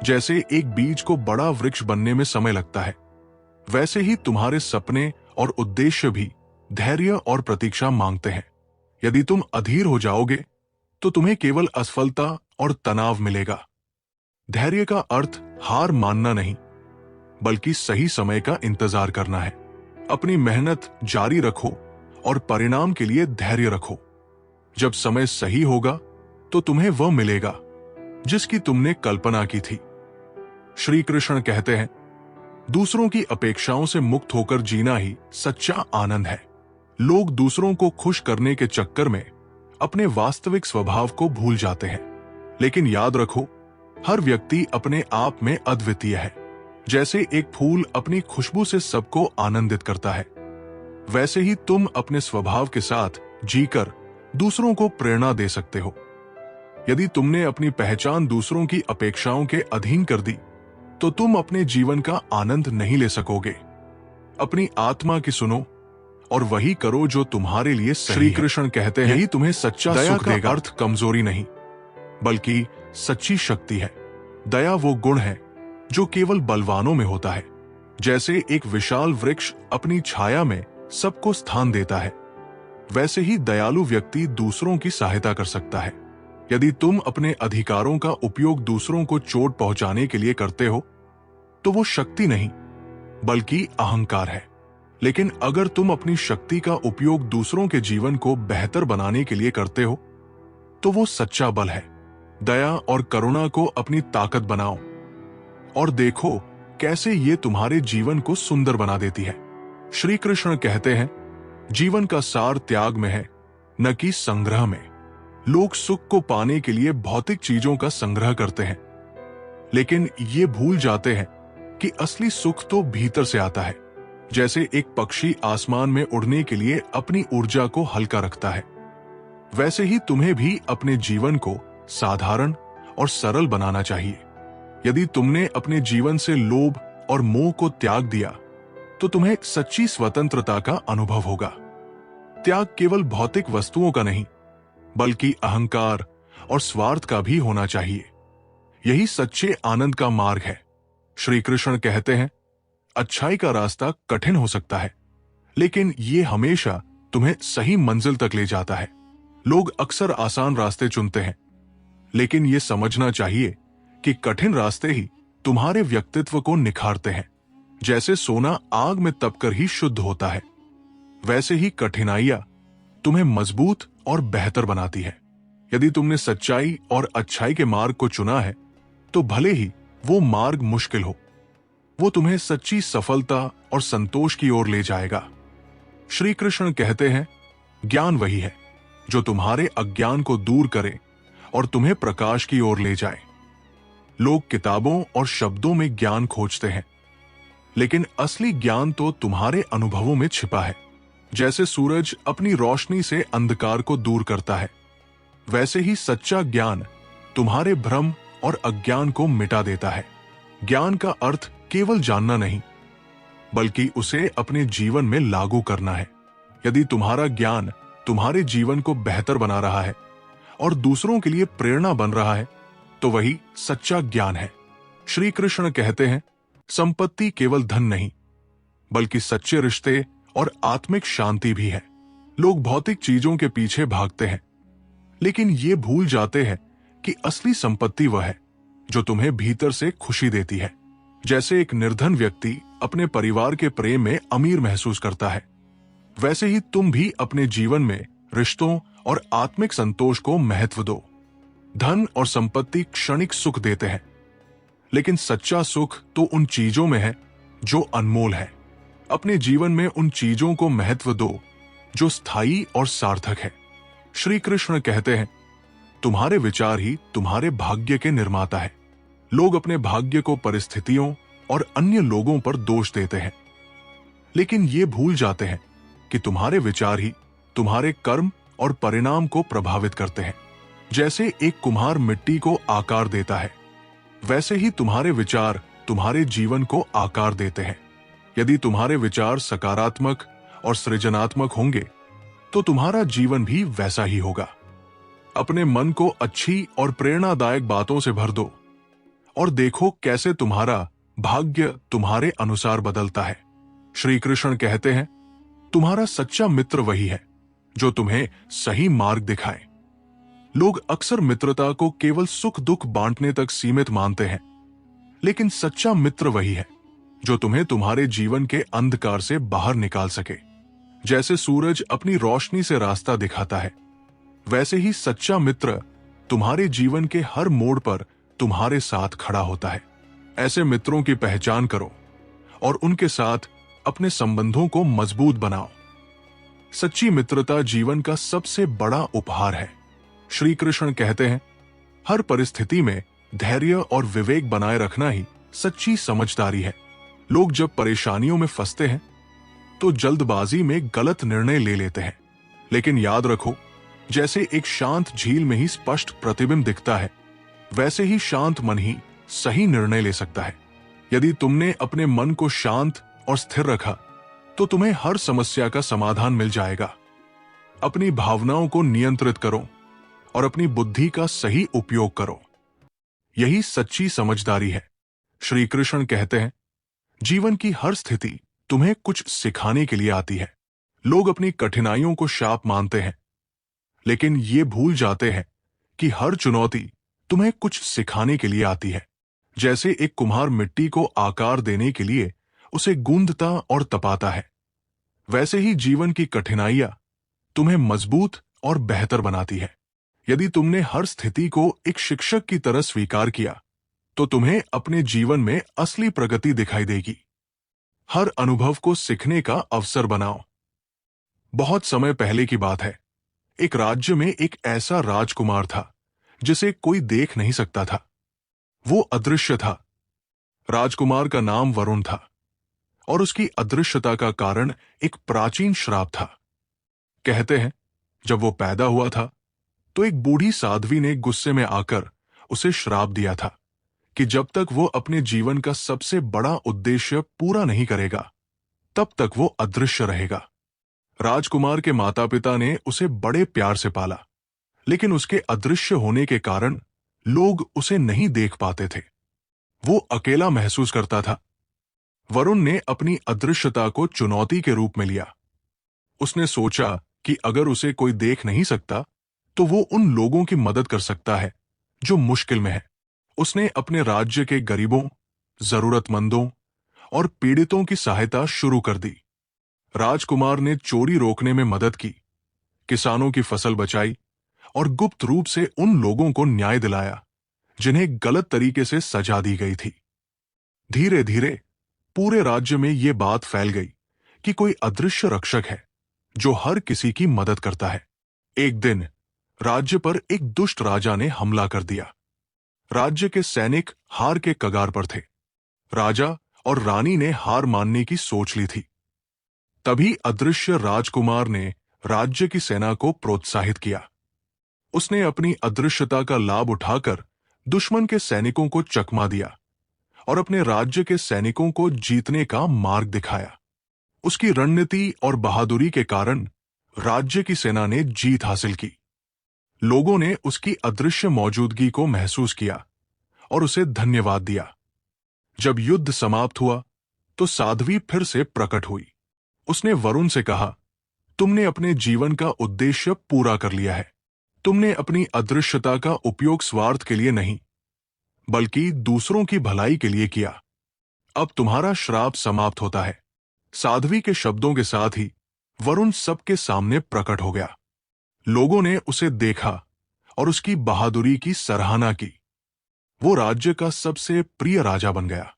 जैसे एक बीज को बड़ा वृक्ष बनने में समय लगता है, वैसे ही तुम्हारे सपने और उद्देश्य भी धैर्य और प्रतीक्षा मांगते हैं। यदि तुम अधीर हो जाओगे तो तुम्हें केवल असफलता और तनाव मिलेगा। धैर्य का अर्थ हार मानना नहीं, बल्कि सही समय का इंतजार करना है। अपनी मेहनत जारी रखो और परिणाम के लिए धैर्य रखो। जब समय सही होगा तो तुम्हें वह मिलेगा जिसकी तुमने कल्पना की थी। श्री कृष्ण कहते हैं, दूसरों की अपेक्षाओं से मुक्त होकर जीना ही सच्चा आनंद है। लोग दूसरों को खुश करने के चक्कर में अपने वास्तविक स्वभाव को भूल जाते हैं। लेकिन याद रखो, हर व्यक्ति अपने आप में अद्वितीय है। जैसे एक फूल अपनी खुशबू से सबको आनंदित करता है, वैसे ही तुम अपने स्वभाव के साथ जीकर दूसरों को प्रेरणा दे सकते हो। यदि तुमने अपनी पहचान दूसरों की अपेक्षाओं के अधीन कर दी तो तुम अपने जीवन का आनंद नहीं ले सकोगे। अपनी आत्मा की सुनो और वही करो जो तुम्हारे लिए सही है। श्री कृष्ण कहते हैं, यही तुम्हें सच्चा सुख देगा। अर्थ कमजोरी नहीं, बल्कि सच्ची शक्ति है। दया वो गुण है जो केवल बलवानों में होता है। जैसे एक विशाल वृक्ष अपनी छाया में सबको स्थान देता है, वैसे ही दयालु व्यक्ति दूसरों की सहायता कर सकता है। यदि तुम अपने अधिकारों का उपयोग दूसरों को चोट पहुंचाने के लिए करते हो तो वो शक्ति नहीं, बल्कि अहंकार है। लेकिन अगर तुम अपनी शक्ति का उपयोग दूसरों के जीवन को बेहतर बनाने के लिए करते हो तो वो सच्चा बल है। दया और करुणा को अपनी ताकत बनाओ और देखो कैसे ये तुम्हारे जीवन को सुंदर बना देती है। श्री कृष्ण कहते हैं, जीवन का सार त्याग में है, न कि संग्रह में। लोग सुख को पाने के लिए भौतिक चीजों का संग्रह करते हैं, लेकिन ये भूल जाते हैं कि असली सुख तो भीतर से आता है। जैसे एक पक्षी आसमान में उड़ने के लिए अपनी ऊर्जा को हल्का रखता है, वैसे ही तुम्हें भी अपने जीवन को साधारण और सरल बनाना चाहिए। यदि तुमने अपने जीवन से लोभ और मोह को त्याग दिया तो तुम्हें सच्ची स्वतंत्रता का अनुभव होगा। त्याग केवल भौतिक वस्तुओं का नहीं, बल्कि अहंकार और स्वार्थ का भी होना चाहिए। यही सच्चे आनंद का मार्ग है। श्री कृष्ण कहते हैं, अच्छाई का रास्ता कठिन हो सकता है, लेकिन ये हमेशा तुम्हें सही मंजिल तक ले जाता है। लोग अक्सर आसान रास्ते चुनते हैं, लेकिन ये समझना चाहिए कि कठिन रास्ते ही तुम्हारे व्यक्तित्व को निखारते हैं। जैसे सोना आग में तपकर ही शुद्ध होता है, वैसे ही कठिनाइयां तुम्हें मजबूत और बेहतर बनाती है। यदि तुमने सच्चाई और अच्छाई के मार्ग को चुना है तो भले ही वो मार्ग मुश्किल हो, वो तुम्हें सच्ची सफलता और संतोष की ओर ले जाएगा। श्री कृष्ण कहते हैं, ज्ञान वही है जो तुम्हारे अज्ञान को दूर करे और तुम्हें प्रकाश की ओर ले जाए। लोग किताबों और शब्दों में ज्ञान खोजते हैं, लेकिन असली ज्ञान तो तुम्हारे अनुभवों में छिपा है। जैसे सूरज अपनी रोशनी से अंधकार को दूर करता है, वैसे ही सच्चा ज्ञान तुम्हारे भ्रम और अज्ञान को मिटा देता है। ज्ञान का अर्थ केवल जानना नहीं, बल्कि उसे अपने जीवन में लागू करना है। यदि तुम्हारा ज्ञान तुम्हारे जीवन को बेहतर बना रहा है और दूसरों के लिए प्रेरणा बन रहा है तो वही सच्चा ज्ञान है। श्री कृष्ण कहते हैं, संपत्ति केवल धन नहीं, बल्कि सच्चे रिश्ते और आत्मिक शांति भी है। लोग भौतिक चीजों के पीछे भागते हैं, लेकिन ये भूल जाते हैं कि असली संपत्ति वह है जो तुम्हें भीतर से खुशी देती है। जैसे एक निर्धन व्यक्ति अपने परिवार के प्रेम में अमीर महसूस करता है, वैसे ही तुम भी अपने जीवन में रिश्तों और आत्मिक संतोष को महत्व दो। धन और संपत्ति क्षणिक सुख देते हैं, लेकिन सच्चा सुख तो उन चीजों में है जो अनमोल है। अपने जीवन में उन चीजों को महत्व दो जो स्थायी और सार्थक है। श्री कृष्ण कहते हैं, तुम्हारे विचार ही तुम्हारे भाग्य के निर्माता है। लोग अपने भाग्य को परिस्थितियों और अन्य लोगों पर दोष देते हैं, लेकिन ये भूल जाते हैं कि तुम्हारे विचार ही तुम्हारे कर्म और परिणाम को प्रभावित करते हैं। जैसे एक कुम्हार मिट्टी को आकार देता है, वैसे ही तुम्हारे विचार तुम्हारे जीवन को आकार देते हैं। यदि तुम्हारे विचार सकारात्मक और सृजनात्मक होंगे तो तुम्हारा जीवन भी वैसा ही होगा। अपने मन को अच्छी और प्रेरणादायक बातों से भर दो और देखो कैसे तुम्हारा भाग्य तुम्हारे अनुसार बदलता है। श्री कृष्ण कहते हैं, तुम्हारा सच्चा मित्र वही है जो तुम्हें सही मार्ग दिखाए। लोग अक्सर मित्रता को केवल सुख दुख बांटने तक सीमित मानते हैं, लेकिन सच्चा मित्र वही है जो तुम्हें तुम्हारे जीवन के अंधकार से बाहर निकाल सके। जैसे सूरज अपनी रोशनी से रास्ता दिखाता है, वैसे ही सच्चा मित्र तुम्हारे जीवन के हर मोड़ पर तुम्हारे साथ खड़ा होता है। ऐसे मित्रों की पहचान करो और उनके साथ अपने संबंधों को मजबूत बनाओ। सच्ची मित्रता जीवन का सबसे बड़ा उपहार है। श्री कृष्ण कहते हैं, हर परिस्थिति में धैर्य और विवेक बनाए रखना ही सच्ची समझदारी है। लोग जब परेशानियों में फंसते हैं तो जल्दबाजी में गलत निर्णय ले लेते हैं, लेकिन याद रखो, जैसे एक शांत झील में ही स्पष्ट प्रतिबिंब दिखता है, वैसे ही शांत मन ही सही निर्णय ले सकता है। यदि तुमने अपने मन को शांत और स्थिर रखा तो तुम्हें हर समस्या का समाधान मिल जाएगा। अपनी भावनाओं को नियंत्रित करो और अपनी बुद्धि का सही उपयोग करो। यही सच्ची समझदारी है। श्री कृष्ण कहते हैं, जीवन की हर स्थिति तुम्हें कुछ सिखाने के लिए आती है। लोग अपनी कठिनाइयों को शाप मानते हैं, लेकिन ये भूल जाते हैं कि हर चुनौती तुम्हें कुछ सिखाने के लिए आती है। जैसे एक कुम्हार मिट्टी को आकार देने के लिए उसे गूंथता और तपाता है, वैसे ही जीवन की कठिनाइयां तुम्हें मजबूत और बेहतर बनाती है। यदि तुमने हर स्थिति को एक शिक्षक की तरह स्वीकार किया तो तुम्हें अपने जीवन में असली प्रगति दिखाई देगी। हर अनुभव को सीखने का अवसर बनाओ। बहुत समय पहले की बात है, एक राज्य में एक ऐसा राजकुमार था जिसे कोई देख नहीं सकता था। वो अदृश्य था। राजकुमार का नाम वरुण था और उसकी अदृश्यता का कारण एक प्राचीन श्राप था। कहते हैं, जब वो पैदा हुआ था तो एक बूढ़ी साध्वी ने गुस्से में आकर उसे श्राप दिया था कि जब तक वो अपने जीवन का सबसे बड़ा उद्देश्य पूरा नहीं करेगा, तब तक वो अदृश्य रहेगा। राजकुमार के माता पिता ने उसे बड़े प्यार से पाला, लेकिन उसके अदृश्य होने के कारण लोग उसे नहीं देख पाते थे। वो अकेला महसूस करता था। वरुण ने अपनी अदृश्यता को चुनौती के रूप में लिया। उसने सोचा कि अगर उसे कोई देख नहीं सकता तो वो उन लोगों की मदद कर सकता है जो मुश्किल में है। उसने अपने राज्य के गरीबों, जरूरतमंदों और पीड़ितों की सहायता शुरू कर दी। राजकुमार ने चोरी रोकने में मदद की, किसानों की फसल बचाई और गुप्त रूप से उन लोगों को न्याय दिलाया जिन्हें गलत तरीके से सजा दी गई थी। धीरे धीरे पूरे राज्य में ये बात फैल गई कि कोई अदृश्य रक्षक है जो हर किसी की मदद करता है। एक दिन राज्य पर एक दुष्ट राजा ने हमला कर दिया। राज्य के सैनिक हार के कगार पर थे। राजा और रानी ने हार मानने की सोच ली थी। तभी अदृश्य राजकुमार ने राज्य की सेना को प्रोत्साहित किया। उसने अपनी अदृश्यता का लाभ उठाकर दुश्मन के सैनिकों को चकमा दिया और अपने राज्य के सैनिकों को जीतने का मार्ग दिखाया। उसकी रणनीति और बहादुरी के कारण राज्य की सेना ने जीत हासिल की। लोगों ने उसकी अदृश्य मौजूदगी को महसूस किया और उसे धन्यवाद दिया। जब युद्ध समाप्त हुआ तो साध्वी फिर से प्रकट हुई। उसने वरुण से कहा, तुमने अपने जीवन का उद्देश्य पूरा कर लिया है। तुमने अपनी अदृश्यता का उपयोग स्वार्थ के लिए नहीं, बल्कि दूसरों की भलाई के लिए किया। अब तुम्हारा श्राप समाप्त होता है। साध्वी के शब्दों के साथ ही वरुण सबके सामने प्रकट हो गया। लोगों ने उसे देखा और उसकी बहादुरी की सराहना की। वो राज्य का सबसे प्रिय राजा बन गया।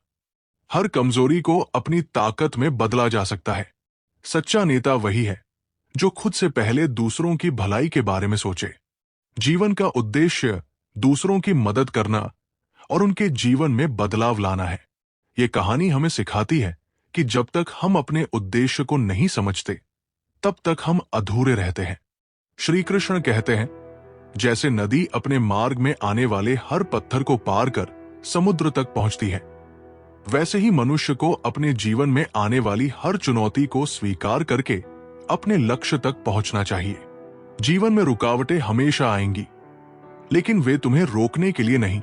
हर कमजोरी को अपनी ताकत में बदला जा सकता है। सच्चा नेता वही है जो खुद से पहले दूसरों की भलाई के बारे में सोचे। जीवन का उद्देश्य दूसरों की मदद करना और उनके जीवन में बदलाव लाना है। ये कहानी हमें सिखाती है कि जब तक हम अपने उद्देश्य को नहीं समझते, तब तक हम अधूरे रहते हैं। श्री कृष्ण कहते हैं, जैसे नदी अपने मार्ग में आने वाले हर पत्थर को पार कर समुद्र तक पहुंचती है, वैसे ही मनुष्य को अपने जीवन में आने वाली हर चुनौती को स्वीकार करके अपने लक्ष्य तक पहुंचना चाहिए। जीवन में रुकावटें हमेशा आएंगी, लेकिन वे तुम्हें रोकने के लिए नहीं,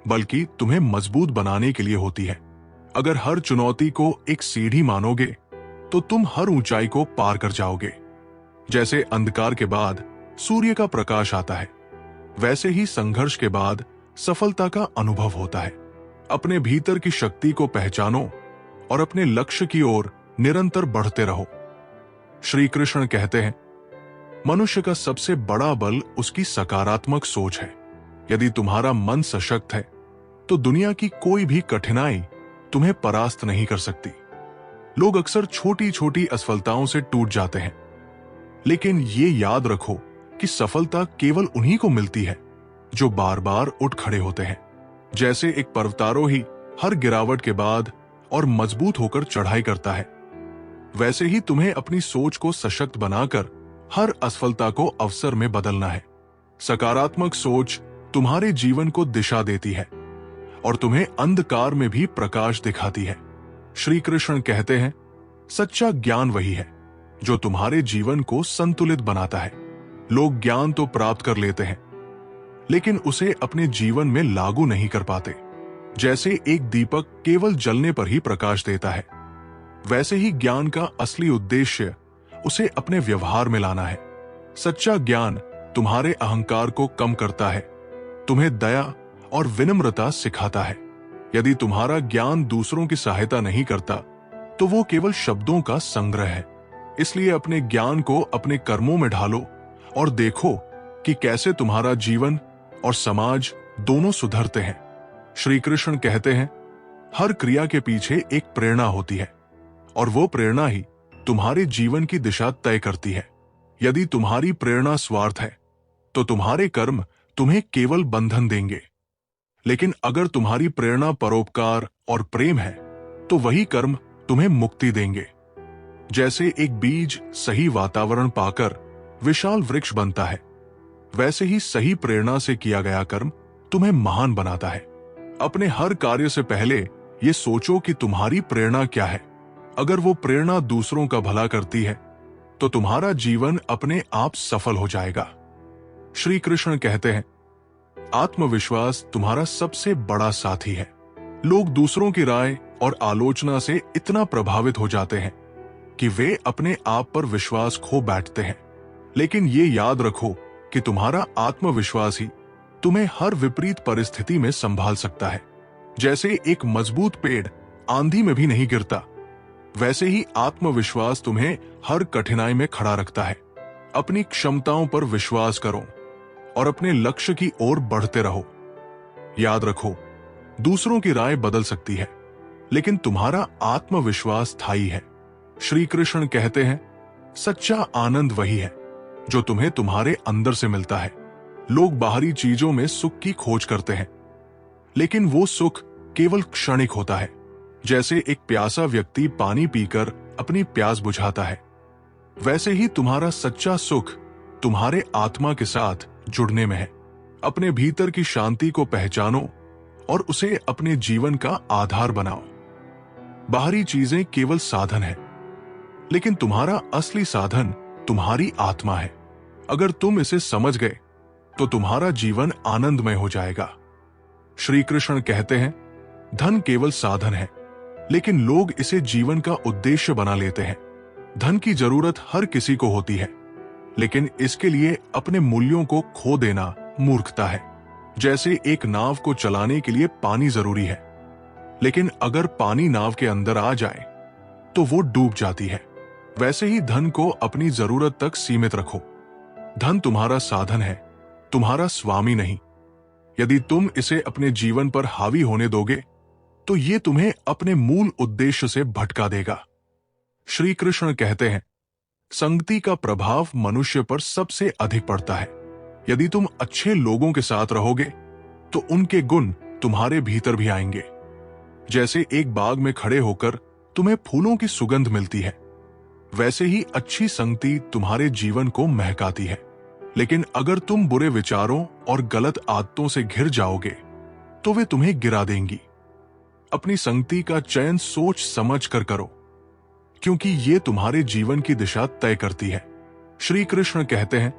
बल्कि तुम्हें मजबूत बनाने के लिए होती है। अगर हर चुनौती को एक सीढ़ी मानोगे तो तुम हर ऊंचाई को पार कर जाओगे। जैसे अंधकार के बाद सूर्य का प्रकाश आता है, वैसे ही संघर्ष के बाद सफलता का अनुभव होता है। अपने भीतर की शक्ति को पहचानो और अपने लक्ष्य की ओर निरंतर बढ़ते रहो। श्री कृष्ण कहते हैं, मनुष्य का सबसे बड़ा बल उसकी सकारात्मक सोच है। यदि तुम्हारा मन सशक्त है तो दुनिया की कोई भी कठिनाई तुम्हें परास्त नहीं कर सकती। लोग अक्सर छोटी छोटी असफलताओं से टूट जाते हैं, लेकिन ये याद रखो कि सफलता केवल उन्हीं को मिलती है जो बार बार उठ खड़े होते हैं। जैसे एक पर्वतारोही हर गिरावट के बाद और मजबूत होकर चढ़ाई करता है, वैसे ही तुम्हें अपनी सोच को सशक्त बनाकर हर असफलता को अवसर में बदलना है। सकारात्मक सोच तुम्हारे जीवन को दिशा देती है और तुम्हें अंधकार में भी प्रकाश दिखाती है। श्री कृष्ण कहते हैं, सच्चा ज्ञान वही है जो तुम्हारे जीवन को संतुलित बनाता है। लोग ज्ञान तो प्राप्त कर लेते हैं, लेकिन उसे अपने जीवन में लागू नहीं कर पाते। जैसे एक दीपक केवल जलने पर ही प्रकाश देता है, वैसे ही ज्ञान का असली उद्देश्य उसे अपने व्यवहार में लाना है। सच्चा ज्ञान तुम्हारे अहंकार को कम करता है, तुम्हें दया और विनम्रता सिखाता है। यदि तुम्हारा ज्ञान दूसरों की सहायता नहीं करता तो वो केवल शब्दों का संग्रह है। इसलिए अपने ज्ञान को अपने कर्मों में ढालो और देखो कि कैसे तुम्हारा जीवन और समाज दोनों सुधरते हैं। श्री कृष्ण कहते हैं, हर क्रिया के पीछे एक प्रेरणा होती है और वो प्रेरणा ही तुम्हारे जीवन की दिशा तय करती है। यदि तुम्हारी प्रेरणा स्वार्थ है तो तुम्हारे कर्म तुम्हें केवल बंधन देंगे, लेकिन अगर तुम्हारी प्रेरणा परोपकार और प्रेम है तो वही कर्म तुम्हें मुक्ति देंगे। जैसे एक बीज सही वातावरण पाकर विशाल वृक्ष बनता है, वैसे ही सही प्रेरणा से किया गया कर्म तुम्हें महान बनाता है। अपने हर कार्य से पहले ये सोचो कि तुम्हारी प्रेरणा क्या है। अगर वो प्रेरणा दूसरों का भला करती है तो तुम्हारा जीवन अपने आप सफल हो जाएगा। श्री कृष्ण कहते हैं, आत्मविश्वास तुम्हारा सबसे बड़ा साथी है। लोग दूसरों की राय और आलोचना से इतना प्रभावित हो जाते हैं कि वे अपने आप पर विश्वास खो बैठते हैं, लेकिन ये याद रखो कि तुम्हारा आत्मविश्वास ही तुम्हें हर विपरीत परिस्थिति में संभाल सकता है। जैसे एक मजबूत पेड़ आंधी में भी नहीं गिरता, वैसे ही आत्मविश्वास तुम्हें हर कठिनाई में खड़ा रखता है। अपनी क्षमताओं पर विश्वास करो और अपने लक्ष्य की ओर बढ़ते रहो। याद रखो, दूसरों की राय बदल सकती है, लेकिन तुम्हारा आत्मविश्वास स्थायी है। श्री कृष्ण कहते हैं, सच्चा आनंद वही है जो तुम्हें तुम्हारे अंदर से मिलता है। लोग बाहरी चीजों में सुख की खोज करते हैं, लेकिन वो सुख केवल क्षणिक होता है। जैसे एक प्यासा व्यक्ति पानी पीकर अपनी प्यास बुझाता है, वैसे ही तुम्हारा सच्चा सुख तुम्हारे आत्मा के साथ जुड़ने में है। अपने भीतर की शांति को पहचानो और उसे अपने जीवन का आधार बनाओ। बाहरी चीजें केवल साधन है, लेकिन तुम्हारा असली साधन तुम्हारी आत्मा है। अगर तुम इसे समझ गए तो तुम्हारा जीवन आनंदमय हो जाएगा। श्री कृष्ण कहते हैं, धन केवल साधन है, लेकिन लोग इसे जीवन का उद्देश्य बना लेते हैं। धन की जरूरत हर किसी को होती है, लेकिन इसके लिए अपने मूल्यों को खो देना मूर्खता है। जैसे एक नाव को चलाने के लिए पानी जरूरी है, लेकिन अगर पानी नाव के अंदर आ जाए तो वो डूब जाती है। वैसे ही धन को अपनी जरूरत तक सीमित रखो। धन तुम्हारा साधन है, तुम्हारा स्वामी नहीं। यदि तुम इसे अपने जीवन पर हावी होने दोगे तो ये तुम्हें अपने मूल उद्देश्य से भटका देगा। श्री कृष्ण कहते हैं, संगति का प्रभाव मनुष्य पर सबसे अधिक पड़ता है। यदि तुम अच्छे लोगों के साथ रहोगे तो उनके गुण तुम्हारे भीतर भी आएंगे। जैसे एक बाग में खड़े होकर तुम्हें फूलों की सुगंध मिलती है, वैसे ही अच्छी संगति तुम्हारे जीवन को महकाती है। लेकिन अगर तुम बुरे विचारों और गलत आदतों से घिर जाओगे तो वे तुम्हें गिरा देंगी। अपनी संगति का चयन सोच समझ कर करो, क्योंकि ये तुम्हारे जीवन की दिशा तय करती है। श्री कृष्ण कहते हैं,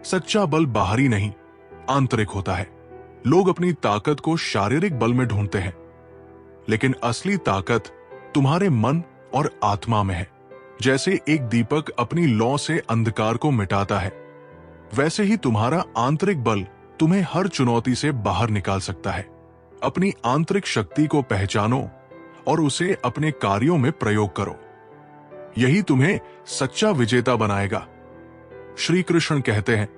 सच्चा बल बाहरी नहीं, आंतरिक होता है। लोग अपनी ताकत को शारीरिक बल में ढूंढते हैं, लेकिन असली ताकत तुम्हारे मन और आत्मा में है। जैसे एक दीपक अपनी लौ से अंधकार को मिटाता है, वैसे ही तुम्हारा आंतरिक बल तुम्हें हर चुनौती से बाहर निकाल सकता है। अपनी आंतरिक शक्ति को पहचानो और उसे अपने कार्यों में प्रयोग करो। यही तुम्हें सच्चा विजेता बनाएगा। श्री कृष्ण कहते हैं,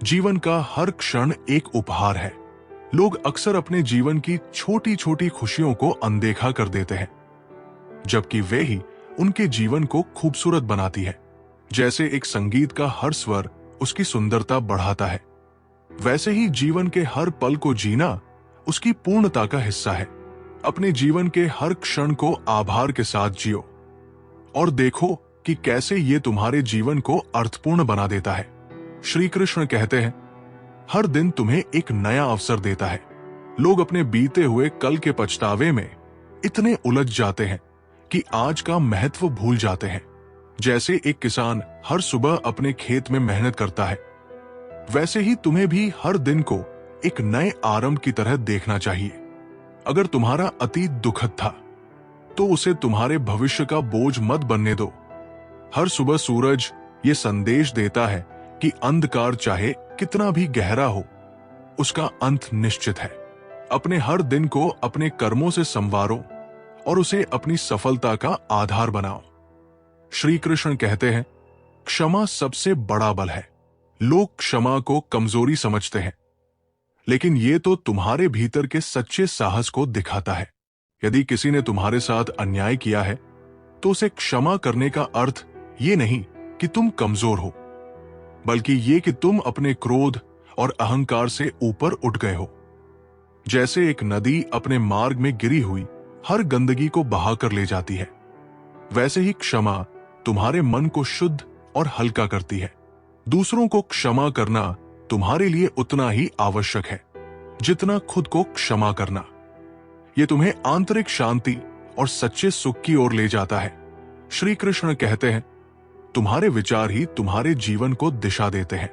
जीवन का हर क्षण एक उपहार है। लोग अक्सर अपने जीवन की छोटी छोटी खुशियों को अनदेखा कर देते हैं, जबकि वे ही उनके जीवन को खूबसूरत बनाती है। जैसे एक संगीत का हर स्वर उसकी सुंदरता बढ़ाता है, वैसे ही जीवन के हर पल को जीना उसकी पूर्णता का हिस्सा है। अपने जीवन के हर क्षण को आभार के साथ जियो और देखो कि कैसे ये तुम्हारे जीवन को अर्थपूर्ण बना देता है। श्री कृष्ण कहते हैं, हर दिन तुम्हें एक नया अवसर देता है। लोग अपने बीते हुए कल के पछतावे में इतने उलझ जाते हैं कि आज का महत्व भूल जाते हैं। जैसे एक किसान हर सुबह अपने खेत में मेहनत करता है, वैसे ही तुम्हें भी हर दिन को एक नए आरंभ की तरह देखना चाहिए। अगर तुम्हारा अतीत दुखद था, तो उसे तुम्हारे भविष्य का बोझ मत बनने दो। हर सुबह सूरज ये संदेश देता है कि अंधकार चाहे कितना भी गहरा हो, उसका अंत निश्चित है। अपने हर दिन को अपने कर्मों से संवारो और उसे अपनी सफलता का आधार बनाओ। श्री कृष्ण कहते हैं, क्षमा सबसे बड़ा बल है। लोग क्षमा को कमजोरी समझते हैं, लेकिन ये तो तुम्हारे भीतर के सच्चे साहस को दिखाता है। यदि किसी ने तुम्हारे साथ अन्याय किया है, तो उसे क्षमा करने का अर्थ ये नहीं कि तुम कमजोर हो, बल्कि ये कि तुम अपने क्रोध और अहंकार से ऊपर उठ गए हो। जैसे एक नदी अपने मार्ग में गिरी हुई हर गंदगी को बहाकर ले जाती है, वैसे ही क्षमा तुम्हारे मन को शुद्ध और हल्का करती है। दूसरों को क्षमा करना तुम्हारे लिए उतना ही आवश्यक है जितना खुद को क्षमा करना। यह तुम्हें आंतरिक शांति और सच्चे सुख की ओर ले जाता है। श्री कृष्ण कहते हैं, तुम्हारे विचार ही तुम्हारे जीवन को दिशा देते हैं।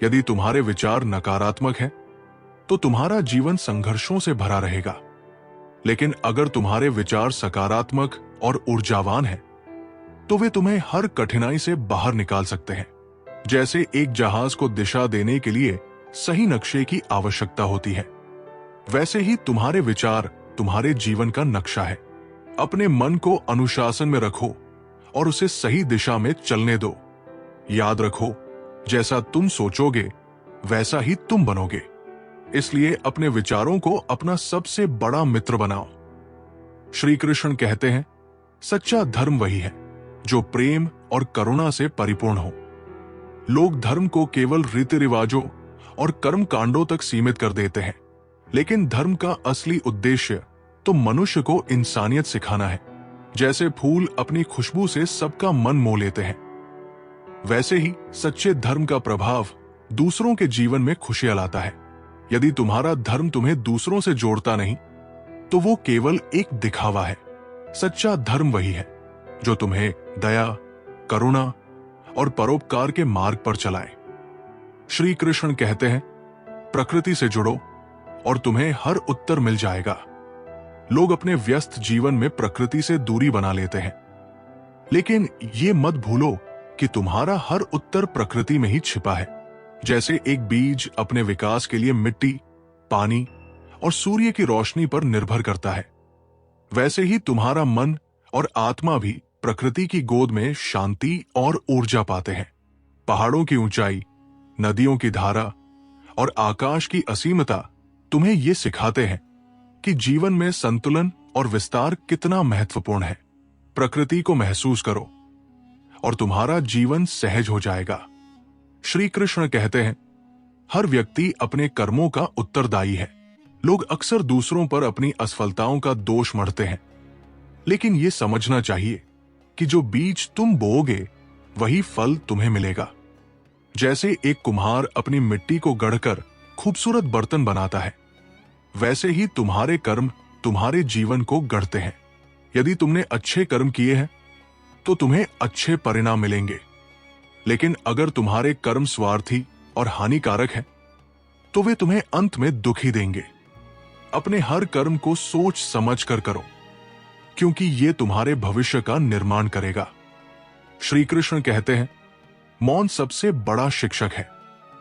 यदि तुम्हारे विचार नकारात्मक हैं, तो तुम्हारा जीवन संघर्षों से भरा रहेगा। लेकिन अगर तुम्हारे विचार सकारात्मक और ऊर्जावान हैं, तो वे तुम्हें हर कठिनाई से बाहर निकाल सकते हैं। जैसे एक जहाज को दिशा देने के लिए सही नक्शे की आवश्यकता होती है, वैसे ही तुम्हारे विचार तुम्हारे जीवन का नक्शा है। अपने मन को अनुशासन में रखो और उसे सही दिशा में चलने दो। याद रखो, जैसा तुम सोचोगे वैसा ही तुम बनोगे। इसलिए अपने विचारों को अपना सबसे बड़ा मित्र बनाओ। श्री कृष्ण कहते हैं, सच्चा धर्म वही है जो प्रेम और करुणा से परिपूर्ण हो। लोग धर्म को केवल रीति रिवाजों और कर्म कांडों तक सीमित कर देते हैं, लेकिन धर्म का असली उद्देश्य तो मनुष्य को इंसानियत सिखाना है। जैसे फूल अपनी खुशबू से सबका मन मोह लेते हैं, वैसे ही सच्चे धर्म का प्रभाव दूसरों के जीवन में खुशियां लाता है। यदि तुम्हारा धर्म तुम्हें दूसरों से जोड़ता नहीं, तो वो केवल एक दिखावा है। सच्चा धर्म वही है जो तुम्हें दया, करुणा और परोपकार के मार्ग पर चलाए। श्री कृष्ण कहते हैं, प्रकृति से जुड़ो और तुम्हें हर उत्तर मिल जाएगा। लोग अपने व्यस्त जीवन में प्रकृति से दूरी बना लेते हैं, लेकिन ये मत भूलो कि तुम्हारा हर उत्तर प्रकृति में ही छिपा है। जैसे एक बीज अपने विकास के लिए मिट्टी, पानी और सूर्य की रोशनी पर निर्भर करता है, वैसे ही तुम्हारा मन और आत्मा भी प्रकृति की गोद में शांति और ऊर्जा पाते हैं। पहाड़ों की ऊंचाई, नदियों की धारा और आकाश की असीमता तुम्हें ये सिखाते हैं कि जीवन में संतुलन और विस्तार कितना महत्वपूर्ण है। प्रकृति को महसूस करो और तुम्हारा जीवन सहज हो जाएगा। श्री कृष्ण कहते हैं, हर व्यक्ति अपने कर्मों का उत्तरदायी है। लोग अक्सर दूसरों पर अपनी असफलताओं का दोष मढ़ते हैं, लेकिन यह समझना चाहिए कि जो बीज तुम बोओगे वही फल तुम्हें मिलेगा। जैसे एक कुम्हार अपनी मिट्टी को गढ़कर खूबसूरत बर्तन बनाता है, वैसे ही तुम्हारे कर्म तुम्हारे जीवन को गढ़ते हैं। यदि तुमने अच्छे कर्म किए हैं तो तुम्हें अच्छे परिणाम मिलेंगे, लेकिन अगर तुम्हारे कर्म स्वार्थी और हानिकारक हैं तो वे तुम्हें अंत में दुखी देंगे। अपने हर कर्म को सोच समझ कर करो, क्योंकि ये तुम्हारे भविष्य का निर्माण करेगा। श्री कृष्ण कहते हैं, मौन सबसे बड़ा शिक्षक है।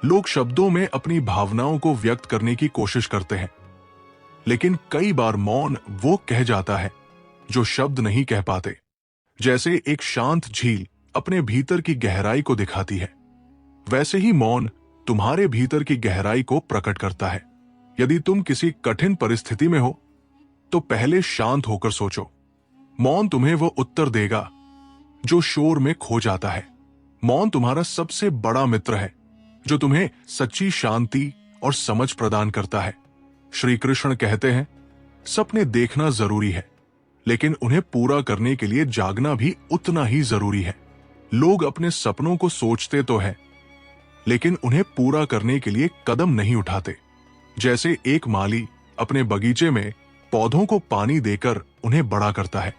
लोग शब्दों में अपनी भावनाओं को व्यक्त करने की कोशिश करते हैं, लेकिन कई बार मौन वो कह जाता है जो शब्द नहीं कह पाते। जैसे एक शांत झील अपने भीतर की गहराई को दिखाती है, वैसे ही मौन तुम्हारे भीतर की गहराई को प्रकट करता है। यदि तुम किसी कठिन परिस्थिति में हो तो पहले शांत होकर सोचो। मौन तुम्हें वो उत्तर देगा जो शोर में खो जाता है। मौन तुम्हारा सबसे बड़ा मित्र है जो तुम्हें सच्ची शांति और समझ प्रदान करता है। श्री कृष्ण कहते हैं, सपने देखना जरूरी है, लेकिन उन्हें पूरा करने के लिए जागना भी उतना ही जरूरी है। लोग अपने सपनों को सोचते तो है, लेकिन उन्हें पूरा करने के लिए कदम नहीं उठाते। जैसे एक माली अपने बगीचे में पौधों को पानी देकर उन्हें बड़ा करता है,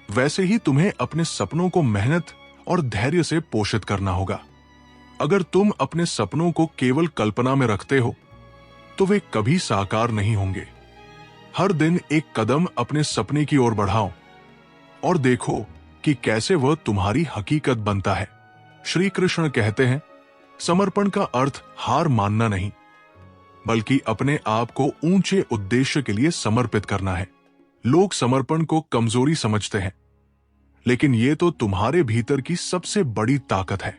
वैसे ही तुम्हें अपने सपनों को मेहनत और धैर्य से पोषित करना होगा। अगर तुम अपने सपनों को केवल कल्पना में रखते हो तो वे कभी साकार नहीं होंगे। हर दिन एक कदम अपने सपने की ओर बढ़ाओ और देखो कि कैसे वह तुम्हारी हकीकत बनता है। श्री कृष्ण कहते हैं, समर्पण का अर्थ हार मानना नहीं, बल्कि अपने आप को ऊंचे उद्देश्य के लिए समर्पित करना है। लोग समर्पण को कमजोरी समझते हैं, लेकिन यह तो तुम्हारे भीतर की सबसे बड़ी ताकत है।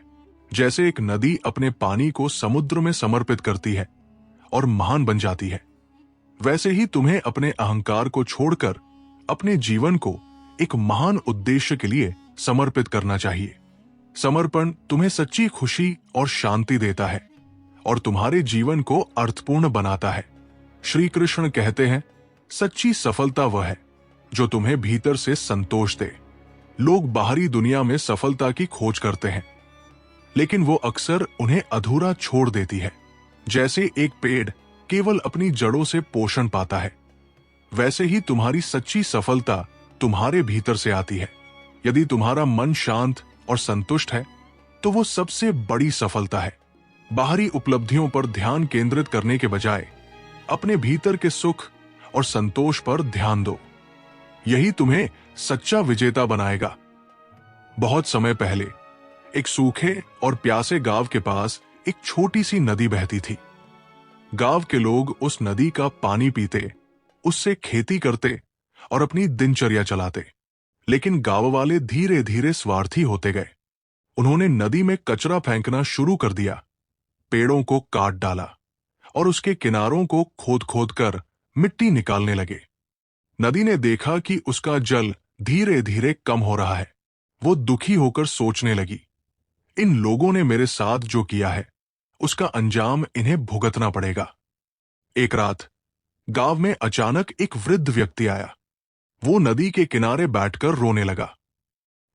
जैसे एक नदी अपने पानी को समुद्र में समर्पित करती है और महान बन जाती है, वैसे ही तुम्हें अपने अहंकार को छोड़कर अपने जीवन को एक महान उद्देश्य के लिए समर्पित करना चाहिए। समर्पण तुम्हें सच्ची खुशी और शांति देता है और तुम्हारे जीवन को अर्थपूर्ण बनाता है। श्री कृष्ण कहते हैं, सच्ची सफलता वह है जो तुम्हें भीतर से संतोष दे। लोग बाहरी दुनिया में सफलता की खोज करते हैं, लेकिन वो अक्सर उन्हें अधूरा छोड़ देती है। जैसे एक पेड़ केवल अपनी जड़ों से पोषण पाता है, वैसे ही तुम्हारी सच्ची सफलता तुम्हारे भीतर से आती है। यदि तुम्हारा मन शांत और संतुष्ट है तो वो सबसे बड़ी सफलता है। बाहरी उपलब्धियों पर ध्यान केंद्रित करने के बजाय अपने भीतर के सुख और संतोष पर ध्यान दो। यही तुम्हें सच्चा विजेता बनाएगा। बहुत समय पहले एक सूखे और प्यासे गांव के पास एक छोटी सी नदी बहती थी। गांव के लोग उस नदी का पानी पीते, उससे खेती करते और अपनी दिनचर्या चलाते। लेकिन गांव वाले धीरे धीरे स्वार्थी होते गए। उन्होंने नदी में कचरा फेंकना शुरू कर दिया, पेड़ों को काट डाला और उसके किनारों को खोद खोद कर मिट्टी निकालने लगे। नदी ने देखा कि उसका जल धीरे धीरे कम हो रहा है। वो दुखी होकर सोचने लगी, इन लोगों ने मेरे साथ जो किया है उसका अंजाम इन्हें भुगतना पड़ेगा। एक रात गांव में अचानक एक वृद्ध व्यक्ति आया। वो नदी के किनारे बैठकर रोने लगा।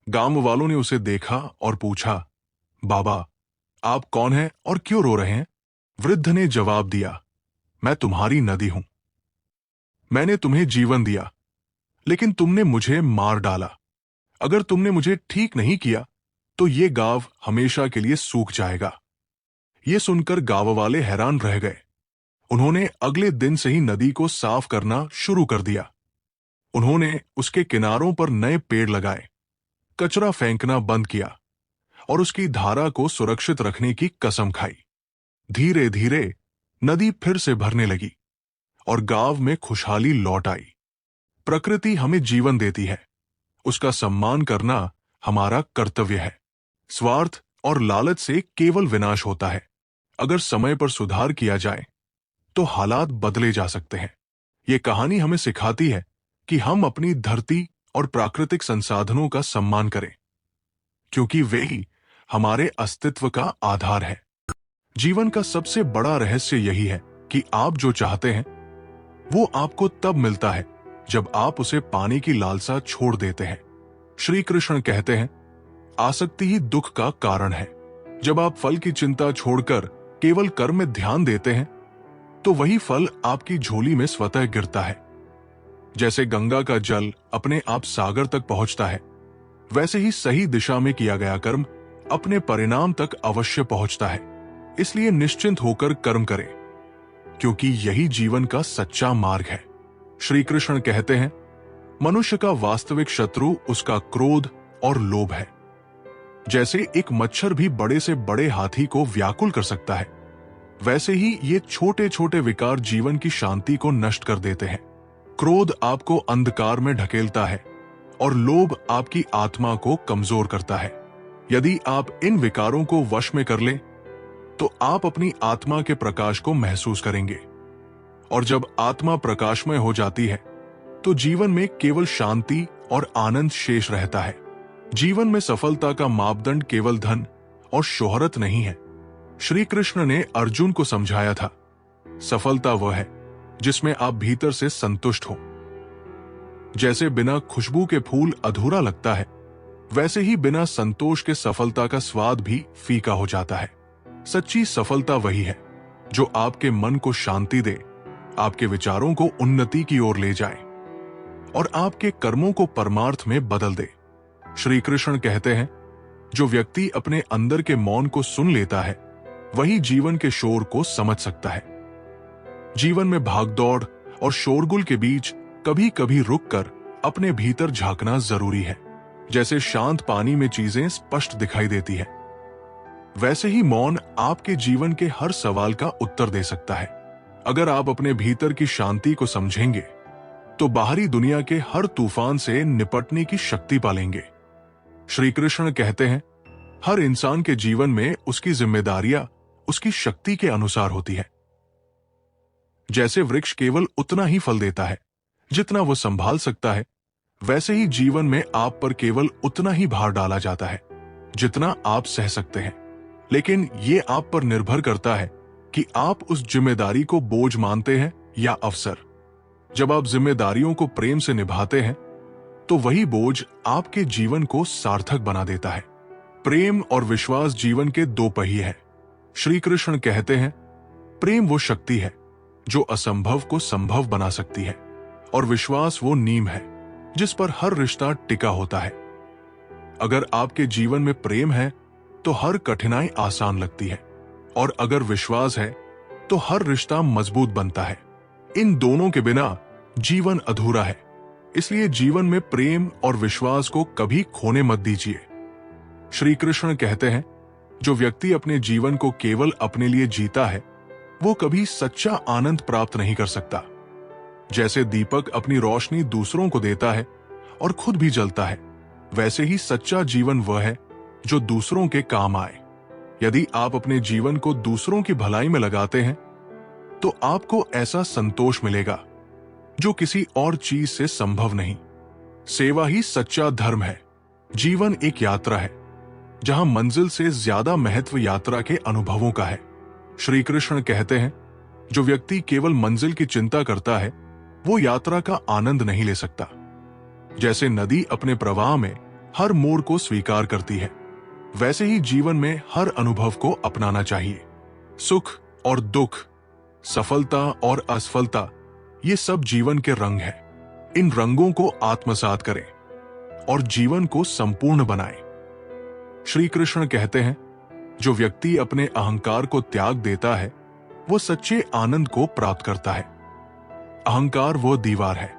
गांव वालों ने उसे देखा और पूछा, बाबा, आप कौन हैं और क्यों रो रहे हैं? वृद्ध ने जवाब दिया, मैं तुम्हारी नदी हूं। मैंने तुम्हें जीवन दिया, लेकिन तुमने मुझे मार डाला। अगर तुमने मुझे ठीक नहीं किया तो ये गांव हमेशा के लिए सूख जाएगा। ये सुनकर गांव वाले हैरान रह गए। उन्होंने अगले दिन से ही नदी को साफ करना शुरू कर दिया। उन्होंने उसके किनारों पर नए पेड़ लगाए, कचरा फेंकना बंद किया और उसकी धारा को सुरक्षित रखने की कसम खाई। धीरे धीरे नदी फिर से भरने लगी और गांव में खुशहाली लौट आई। प्रकृति हमें जीवन देती है, उसका सम्मान करना हमारा कर्तव्य है। स्वार्थ और लालच से केवल विनाश होता है। अगर समय पर सुधार किया जाए तो हालात बदले जा सकते हैं। ये कहानी हमें सिखाती है कि हम अपनी धरती और प्राकृतिक संसाधनों का सम्मान करें, क्योंकि वे ही हमारे अस्तित्व का आधार है। जीवन का सबसे बड़ा रहस्य यही है कि आप जो चाहते हैं वो आपको तब मिलता है जब आप उसे पाने की लालसा छोड़ देते हैं। श्री कृष्ण कहते हैं, आसक्ति ही दुख का कारण है। जब आप फल की चिंता छोड़कर केवल कर्म में ध्यान देते हैं तो वही फल आपकी झोली में स्वतः गिरता है। जैसे गंगा का जल अपने आप सागर तक पहुंचता है, वैसे ही सही दिशा में किया गया कर्म अपने परिणाम तक अवश्य पहुंचता है। इसलिए निश्चिंत होकर कर्म करें, क्योंकि यही जीवन का सच्चा मार्ग है। श्री कृष्ण कहते हैं, मनुष्य का वास्तविक शत्रु उसका क्रोध और लोभ है। जैसे एक मच्छर भी बड़े से बड़े हाथी को व्याकुल कर सकता है, वैसे ही ये छोटे छोटे विकार जीवन की शांति को नष्ट कर देते हैं। क्रोध आपको अंधकार में ढकेलता है और लोभ आपकी आत्मा को कमजोर करता है। यदि आप इन विकारों को वश में कर लें, तो आप अपनी आत्मा के प्रकाश को महसूस करेंगे। और जब आत्मा प्रकाशमय हो जाती है, तो जीवन में केवल शांति और आनंद शेष रहता है। जीवन में सफलता का मापदंड केवल धन और शोहरत नहीं है। श्री कृष्ण ने अर्जुन को समझाया था, सफलता वह है जिसमें आप भीतर से संतुष्ट हो। जैसे बिना खुशबू के फूल अधूरा लगता है, वैसे ही बिना संतोष के सफलता का स्वाद भी फीका हो जाता है। सच्ची सफलता वही है जो आपके मन को शांति दे, आपके विचारों को उन्नति की ओर ले जाए और आपके कर्मों को परमार्थ में बदल दे। श्री कृष्ण कहते हैं, जो व्यक्ति अपने अंदर के मौन को सुन लेता है, वही जीवन के शोर को समझ सकता है। जीवन में भागदौड़ और शोरगुल के बीच कभी कभी रुककर अपने भीतर झांकना जरूरी है। जैसे शांत पानी में चीजें स्पष्ट दिखाई देती है, वैसे ही मौन आपके जीवन के हर सवाल का उत्तर दे सकता है। अगर आप अपने भीतर की शांति को समझेंगे, तो बाहरी दुनिया के हर तूफान से निपटने की शक्ति पालेंगे। श्री कृष्ण कहते हैं, हर इंसान के जीवन में उसकी जिम्मेदारियां उसकी शक्ति के अनुसार होती है। जैसे वृक्ष केवल उतना ही फल देता है जितना वो संभाल सकता है, वैसे ही जीवन में आप पर केवल उतना ही भार डाला जाता है जितना आप सह सकते हैं। लेकिन ये आप पर निर्भर करता है कि आप उस जिम्मेदारी को बोझ मानते हैं या अवसर। जब आप जिम्मेदारियों को प्रेम से निभाते हैं, तो वही बोझ आपके जीवन को सार्थक बना देता है। प्रेम और विश्वास जीवन के दो पहिए हैं। श्री कृष्ण कहते हैं, प्रेम वो शक्ति है जो असंभव को संभव बना सकती है, और विश्वास वो नींव है जिस पर हर रिश्ता टिका होता है। अगर आपके जीवन में प्रेम है, तो हर कठिनाई आसान लगती है, और अगर विश्वास है, तो हर रिश्ता मजबूत बनता है। इन दोनों के बिना जीवन अधूरा है। इसलिए जीवन में प्रेम और विश्वास को कभी खोने मत दीजिए। श्री कृष्ण कहते हैं, जो व्यक्ति अपने जीवन को केवल अपने लिए जीता है, वो कभी सच्चा आनंद प्राप्त नहीं कर सकता। जैसे दीपक अपनी रोशनी दूसरों को देता है और खुद भी जलता है, वैसे ही सच्चा जीवन वह है जो दूसरों के काम आए। यदि आप अपने जीवन को दूसरों की भलाई में लगाते हैं, तो आपको ऐसा संतोष मिलेगा जो किसी और चीज से संभव नहीं। सेवा ही सच्चा धर्म है। जीवन एक यात्रा है, जहां मंजिल से ज्यादा महत्व यात्रा के अनुभवों का है। श्री कृष्ण कहते हैं, जो व्यक्ति केवल मंजिल की चिंता करता है, वो यात्रा का आनंद नहीं ले सकता। जैसे नदी अपने प्रवाह में हर मोड़ को स्वीकार करती है, वैसे ही जीवन में हर अनुभव को अपनाना चाहिए। सुख और दुख, सफलता और असफलता, ये सब जीवन के रंग हैं। इन रंगों को आत्मसात करें और जीवन को संपूर्ण बनाएं। श्री कृष्ण कहते हैं, जो व्यक्ति अपने अहंकार को त्याग देता है, वो सच्चे आनंद को प्राप्त करता है। अहंकार वो दीवार है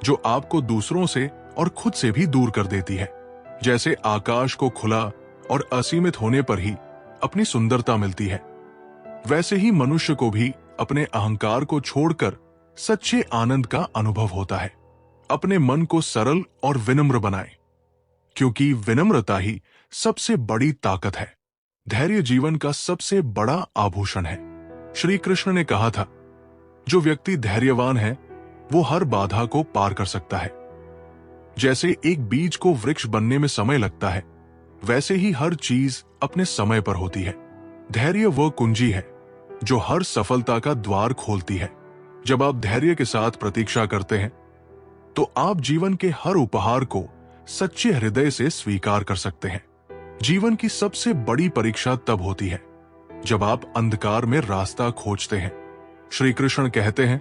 जो आपको दूसरों से और खुद से भी दूर कर देती है। जैसे आकाश को खुला और असीमित होने पर ही अपनी सुंदरता मिलती है, वैसे ही मनुष्य को भी अपने अहंकार को छोड़कर सच्चे आनंद का अनुभव होता है। अपने मन को सरल और विनम्र बनाएं, क्योंकि विनम्रता ही सबसे बड़ी ताकत है। धैर्य जीवन का सबसे बड़ा आभूषण है। श्री कृष्ण ने कहा था, जो व्यक्ति धैर्यवान है, वो हर बाधा को पार कर सकता है। जैसे एक बीज को वृक्ष बनने में समय लगता है, वैसे ही हर चीज अपने समय पर होती है। धैर्य वह कुंजी है जो हर सफलता का द्वार खोलती है। जब आप धैर्य के साथ प्रतीक्षा करते हैं, तो आप जीवन के हर उपहार को सच्चे हृदय से स्वीकार कर सकते हैं। जीवन की सबसे बड़ी परीक्षा तब होती है जब आप अंधकार में रास्ता खोजते हैं। श्री कृष्ण कहते हैं,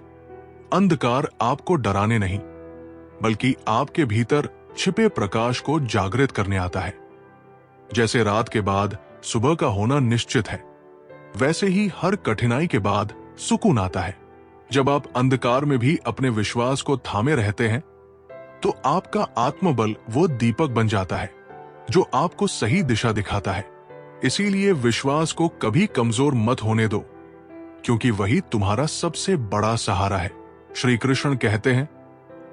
अंधकार आपको डराने नहीं, बल्कि आपके भीतर छिपे प्रकाश को जागृत करने आता है। जैसे रात के बाद सुबह का होना निश्चित है, वैसे ही हर कठिनाई के बाद सुकून आता है। जब आप अंधकार में भी अपने विश्वास को थामे रहते हैं, तो आपका आत्मबल वो दीपक बन जाता है जो आपको सही दिशा दिखाता है। इसीलिए विश्वास को कभी कमजोर मत होने दो, क्योंकि वही तुम्हारा सबसे बड़ा सहारा है। श्री कृष्ण कहते हैं,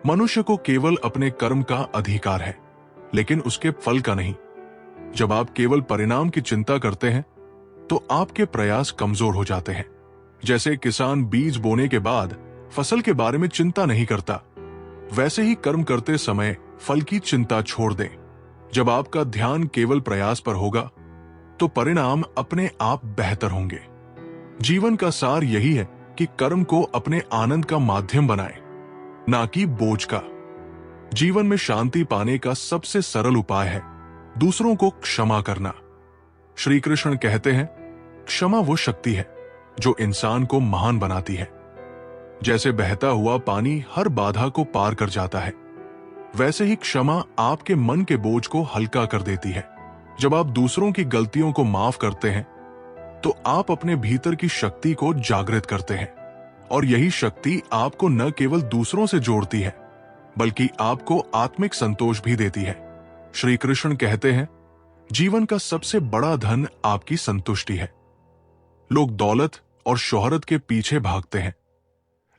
मनुष्य को केवल अपने कर्म का अधिकार है, लेकिन उसके फल का नहीं। जब आप केवल परिणाम की चिंता करते हैं तो आपके प्रयास कमजोर हो जाते हैं। जैसे किसान बीज बोने के बाद फसल के बारे में चिंता नहीं करता, वैसे ही कर्म करते समय फल की चिंता छोड़ दें। जब आपका ध्यान केवल प्रयास पर होगा तो परिणाम अपने आप बेहतर होंगे। जीवन का सार यही है कि कर्म को अपने आनंद का माध्यम बनाएं, ना कि बोझ का। जीवन में शांति पाने का सबसे सरल उपाय है दूसरों को क्षमा करना। श्री कृष्ण कहते हैं, क्षमा वो शक्ति है जो इंसान को महान बनाती है। जैसे बहता हुआ पानी हर बाधा को पार कर जाता है, वैसे ही क्षमा आपके मन के बोझ को हल्का कर देती है। जब आप दूसरों की गलतियों को माफ करते हैं तो आप अपने भीतर की शक्ति को जागृत करते हैं, और यही शक्ति आपको न केवल दूसरों से जोड़ती है बल्कि आपको आत्मिक संतोष भी देती है। श्री कृष्ण कहते हैं, जीवन का सबसे बड़ा धन आपकी संतुष्टि है। लोग दौलत और शोहरत के पीछे भागते हैं,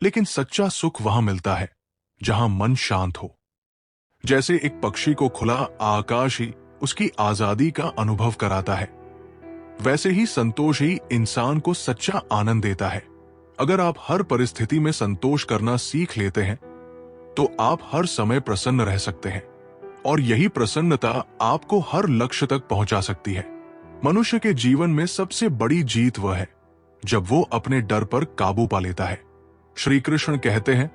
लेकिन सच्चा सुख वहां मिलता है जहां मन शांत हो। जैसे एक पक्षी को खुला आकाश ही उसकी आजादी का अनुभव कराता है, वैसे ही संतोष ही इंसान को सच्चा आनंद देता है। अगर आप हर परिस्थिति में संतोष करना सीख लेते हैं तो आप हर समय प्रसन्न रह सकते हैं, और यही प्रसन्नता आपको हर लक्ष्य तक पहुंचा सकती है। मनुष्य के जीवन में सबसे बड़ी जीत वह है जब वो अपने डर पर काबू पा लेता है। श्री कृष्ण कहते हैं,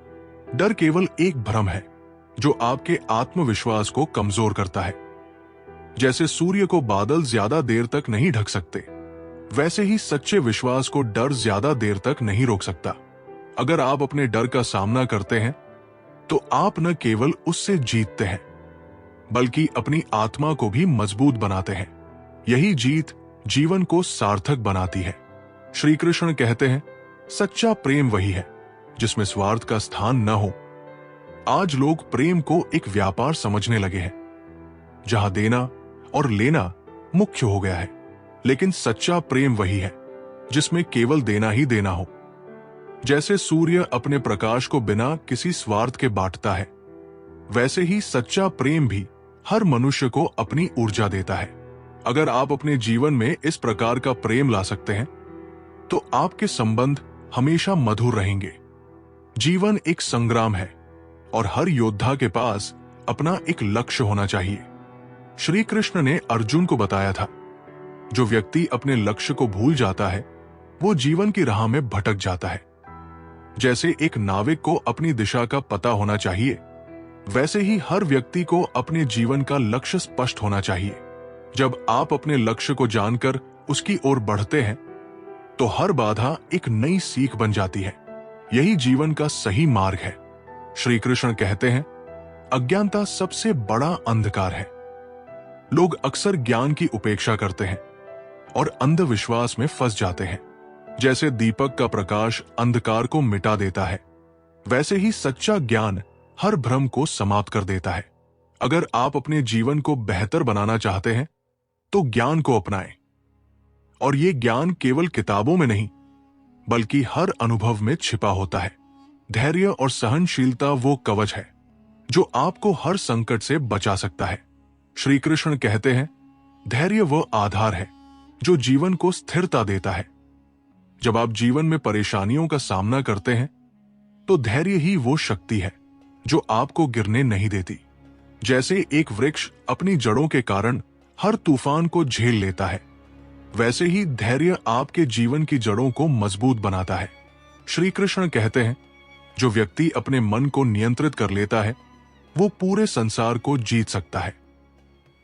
डर केवल एक भ्रम है जो आपके आत्मविश्वास को कमजोर करता है। जैसे सूर्य को बादल ज्यादा देर तक नहीं ढक सकते, वैसे ही सच्चे विश्वास को डर ज्यादा देर तक नहीं रोक सकता। अगर आप अपने डर का सामना करते हैं तो आप न केवल उससे जीतते हैं बल्कि अपनी आत्मा को भी मजबूत बनाते हैं। यही जीत जीवन को सार्थक बनाती है। श्री कृष्ण कहते हैं, सच्चा प्रेम वही है जिसमें स्वार्थ का स्थान न हो। आज लोग प्रेम को एक व्यापार समझने लगे हैं, जहां देना और लेना मुख्य हो गया है। लेकिन सच्चा प्रेम वही है जिसमें केवल देना ही देना हो। जैसे सूर्य अपने प्रकाश को बिना किसी स्वार्थ के बांटता है, वैसे ही सच्चा प्रेम भी हर मनुष्य को अपनी ऊर्जा देता है। अगर आप अपने जीवन में इस प्रकार का प्रेम ला सकते हैं तो आपके संबंध हमेशा मधुर रहेंगे। जीवन एक संग्राम है और हर योद्धा के पास अपना एक लक्ष्य होना चाहिए। श्री कृष्ण ने अर्जुन को बताया था, जो व्यक्ति अपने लक्ष्य को भूल जाता है वो जीवन की राह में भटक जाता है। जैसे एक नाविक को अपनी दिशा का पता होना चाहिए, वैसे ही हर व्यक्ति को अपने जीवन का लक्ष्य स्पष्ट होना चाहिए। जब आप अपने लक्ष्य को जानकर उसकी ओर बढ़ते हैं तो हर बाधा एक नई सीख बन जाती है। यही जीवन का सही मार्ग है। श्री कृष्ण कहते हैं, अज्ञानता सबसे बड़ा अंधकार है। लोग अक्सर ज्ञान की उपेक्षा करते हैं और अंधविश्वास में फंस जाते हैं। जैसे दीपक का प्रकाश अंधकार को मिटा देता है, वैसे ही सच्चा ज्ञान हर भ्रम को समाप्त कर देता है। अगर आप अपने जीवन को बेहतर बनाना चाहते हैं तो ज्ञान को अपनाएं, और ये ज्ञान केवल किताबों में नहीं बल्कि हर अनुभव में छिपा होता है। धैर्य और सहनशीलता वो कवच है जो आपको हर संकट से बचा सकता है। श्री कृष्ण कहते हैं, धैर्य वो आधार है जो जीवन को स्थिरता देता है। जब आप जीवन में परेशानियों का सामना करते हैं तो धैर्य ही वो शक्ति है जो आपको गिरने नहीं देती। जैसे एक वृक्ष अपनी जड़ों के कारण हर तूफान को झेल लेता है, वैसे ही धैर्य आपके जीवन की जड़ों को मजबूत बनाता है। श्री कृष्ण कहते हैं, जो व्यक्ति अपने मन को नियंत्रित कर लेता है वो पूरे संसार को जीत सकता है।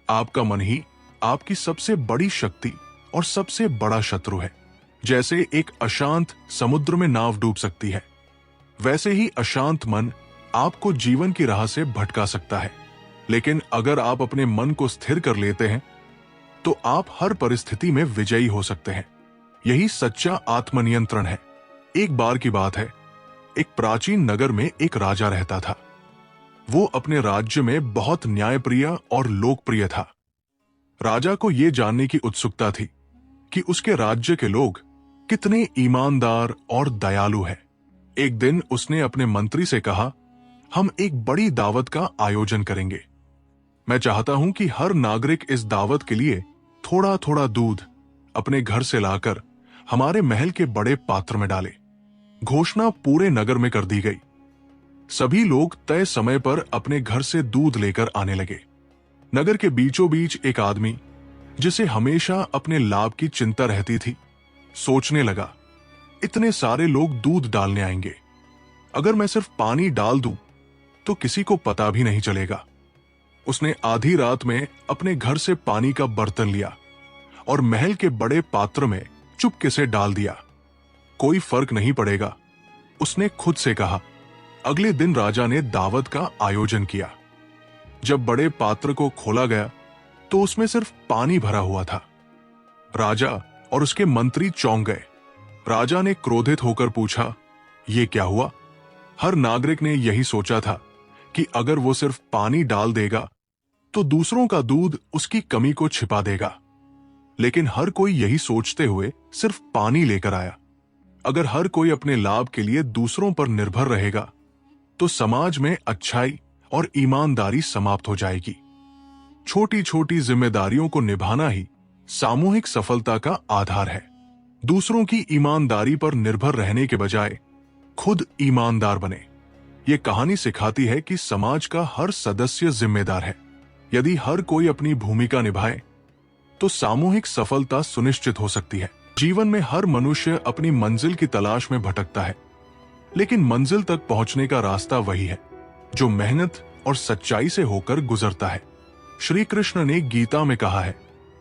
आपका मन ही आपकी सबसे बड़ी शक्ति और सबसे बड़ा शत्रु है। जैसे एक अशांत समुद्र में नाव डूब सकती है, वैसे ही अशांत मन आपको जीवन की राह से भटका सकता है। लेकिन अगर आप अपने मन को स्थिर कर लेते हैं तो आप हर परिस्थिति में विजयी हो सकते हैं। यही सच्चा आत्मनियंत्रण है। एक बार की बात है, एक प्राचीन नगर में एक राजा रहता था। वो अपने राज्य में बहुत न्यायप्रिय और लोकप्रिय था। राजा को यह जानने की उत्सुकता थी कि उसके राज्य के लोग कितने ईमानदार और दयालु हैं। एक दिन उसने अपने मंत्री से कहा, हम एक बड़ी दावत का आयोजन करेंगे। मैं चाहता हूं कि हर नागरिक इस दावत के लिए थोड़ा थोड़ा दूध अपने घर से लाकर हमारे महल के बड़े पात्र में डाले। घोषणा पूरे नगर में कर दी गई। सभी लोग तय समय पर अपने घर से दूध लेकर आने लगे। नगर के बीचों बीच एक आदमी, जिसे हमेशा अपने लाभ की चिंता रहती थी, सोचने लगा, इतने सारे लोग दूध डालने आएंगे, अगर मैं सिर्फ पानी डाल दूं तो किसी को पता भी नहीं चलेगा। उसने आधी रात में अपने घर से पानी का बर्तन लिया और महल के बड़े पात्र में चुपके से डाल दिया। कोई फर्क नहीं पड़ेगा, उसने खुद से कहा। अगले दिन राजा ने दावत का आयोजन किया। जब बड़े पात्र को खोला गया तो उसमें सिर्फ पानी भरा हुआ था। राजा और उसके मंत्री चौंक गए। राजा ने क्रोधित होकर पूछा, यह क्या हुआ? हर नागरिक ने यही सोचा था कि अगर वो सिर्फ पानी डाल देगा तो दूसरों का दूध उसकी कमी को छिपा देगा। लेकिन हर कोई यही सोचते हुए सिर्फ पानी लेकर आया। अगर हर कोई अपने लाभ के लिए दूसरों पर निर्भर रहेगा तो समाज में अच्छाई और ईमानदारी समाप्त हो जाएगी। छोटी छोटी जिम्मेदारियों को निभाना ही सामूहिक सफलता का आधार है। दूसरों की ईमानदारी पर निर्भर रहने के बजाय खुद ईमानदार बने। ये कहानी सिखाती है कि समाज का हर सदस्य जिम्मेदार है। यदि हर कोई अपनी भूमिका निभाए तो सामूहिक सफलता सुनिश्चित हो सकती है। जीवन में हर मनुष्य अपनी मंजिल की तलाश में भटकता है, लेकिन मंजिल तक पहुंचने का रास्ता वही है जो मेहनत और सच्चाई से होकर गुजरता है। श्री कृष्ण ने गीता में कहा है,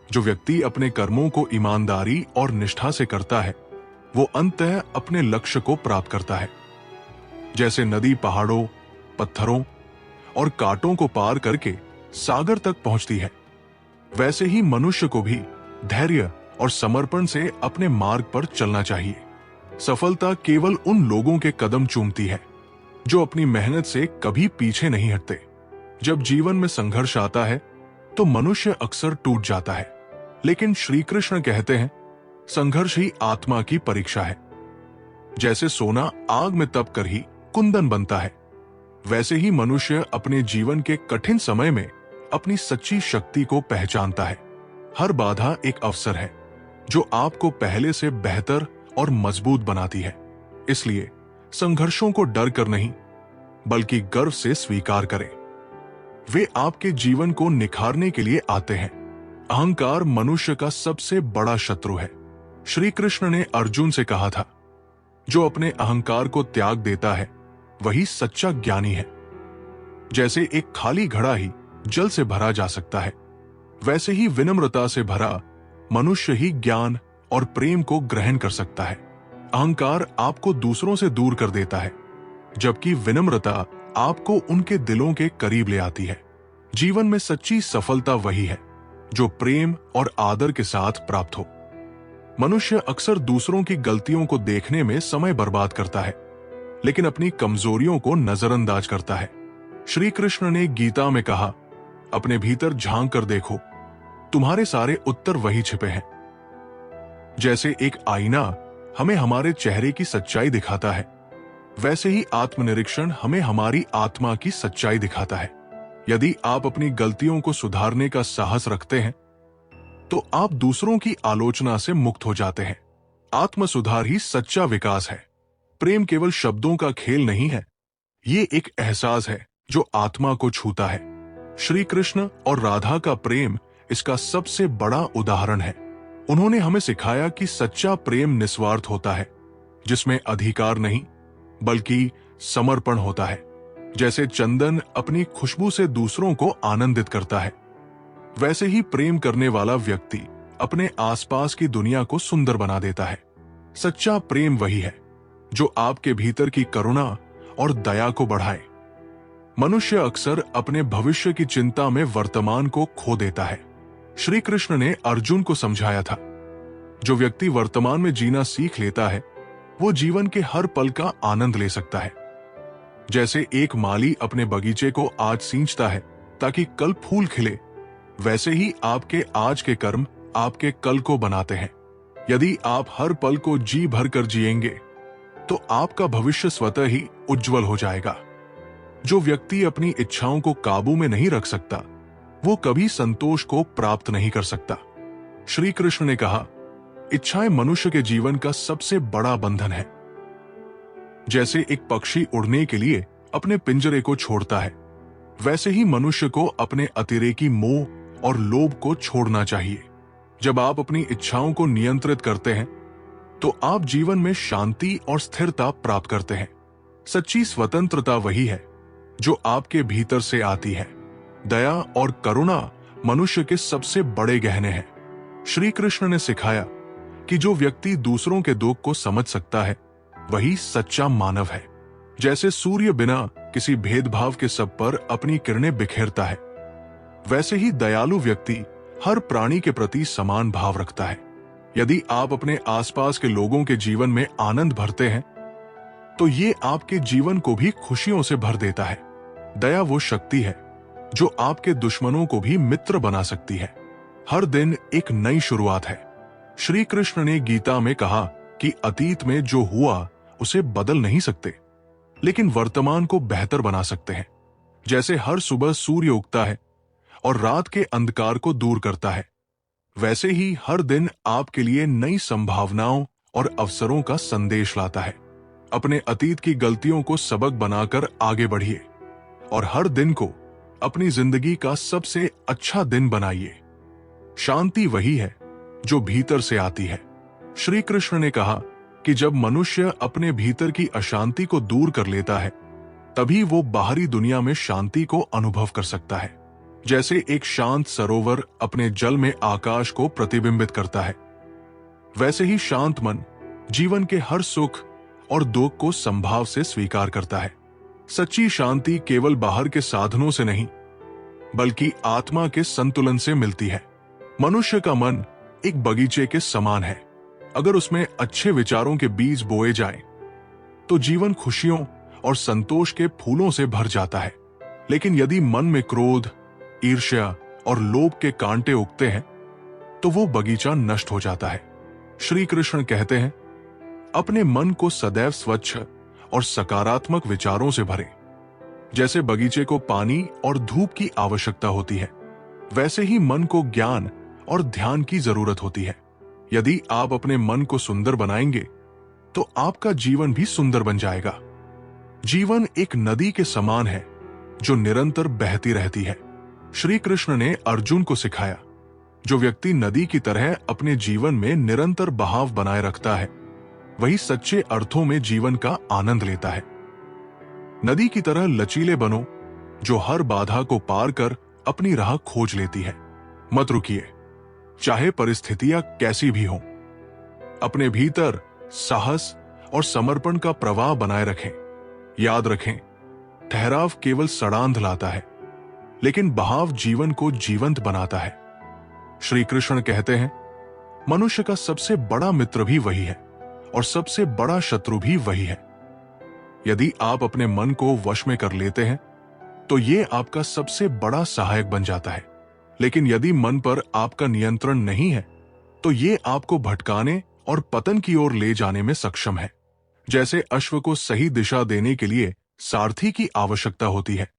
जो व्यक्ति अपने कर्मों को ईमानदारी और निष्ठा से करता है वो अंततः अपने लक्ष्य को प्राप्त करता है। जैसे नदी पहाड़ों, पत्थरों और कांटों को पार करके सागर तक पहुंचती है, वैसे ही मनुष्य को भी धैर्य और समर्पण से अपने मार्ग पर चलना चाहिए। सफलता केवल उन लोगों के कदम चूमती है जो अपनी मेहनत से कभी पीछे नहीं हटते। जब जीवन में संघर्ष आता है तो मनुष्य अक्सर टूट जाता है, लेकिन श्री कृष्ण कहते हैं, संघर्ष ही आत्मा की परीक्षा है। जैसे सोना आग में तप कर ही कुंदन बनता है, वैसे ही मनुष्य अपने जीवन के कठिन समय में अपनी सच्ची शक्ति को पहचानता है। हर बाधा एक अवसर है जो आपको पहले से बेहतर और मजबूत बनाती है। इसलिए संघर्षों को डर कर नहीं, बल्कि गर्व से स्वीकार करें। वे आपके जीवन को निखारने के लिए आते हैं। अहंकार मनुष्य का सबसे बड़ा शत्रु है। श्री कृष्ण ने अर्जुन से कहा था, जो अपने अहंकार को त्याग देता है वही सच्चा ज्ञानी है। जैसे एक खाली घड़ा ही जल से भरा जा सकता है, वैसे ही विनम्रता से भरा मनुष्य ही ज्ञान और प्रेम को ग्रहण कर सकता है। अहंकार आपको दूसरों से दूर कर देता है, जबकि विनम्रता आपको उनके दिलों के करीब ले आती है। जीवन में सच्ची सफलता वही है जो प्रेम और आदर के साथ प्राप्त हो। मनुष्य अक्सर दूसरों की गलतियों को देखने में समय बर्बाद करता है, लेकिन अपनी कमजोरियों को नजरअंदाज करता है। श्री कृष्ण ने गीता में कहा, अपने भीतर झांक कर देखो, तुम्हारे सारे उत्तर वही छिपे हैं। जैसे एक आईना हमें हमारे चेहरे की सच्चाई दिखाता है, वैसे ही आत्मनिरीक्षण हमें हमारी आत्मा की सच्चाई दिखाता है। यदि आप अपनी गलतियों को सुधारने का साहस रखते हैं तो आप दूसरों की आलोचना से मुक्त हो जाते हैं। आत्म सुधार ही सच्चा विकास है। प्रेम केवल शब्दों का खेल नहीं है, ये एक एहसास है जो आत्मा को छूता है। श्री कृष्ण और राधा का प्रेम इसका सबसे बड़ा उदाहरण है। उन्होंने हमें सिखाया कि सच्चा प्रेम निस्वार्थ होता है, जिसमें अधिकार नहीं बल्कि समर्पण होता है। जैसे चंदन अपनी खुशबू से दूसरों को आनंदित करता है, वैसे ही प्रेम करने वाला व्यक्ति अपने आसपास की दुनिया को सुंदर बना देता है। सच्चा प्रेम वही है जो आपके भीतर की करुणा और दया को बढ़ाए। मनुष्य अक्सर अपने भविष्य की चिंता में वर्तमान को खो देता है। श्री कृष्ण ने अर्जुन को समझाया था, जो व्यक्ति वर्तमान में जीना सीख लेता है वो जीवन के हर पल का आनंद ले सकता है। जैसे एक माली अपने बगीचे को आज सींचता है ताकि कल फूल खिले, वैसे ही आपके आज के कर्म आपके कल को बनाते हैं। यदि आप हर पल को जी भर कर जिएंगे तो आपका भविष्य स्वतः ही उज्जवल हो जाएगा। जो व्यक्ति अपनी इच्छाओं को काबू में नहीं रख सकता वो कभी संतोष को प्राप्त नहीं कर सकता। श्री कृष्ण ने कहा, इच्छाएं मनुष्य के जीवन का सबसे बड़ा बंधन है। जैसे एक पक्षी उड़ने के लिए अपने पिंजरे को छोड़ता है, वैसे ही मनुष्य को अपने अतिरेकी मोह और लोभ को छोड़ना चाहिए। जब आप अपनी इच्छाओं को नियंत्रित करते हैं तो आप जीवन में शांति और स्थिरता प्राप्त करते हैं। सच्ची स्वतंत्रता वही है जो आपके भीतर से आती है। दया और करुणा मनुष्य के सबसे बड़े गहने हैं। श्री कृष्ण ने सिखाया कि जो व्यक्ति दूसरों के दुख को समझ सकता है वही सच्चा मानव है। जैसे सूर्य बिना किसी भेदभाव के सब पर अपनी किरणें बिखेरता है, वैसे ही दयालु व्यक्ति हर प्राणी के प्रति समान भाव रखता है। यदि आप अपने आसपास के लोगों के जीवन में आनंद भरते हैं तो ये आपके जीवन को भी खुशियों से भर देता है। दया वो शक्ति है जो आपके दुश्मनों को भी मित्र बना सकती है। हर दिन एक नई शुरुआत है। श्री कृष्ण ने गीता में कहा कि अतीत में जो हुआ उसे बदल नहीं सकते, लेकिन वर्तमान को बेहतर बना सकते हैं। जैसे हर सुबह सूर्य उगता है और रात के अंधकार को दूर करता है, वैसे ही हर दिन आपके लिए नई संभावनाओं और अवसरों का संदेश लाता है। अपने अतीत की गलतियों को सबक बनाकर आगे बढ़िए और हर दिन को अपनी जिंदगी का सबसे अच्छा दिन बनाइए। शांति वही है जो भीतर से आती है। श्री कृष्ण ने कहा कि जब मनुष्य अपने भीतर की अशांति को दूर कर लेता है तभी वो बाहरी दुनिया में शांति को अनुभव कर सकता है। जैसे एक शांत सरोवर अपने जल में आकाश को प्रतिबिंबित करता है, वैसे ही शांत मन जीवन के हर सुख और दुख को संभाव से स्वीकार करता है। सच्ची शांति केवल बाहर के साधनों से नहीं बल्कि आत्मा के संतुलन से मिलती है। मनुष्य का मन एक बगीचे के समान है। अगर उसमें अच्छे विचारों के बीज बोए जाएं, तो जीवन खुशियों और संतोष के फूलों से भर जाता है। लेकिन यदि मन में क्रोध, ईर्ष्या और लोभ के कांटे उगते हैं तो वो बगीचा नष्ट हो जाता है। श्री कृष्ण कहते हैं, अपने मन को सदैव स्वच्छ और सकारात्मक विचारों से भरें। जैसे बगीचे को पानी और धूप की आवश्यकता होती है, वैसे ही मन को ज्ञान और ध्यान की जरूरत होती है। यदि आप अपने मन को सुंदर बनाएंगे तो आपका जीवन भी सुंदर बन जाएगा। जीवन एक नदी के समान है जो निरंतर बहती रहती है। श्री कृष्ण ने अर्जुन को सिखाया, जो व्यक्ति नदी की तरह अपने जीवन में निरंतर बहाव बनाए रखता है वही सच्चे अर्थों में जीवन का आनंद लेता है। नदी की तरह लचीले बनो जो हर बाधा को पार कर अपनी राह खोज लेती है। मत रुकिए, चाहे परिस्थितियां कैसी भी हों। अपने भीतर साहस और समर्पण का प्रवाह बनाए रखें। याद रखें, ठहराव केवल सड़ांध लाता है, लेकिन बहाव जीवन को जीवंत बनाता है। श्री कृष्ण कहते हैं, मनुष्य का सबसे बड़ा मित्र भी वही है और सबसे बड़ा शत्रु भी वही है। यदि आप अपने मन को वश में कर लेते हैं तो ये आपका सबसे बड़ा सहायक बन जाता है। लेकिन यदि मन पर आपका नियंत्रण नहीं है तो ये आपको भटकाने और पतन की ओर ले जाने में सक्षम है। जैसे अश्व को सही दिशा देने के लिए सारथी की आवश्यकता होती है,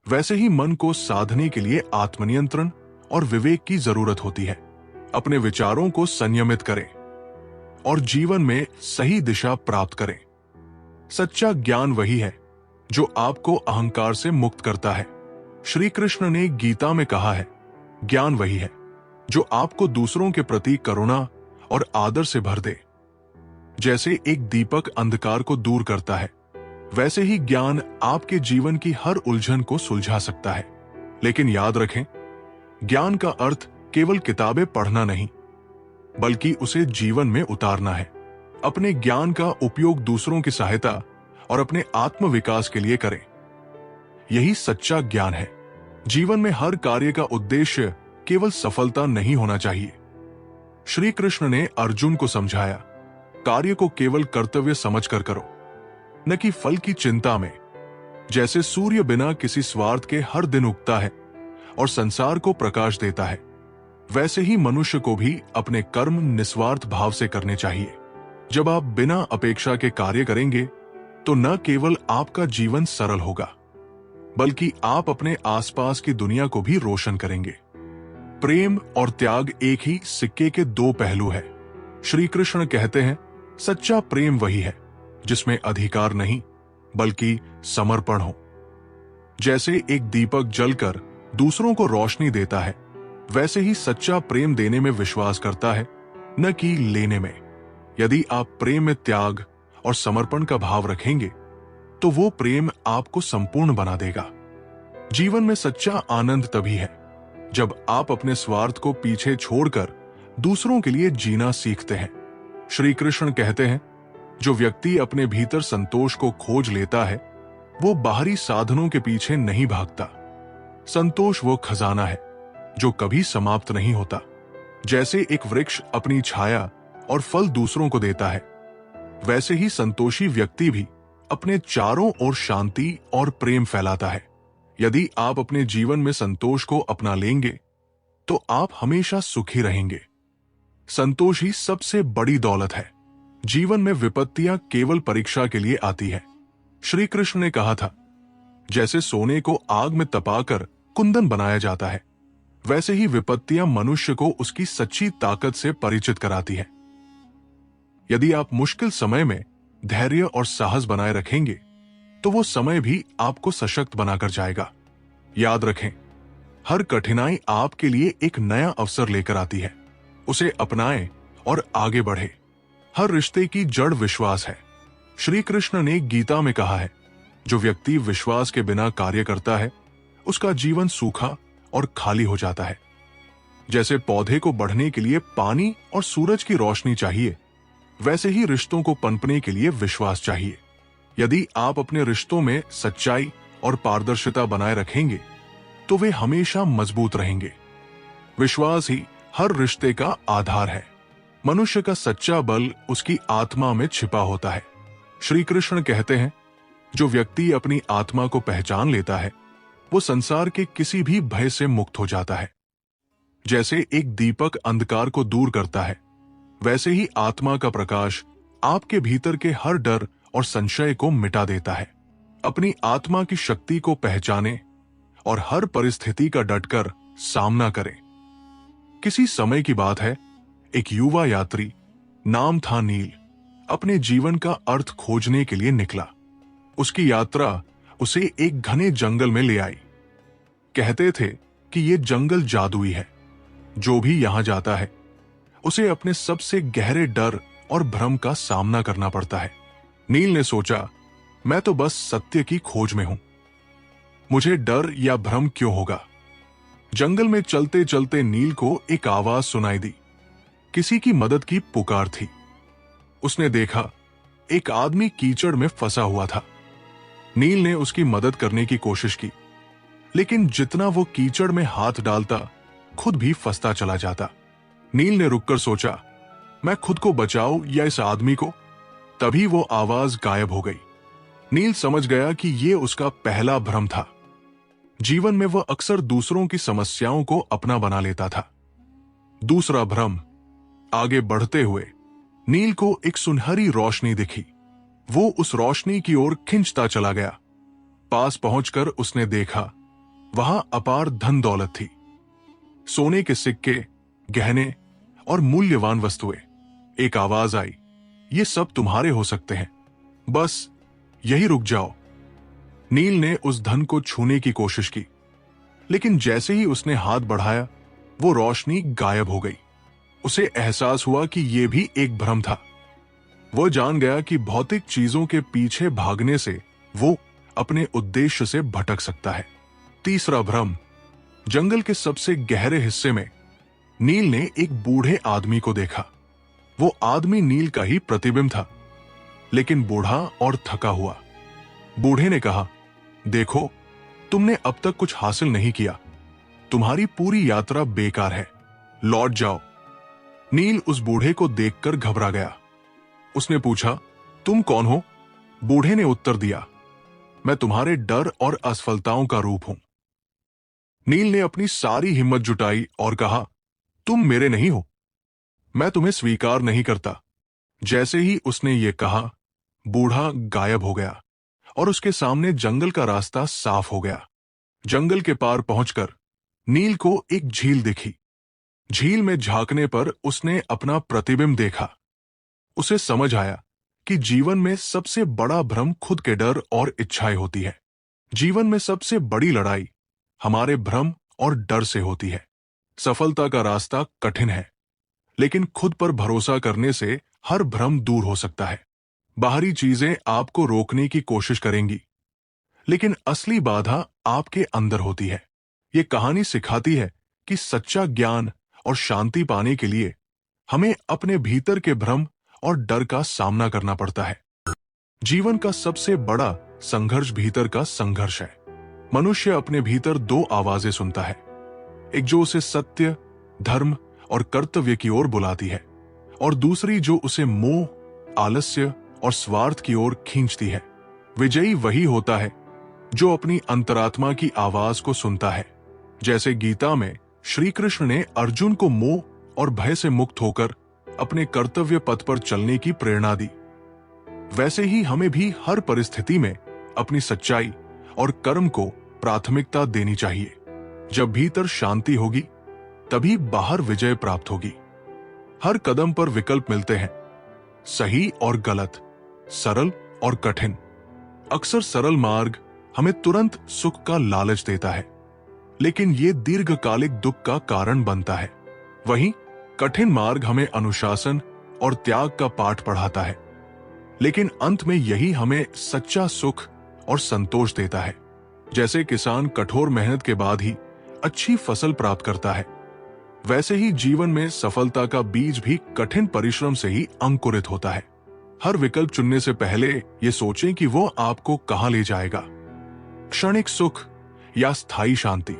वैसे ही मन को साधने के लिए आत्मनियंत्रण और विवेक की जरूरत होती है। अपने विचारों को संयमित करें और जीवन में सही दिशा प्राप्त करें। सच्चा ज्ञान वही है जो आपको अहंकार से मुक्त करता है। श्री कृष्ण ने गीता में कहा है, ज्ञान वही है जो आपको दूसरों के प्रति करुणा और आदर से भर दे। जैसे एक दीपक अंधकार को दूर करता है, वैसे ही ज्ञान आपके जीवन की हर उलझन को सुलझा सकता है। लेकिन याद रखें, ज्ञान का अर्थ केवल किताबें पढ़ना नहीं बल्कि उसे जीवन में उतारना है। अपने ज्ञान का उपयोग दूसरों की सहायता और अपने आत्म विकास के लिए करें। यही सच्चा ज्ञान है। जीवन में हर कार्य का उद्देश्य केवल सफलता नहीं होना चाहिए। श्री कृष्ण ने अर्जुन को समझाया, कार्य को केवल कर्तव्य समझकर करो, न कि फल की चिंता में। जैसे सूर्य बिना किसी स्वार्थ के हर दिन उगता है और संसार को प्रकाश देता है, वैसे ही मनुष्य को भी अपने कर्म निस्वार्थ भाव से करने चाहिए। जब आप बिना अपेक्षा के कार्य करेंगे तो न केवल आपका जीवन सरल होगा, बल्कि आप अपने आसपास की दुनिया को भी रोशन करेंगे। प्रेम और त्याग एक ही सिक्के के दो पहलू है। श्री कृष्ण कहते हैं, सच्चा प्रेम वही है जिसमें अधिकार नहीं बल्कि समर्पण हो। जैसे एक दीपक जलकर दूसरों को रोशनी देता है, वैसे ही सच्चा प्रेम देने में विश्वास करता है, न कि लेने में। यदि आप प्रेम में त्याग और समर्पण का भाव रखेंगे तो वो प्रेम आपको संपूर्ण बना देगा। जीवन में सच्चा आनंद तभी है जब आप अपने स्वार्थ को पीछे छोड़कर दूसरों के लिए जीना सीखते हैं। श्री कृष्ण कहते हैं, जो व्यक्ति अपने भीतर संतोष को खोज लेता है वो बाहरी साधनों के पीछे नहीं भागता। संतोष वो खजाना है जो कभी समाप्त नहीं होता। जैसे एक वृक्ष अपनी छाया और फल दूसरों को देता है, वैसे ही संतोषी व्यक्ति भी अपने चारों ओर शांति और प्रेम फैलाता है। यदि आप अपने जीवन में संतोष को अपना लेंगे तो आप हमेशा सुखी रहेंगे। संतोष ही सबसे बड़ी दौलत है। जीवन में विपत्तियां केवल परीक्षा के लिए आती है। श्री कृष्ण ने कहा था, जैसे सोने को आग में तपाकर कुंदन बनाया जाता है, वैसे ही विपत्तियां मनुष्य को उसकी सच्ची ताकत से परिचित कराती है। यदि आप मुश्किल समय में धैर्य और साहस बनाए रखेंगे तो वो समय भी आपको सशक्त बनाकर जाएगा। याद रखें, हर कठिनाई आपके लिए एक नया अवसर लेकर आती है। उसे अपनाएं और आगे बढ़े। हर रिश्ते की जड़ विश्वास है। श्री कृष्ण ने गीता में कहा है, जो व्यक्ति विश्वास के बिना कार्य करता है उसका जीवन सूखा और खाली हो जाता है। जैसे पौधे को बढ़ने के लिए पानी और सूरज की रोशनी चाहिए, वैसे ही रिश्तों को पनपने के लिए विश्वास चाहिए। यदि आप अपने रिश्तों में सच्चाई और पारदर्शिता बनाए रखेंगे तो वे हमेशा मजबूत रहेंगे। विश्वास ही हर रिश्ते का आधार है। मनुष्य का सच्चा बल उसकी आत्मा में छिपा होता है। श्री कृष्ण कहते हैं, जो व्यक्ति अपनी आत्मा को पहचान लेता है वो संसार के किसी भी भय से मुक्त हो जाता है। जैसे एक दीपक अंधकार को दूर करता है, वैसे ही आत्मा का प्रकाश आपके भीतर के हर डर और संशय को मिटा देता है। अपनी आत्मा की शक्ति को पहचानें और हर परिस्थिति का डटकर सामना करें। किसी समय की बात है, एक युवा यात्री, नाम था नील, अपने जीवन का अर्थ खोजने के लिए निकला। उसकी यात्रा उसे एक घने जंगल में ले आई। कहते थे कि यह जंगल जादुई है। जो भी यहां जाता है उसे अपने सबसे गहरे डर और भ्रम का सामना करना पड़ता है। नील ने सोचा, मैं तो बस सत्य की खोज में हूं, मुझे डर या भ्रम क्यों होगा। जंगल में चलते चलते नील को एक आवाज सुनाई दी। किसी की मदद की पुकार थी। उसने देखा, एक आदमी कीचड़ में फंसा हुआ था। नील ने उसकी मदद करने की कोशिश की, लेकिन जितना वो कीचड़ में हाथ डालता खुद भी फंसता चला जाता। नील ने रुककर सोचा, मैं खुद को बचाऊं या इस आदमी को। तभी वो आवाज गायब हो गई। नील समझ गया कि ये उसका पहला भ्रम था। जीवन में वह अक्सर दूसरों की समस्याओं को अपना बना लेता था। दूसरा भ्रम। आगे बढ़ते हुए नील को एक सुनहरी रोशनी दिखी। वो उस रोशनी की ओर खिंचता चला गया। पास पहुंचकर उसने देखा, वहां अपार धन दौलत थी। सोने के सिक्के, गहने और मूल्यवान वस्तुएं। एक आवाज आई, ये सब तुम्हारे हो सकते हैं, बस यही रुक जाओ। नील ने उस धन को छूने की कोशिश की, लेकिन जैसे ही उसने हाथ बढ़ाया वो रोशनी गायब हो गई। उसे एहसास हुआ कि यह भी एक भ्रम था। वह जान गया कि भौतिक चीजों के पीछे भागने से वो अपने उद्देश्य से भटक सकता है। तीसरा भ्रम। जंगल के सबसे गहरे हिस्से में नील ने एक बूढ़े आदमी को देखा। वो आदमी नील का ही प्रतिबिंब था, लेकिन बूढ़ा और थका हुआ। बूढ़े ने कहा, देखो, तुमने अब तक कुछ हासिल नहीं किया, तुम्हारी पूरी यात्रा बेकार है, लौट जाओ। नील उस बूढ़े को देखकर घबरा गया। उसने पूछा, तुम कौन हो? बूढ़े ने उत्तर दिया, मैं तुम्हारे डर और असफलताओं का रूप हूं। नील ने अपनी सारी हिम्मत जुटाई और कहा, तुम मेरे नहीं हो, मैं तुम्हें स्वीकार नहीं करता। जैसे ही उसने ये कहा, बूढ़ा गायब हो गया और उसके सामने जंगल का रास्ता साफ हो गया। जंगल के पार पहुंचकर नील को एक झील दिखी। झील में झांकने पर उसने अपना प्रतिबिंब देखा। उसे समझ आया कि जीवन में सबसे बड़ा भ्रम खुद के डर और इच्छाएं होती है। जीवन में सबसे बड़ी लड़ाई हमारे भ्रम और डर से होती है। सफलता का रास्ता कठिन है, लेकिन खुद पर भरोसा करने से हर भ्रम दूर हो सकता है। बाहरी चीजें आपको रोकने की कोशिश करेंगी, लेकिन असली बाधा आपके अंदर होती है। ये कहानी सिखाती है कि सच्चा ज्ञान और शांति पाने के लिए हमें अपने भीतर के भ्रम और डर का सामना करना पड़ता है। जीवन का सबसे बड़ा संघर्ष भीतर का संघर्ष है। मनुष्य अपने भीतर दो आवाजें सुनता है, एक जो उसे सत्य, धर्म और कर्तव्य की ओर बुलाती है, और दूसरी जो उसे मोह, आलस्य और स्वार्थ की ओर खींचती है। विजयी वही होता है जो अपनी अंतरात्मा की आवाज को सुनता है। जैसे गीता में श्री कृष्ण ने अर्जुन को मोह और भय से मुक्त होकर अपने कर्तव्य पथ पर चलने की प्रेरणा दी, वैसे ही हमें भी हर परिस्थिति में अपनी सच्चाई और कर्म को प्राथमिकता देनी चाहिए। जब भीतर शांति होगी, तभी बाहर विजय प्राप्त होगी। हर कदम पर विकल्प मिलते हैं, सही और गलत, सरल और कठिन। अक्सर सरल मार्ग हमें तुरंत सुख का लालच देता है, लेकिन ये दीर्घकालिक दुख का कारण बनता है। वहीं कठिन मार्ग हमें अनुशासन और त्याग का पाठ पढ़ाता है, लेकिन अंत में यही हमें सच्चा सुख और संतोष देता है। जैसे किसान कठोर मेहनत के बाद ही अच्छी फसल प्राप्त करता है, वैसे ही जीवन में सफलता का बीज भी कठिन परिश्रम से ही अंकुरित होता है। हर विकल्प चुनने से पहले ये सोचें कि वो आपको कहां ले जाएगा। क्षणिक सुख या स्थायी शांति।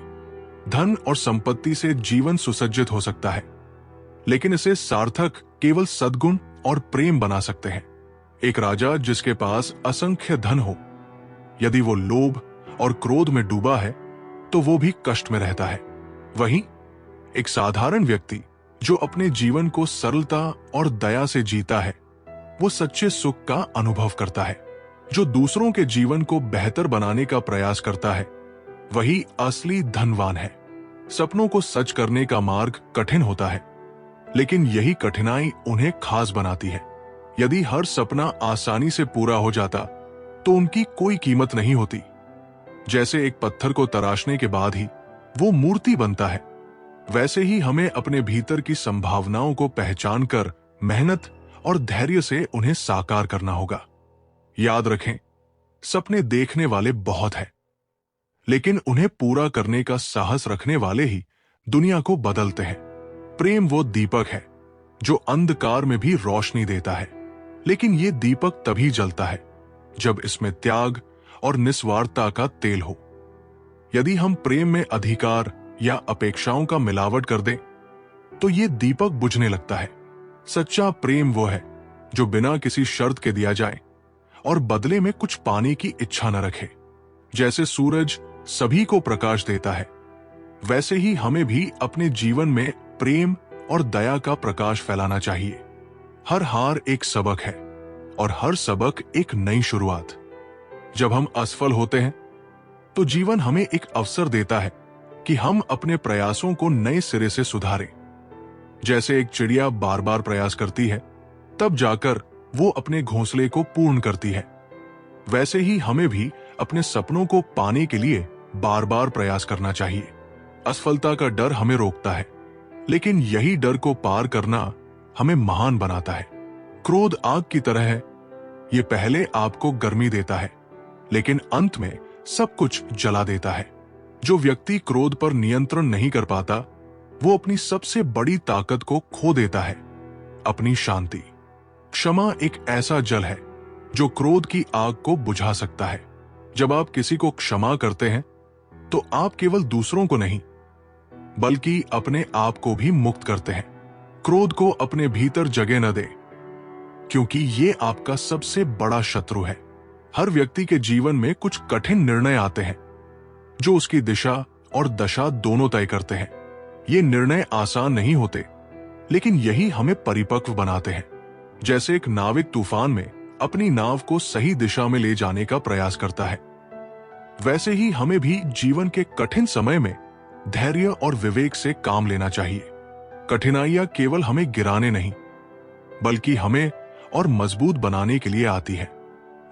धन और संपत्ति से जीवन सुसज्जित हो सकता है, लेकिन इसे सार्थक केवल सद्गुण और प्रेम बना सकते हैं। एक राजा जिसके पास असंख्य धन हो, यदि वो लोभ और क्रोध में डूबा है तो वो भी कष्ट में रहता है। वहीं एक साधारण व्यक्ति जो अपने जीवन को सरलता और दया से जीता है, वो सच्चे सुख का अनुभव करता है। जो दूसरों के जीवन को बेहतर बनाने का प्रयास करता है, वही असली धनवान है। सपनों को सच करने का मार्ग कठिन होता है, लेकिन यही कठिनाई उन्हें खास बनाती है। यदि हर सपना आसानी से पूरा हो जाता तो उनकी कोई कीमत नहीं होती। जैसे एक पत्थर को तराशने के बाद ही वो मूर्ति बनता है, वैसे ही हमें अपने भीतर की संभावनाओं को पहचान कर मेहनत और धैर्य से उन्हें साकार करना होगा। याद रखें, सपने देखने वाले बहुत हैं, लेकिन उन्हें पूरा करने का साहस रखने वाले ही दुनिया को बदलते हैं। प्रेम वो दीपक है जो अंधकार में भी रोशनी देता है, लेकिन ये दीपक तभी जलता है जब इसमें त्याग और निस्वार्थता का तेल हो। यदि हम प्रेम में अधिकार या अपेक्षाओं का मिलावट कर दें, तो ये दीपक बुझने लगता है। सच्चा प्रेम वो है जो बिना किसी शर्त के दिया जाए और बदले में कुछ पाने की इच्छा न रखे। जैसे सूरज सभी को प्रकाश देता है, वैसे ही हमें भी अपने जीवन में प्रेम और दया का प्रकाश फैलाना चाहिए। हर हार एक सबक है और हर सबक एक नई शुरुआत। जब हम असफल होते हैं तो जीवन हमें एक अवसर देता है कि हम अपने प्रयासों को नए सिरे से सुधारें। जैसे एक चिड़िया बार बार प्रयास करती है, तब जाकर वो अपने घोंसले को पूर्ण करती है, वैसे ही हमें भी अपने सपनों को पाने के लिए बार बार प्रयास करना चाहिए। असफलता का डर हमें रोकता है, लेकिन यही डर को पार करना हमें महान बनाता है। क्रोध आग की तरह है, ये पहले आपको गर्मी देता है, लेकिन अंत में सब कुछ जला देता है। जो व्यक्ति क्रोध पर नियंत्रण नहीं कर पाता, वो अपनी सबसे बड़ी ताकत को खो देता है, अपनी शांति। क्षमा एक ऐसा जल है जो क्रोध की आग को बुझा सकता है। जब आप किसी को क्षमा करते हैं, तो आप केवल दूसरों को नहीं, बल्कि अपने आप को भी मुक्त करते हैं। क्रोध को अपने भीतर जगह न दें, क्योंकि ये आपका सबसे बड़ा शत्रु है। हर व्यक्ति के जीवन में कुछ कठिन निर्णय आते हैं जो उसकी दिशा और दशा दोनों तय करते हैं। ये निर्णय आसान नहीं होते, लेकिन यही हमें परिपक्व बनाते हैं। जैसे एक नाविक तूफान में अपनी नाव को सही दिशा में ले जाने का प्रयास करता है, वैसे ही हमें भी जीवन के कठिन समय में धैर्य और विवेक से काम लेना चाहिए। कठिनाइयां केवल हमें गिराने नहीं, बल्कि हमें और मजबूत बनाने के लिए आती है।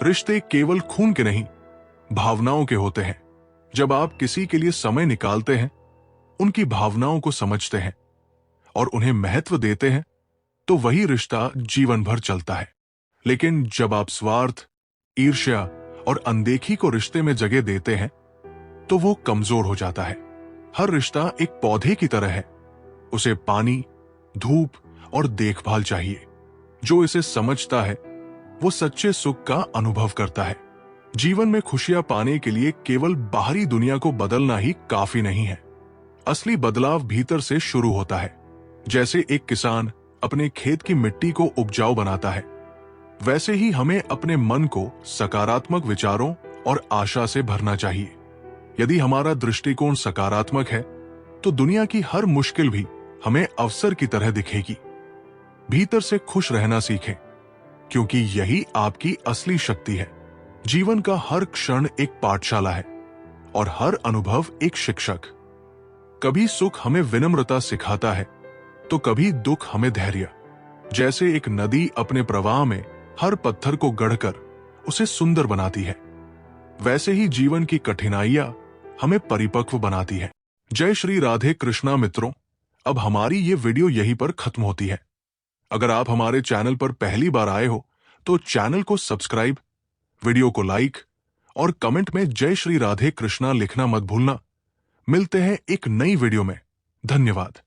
रिश्ते केवल खून के नहीं, भावनाओं के होते हैं। जब आप किसी के लिए समय निकालते हैं, उनकी भावनाओं को समझते हैं और उन्हें महत्व देते हैं, तो वही रिश्ता जीवन भर चलता है। लेकिन जब आप स्वार्थ, ईर्ष्या और अनदेखी को रिश्ते में जगह देते हैं, तो वो कमजोर हो जाता है। हर रिश्ता एक पौधे की तरह है, उसे पानी, धूप और देखभाल चाहिए। जो इसे समझता है, वो सच्चे सुख का अनुभव करता है। जीवन में खुशियां पाने के लिए केवल बाहरी दुनिया को बदलना ही काफी नहीं है। असली बदलाव भीतर से शुरू होता है। जैसे एक किसान अपने खेत की मिट्टी को उपजाऊ बनाता है, वैसे ही हमें अपने मन को सकारात्मक विचारों और आशा से भरना चाहिए। यदि हमारा दृष्टिकोण सकारात्मक है, तो दुनिया की हर मुश्किल भी हमें अवसर की तरह दिखेगी। भीतर से खुश रहना सीखें, क्योंकि यही आपकी असली शक्ति है। जीवन का हर क्षण एक पाठशाला है और हर अनुभव एक शिक्षक। कभी सुख हमें विनम्रता सिखाता है, तो कभी दुख हमें धैर्य। जैसे एक नदी अपने प्रवाह में हर पत्थर को गढ़कर उसे सुंदर बनाती है, वैसे ही जीवन की कठिनाइयां हमें परिपक्व बनाती है। जय श्री राधे कृष्णा मित्रों, अब हमारी ये वीडियो यहीं पर खत्म होती है। अगर आप हमारे चैनल पर पहली बार आए हो, तो चैनल को सब्सक्राइब, वीडियो को लाइक और कमेंट में जय श्री राधे कृष्णा लिखना मत भूलना। मिलते हैं एक नई वीडियो में। धन्यवाद।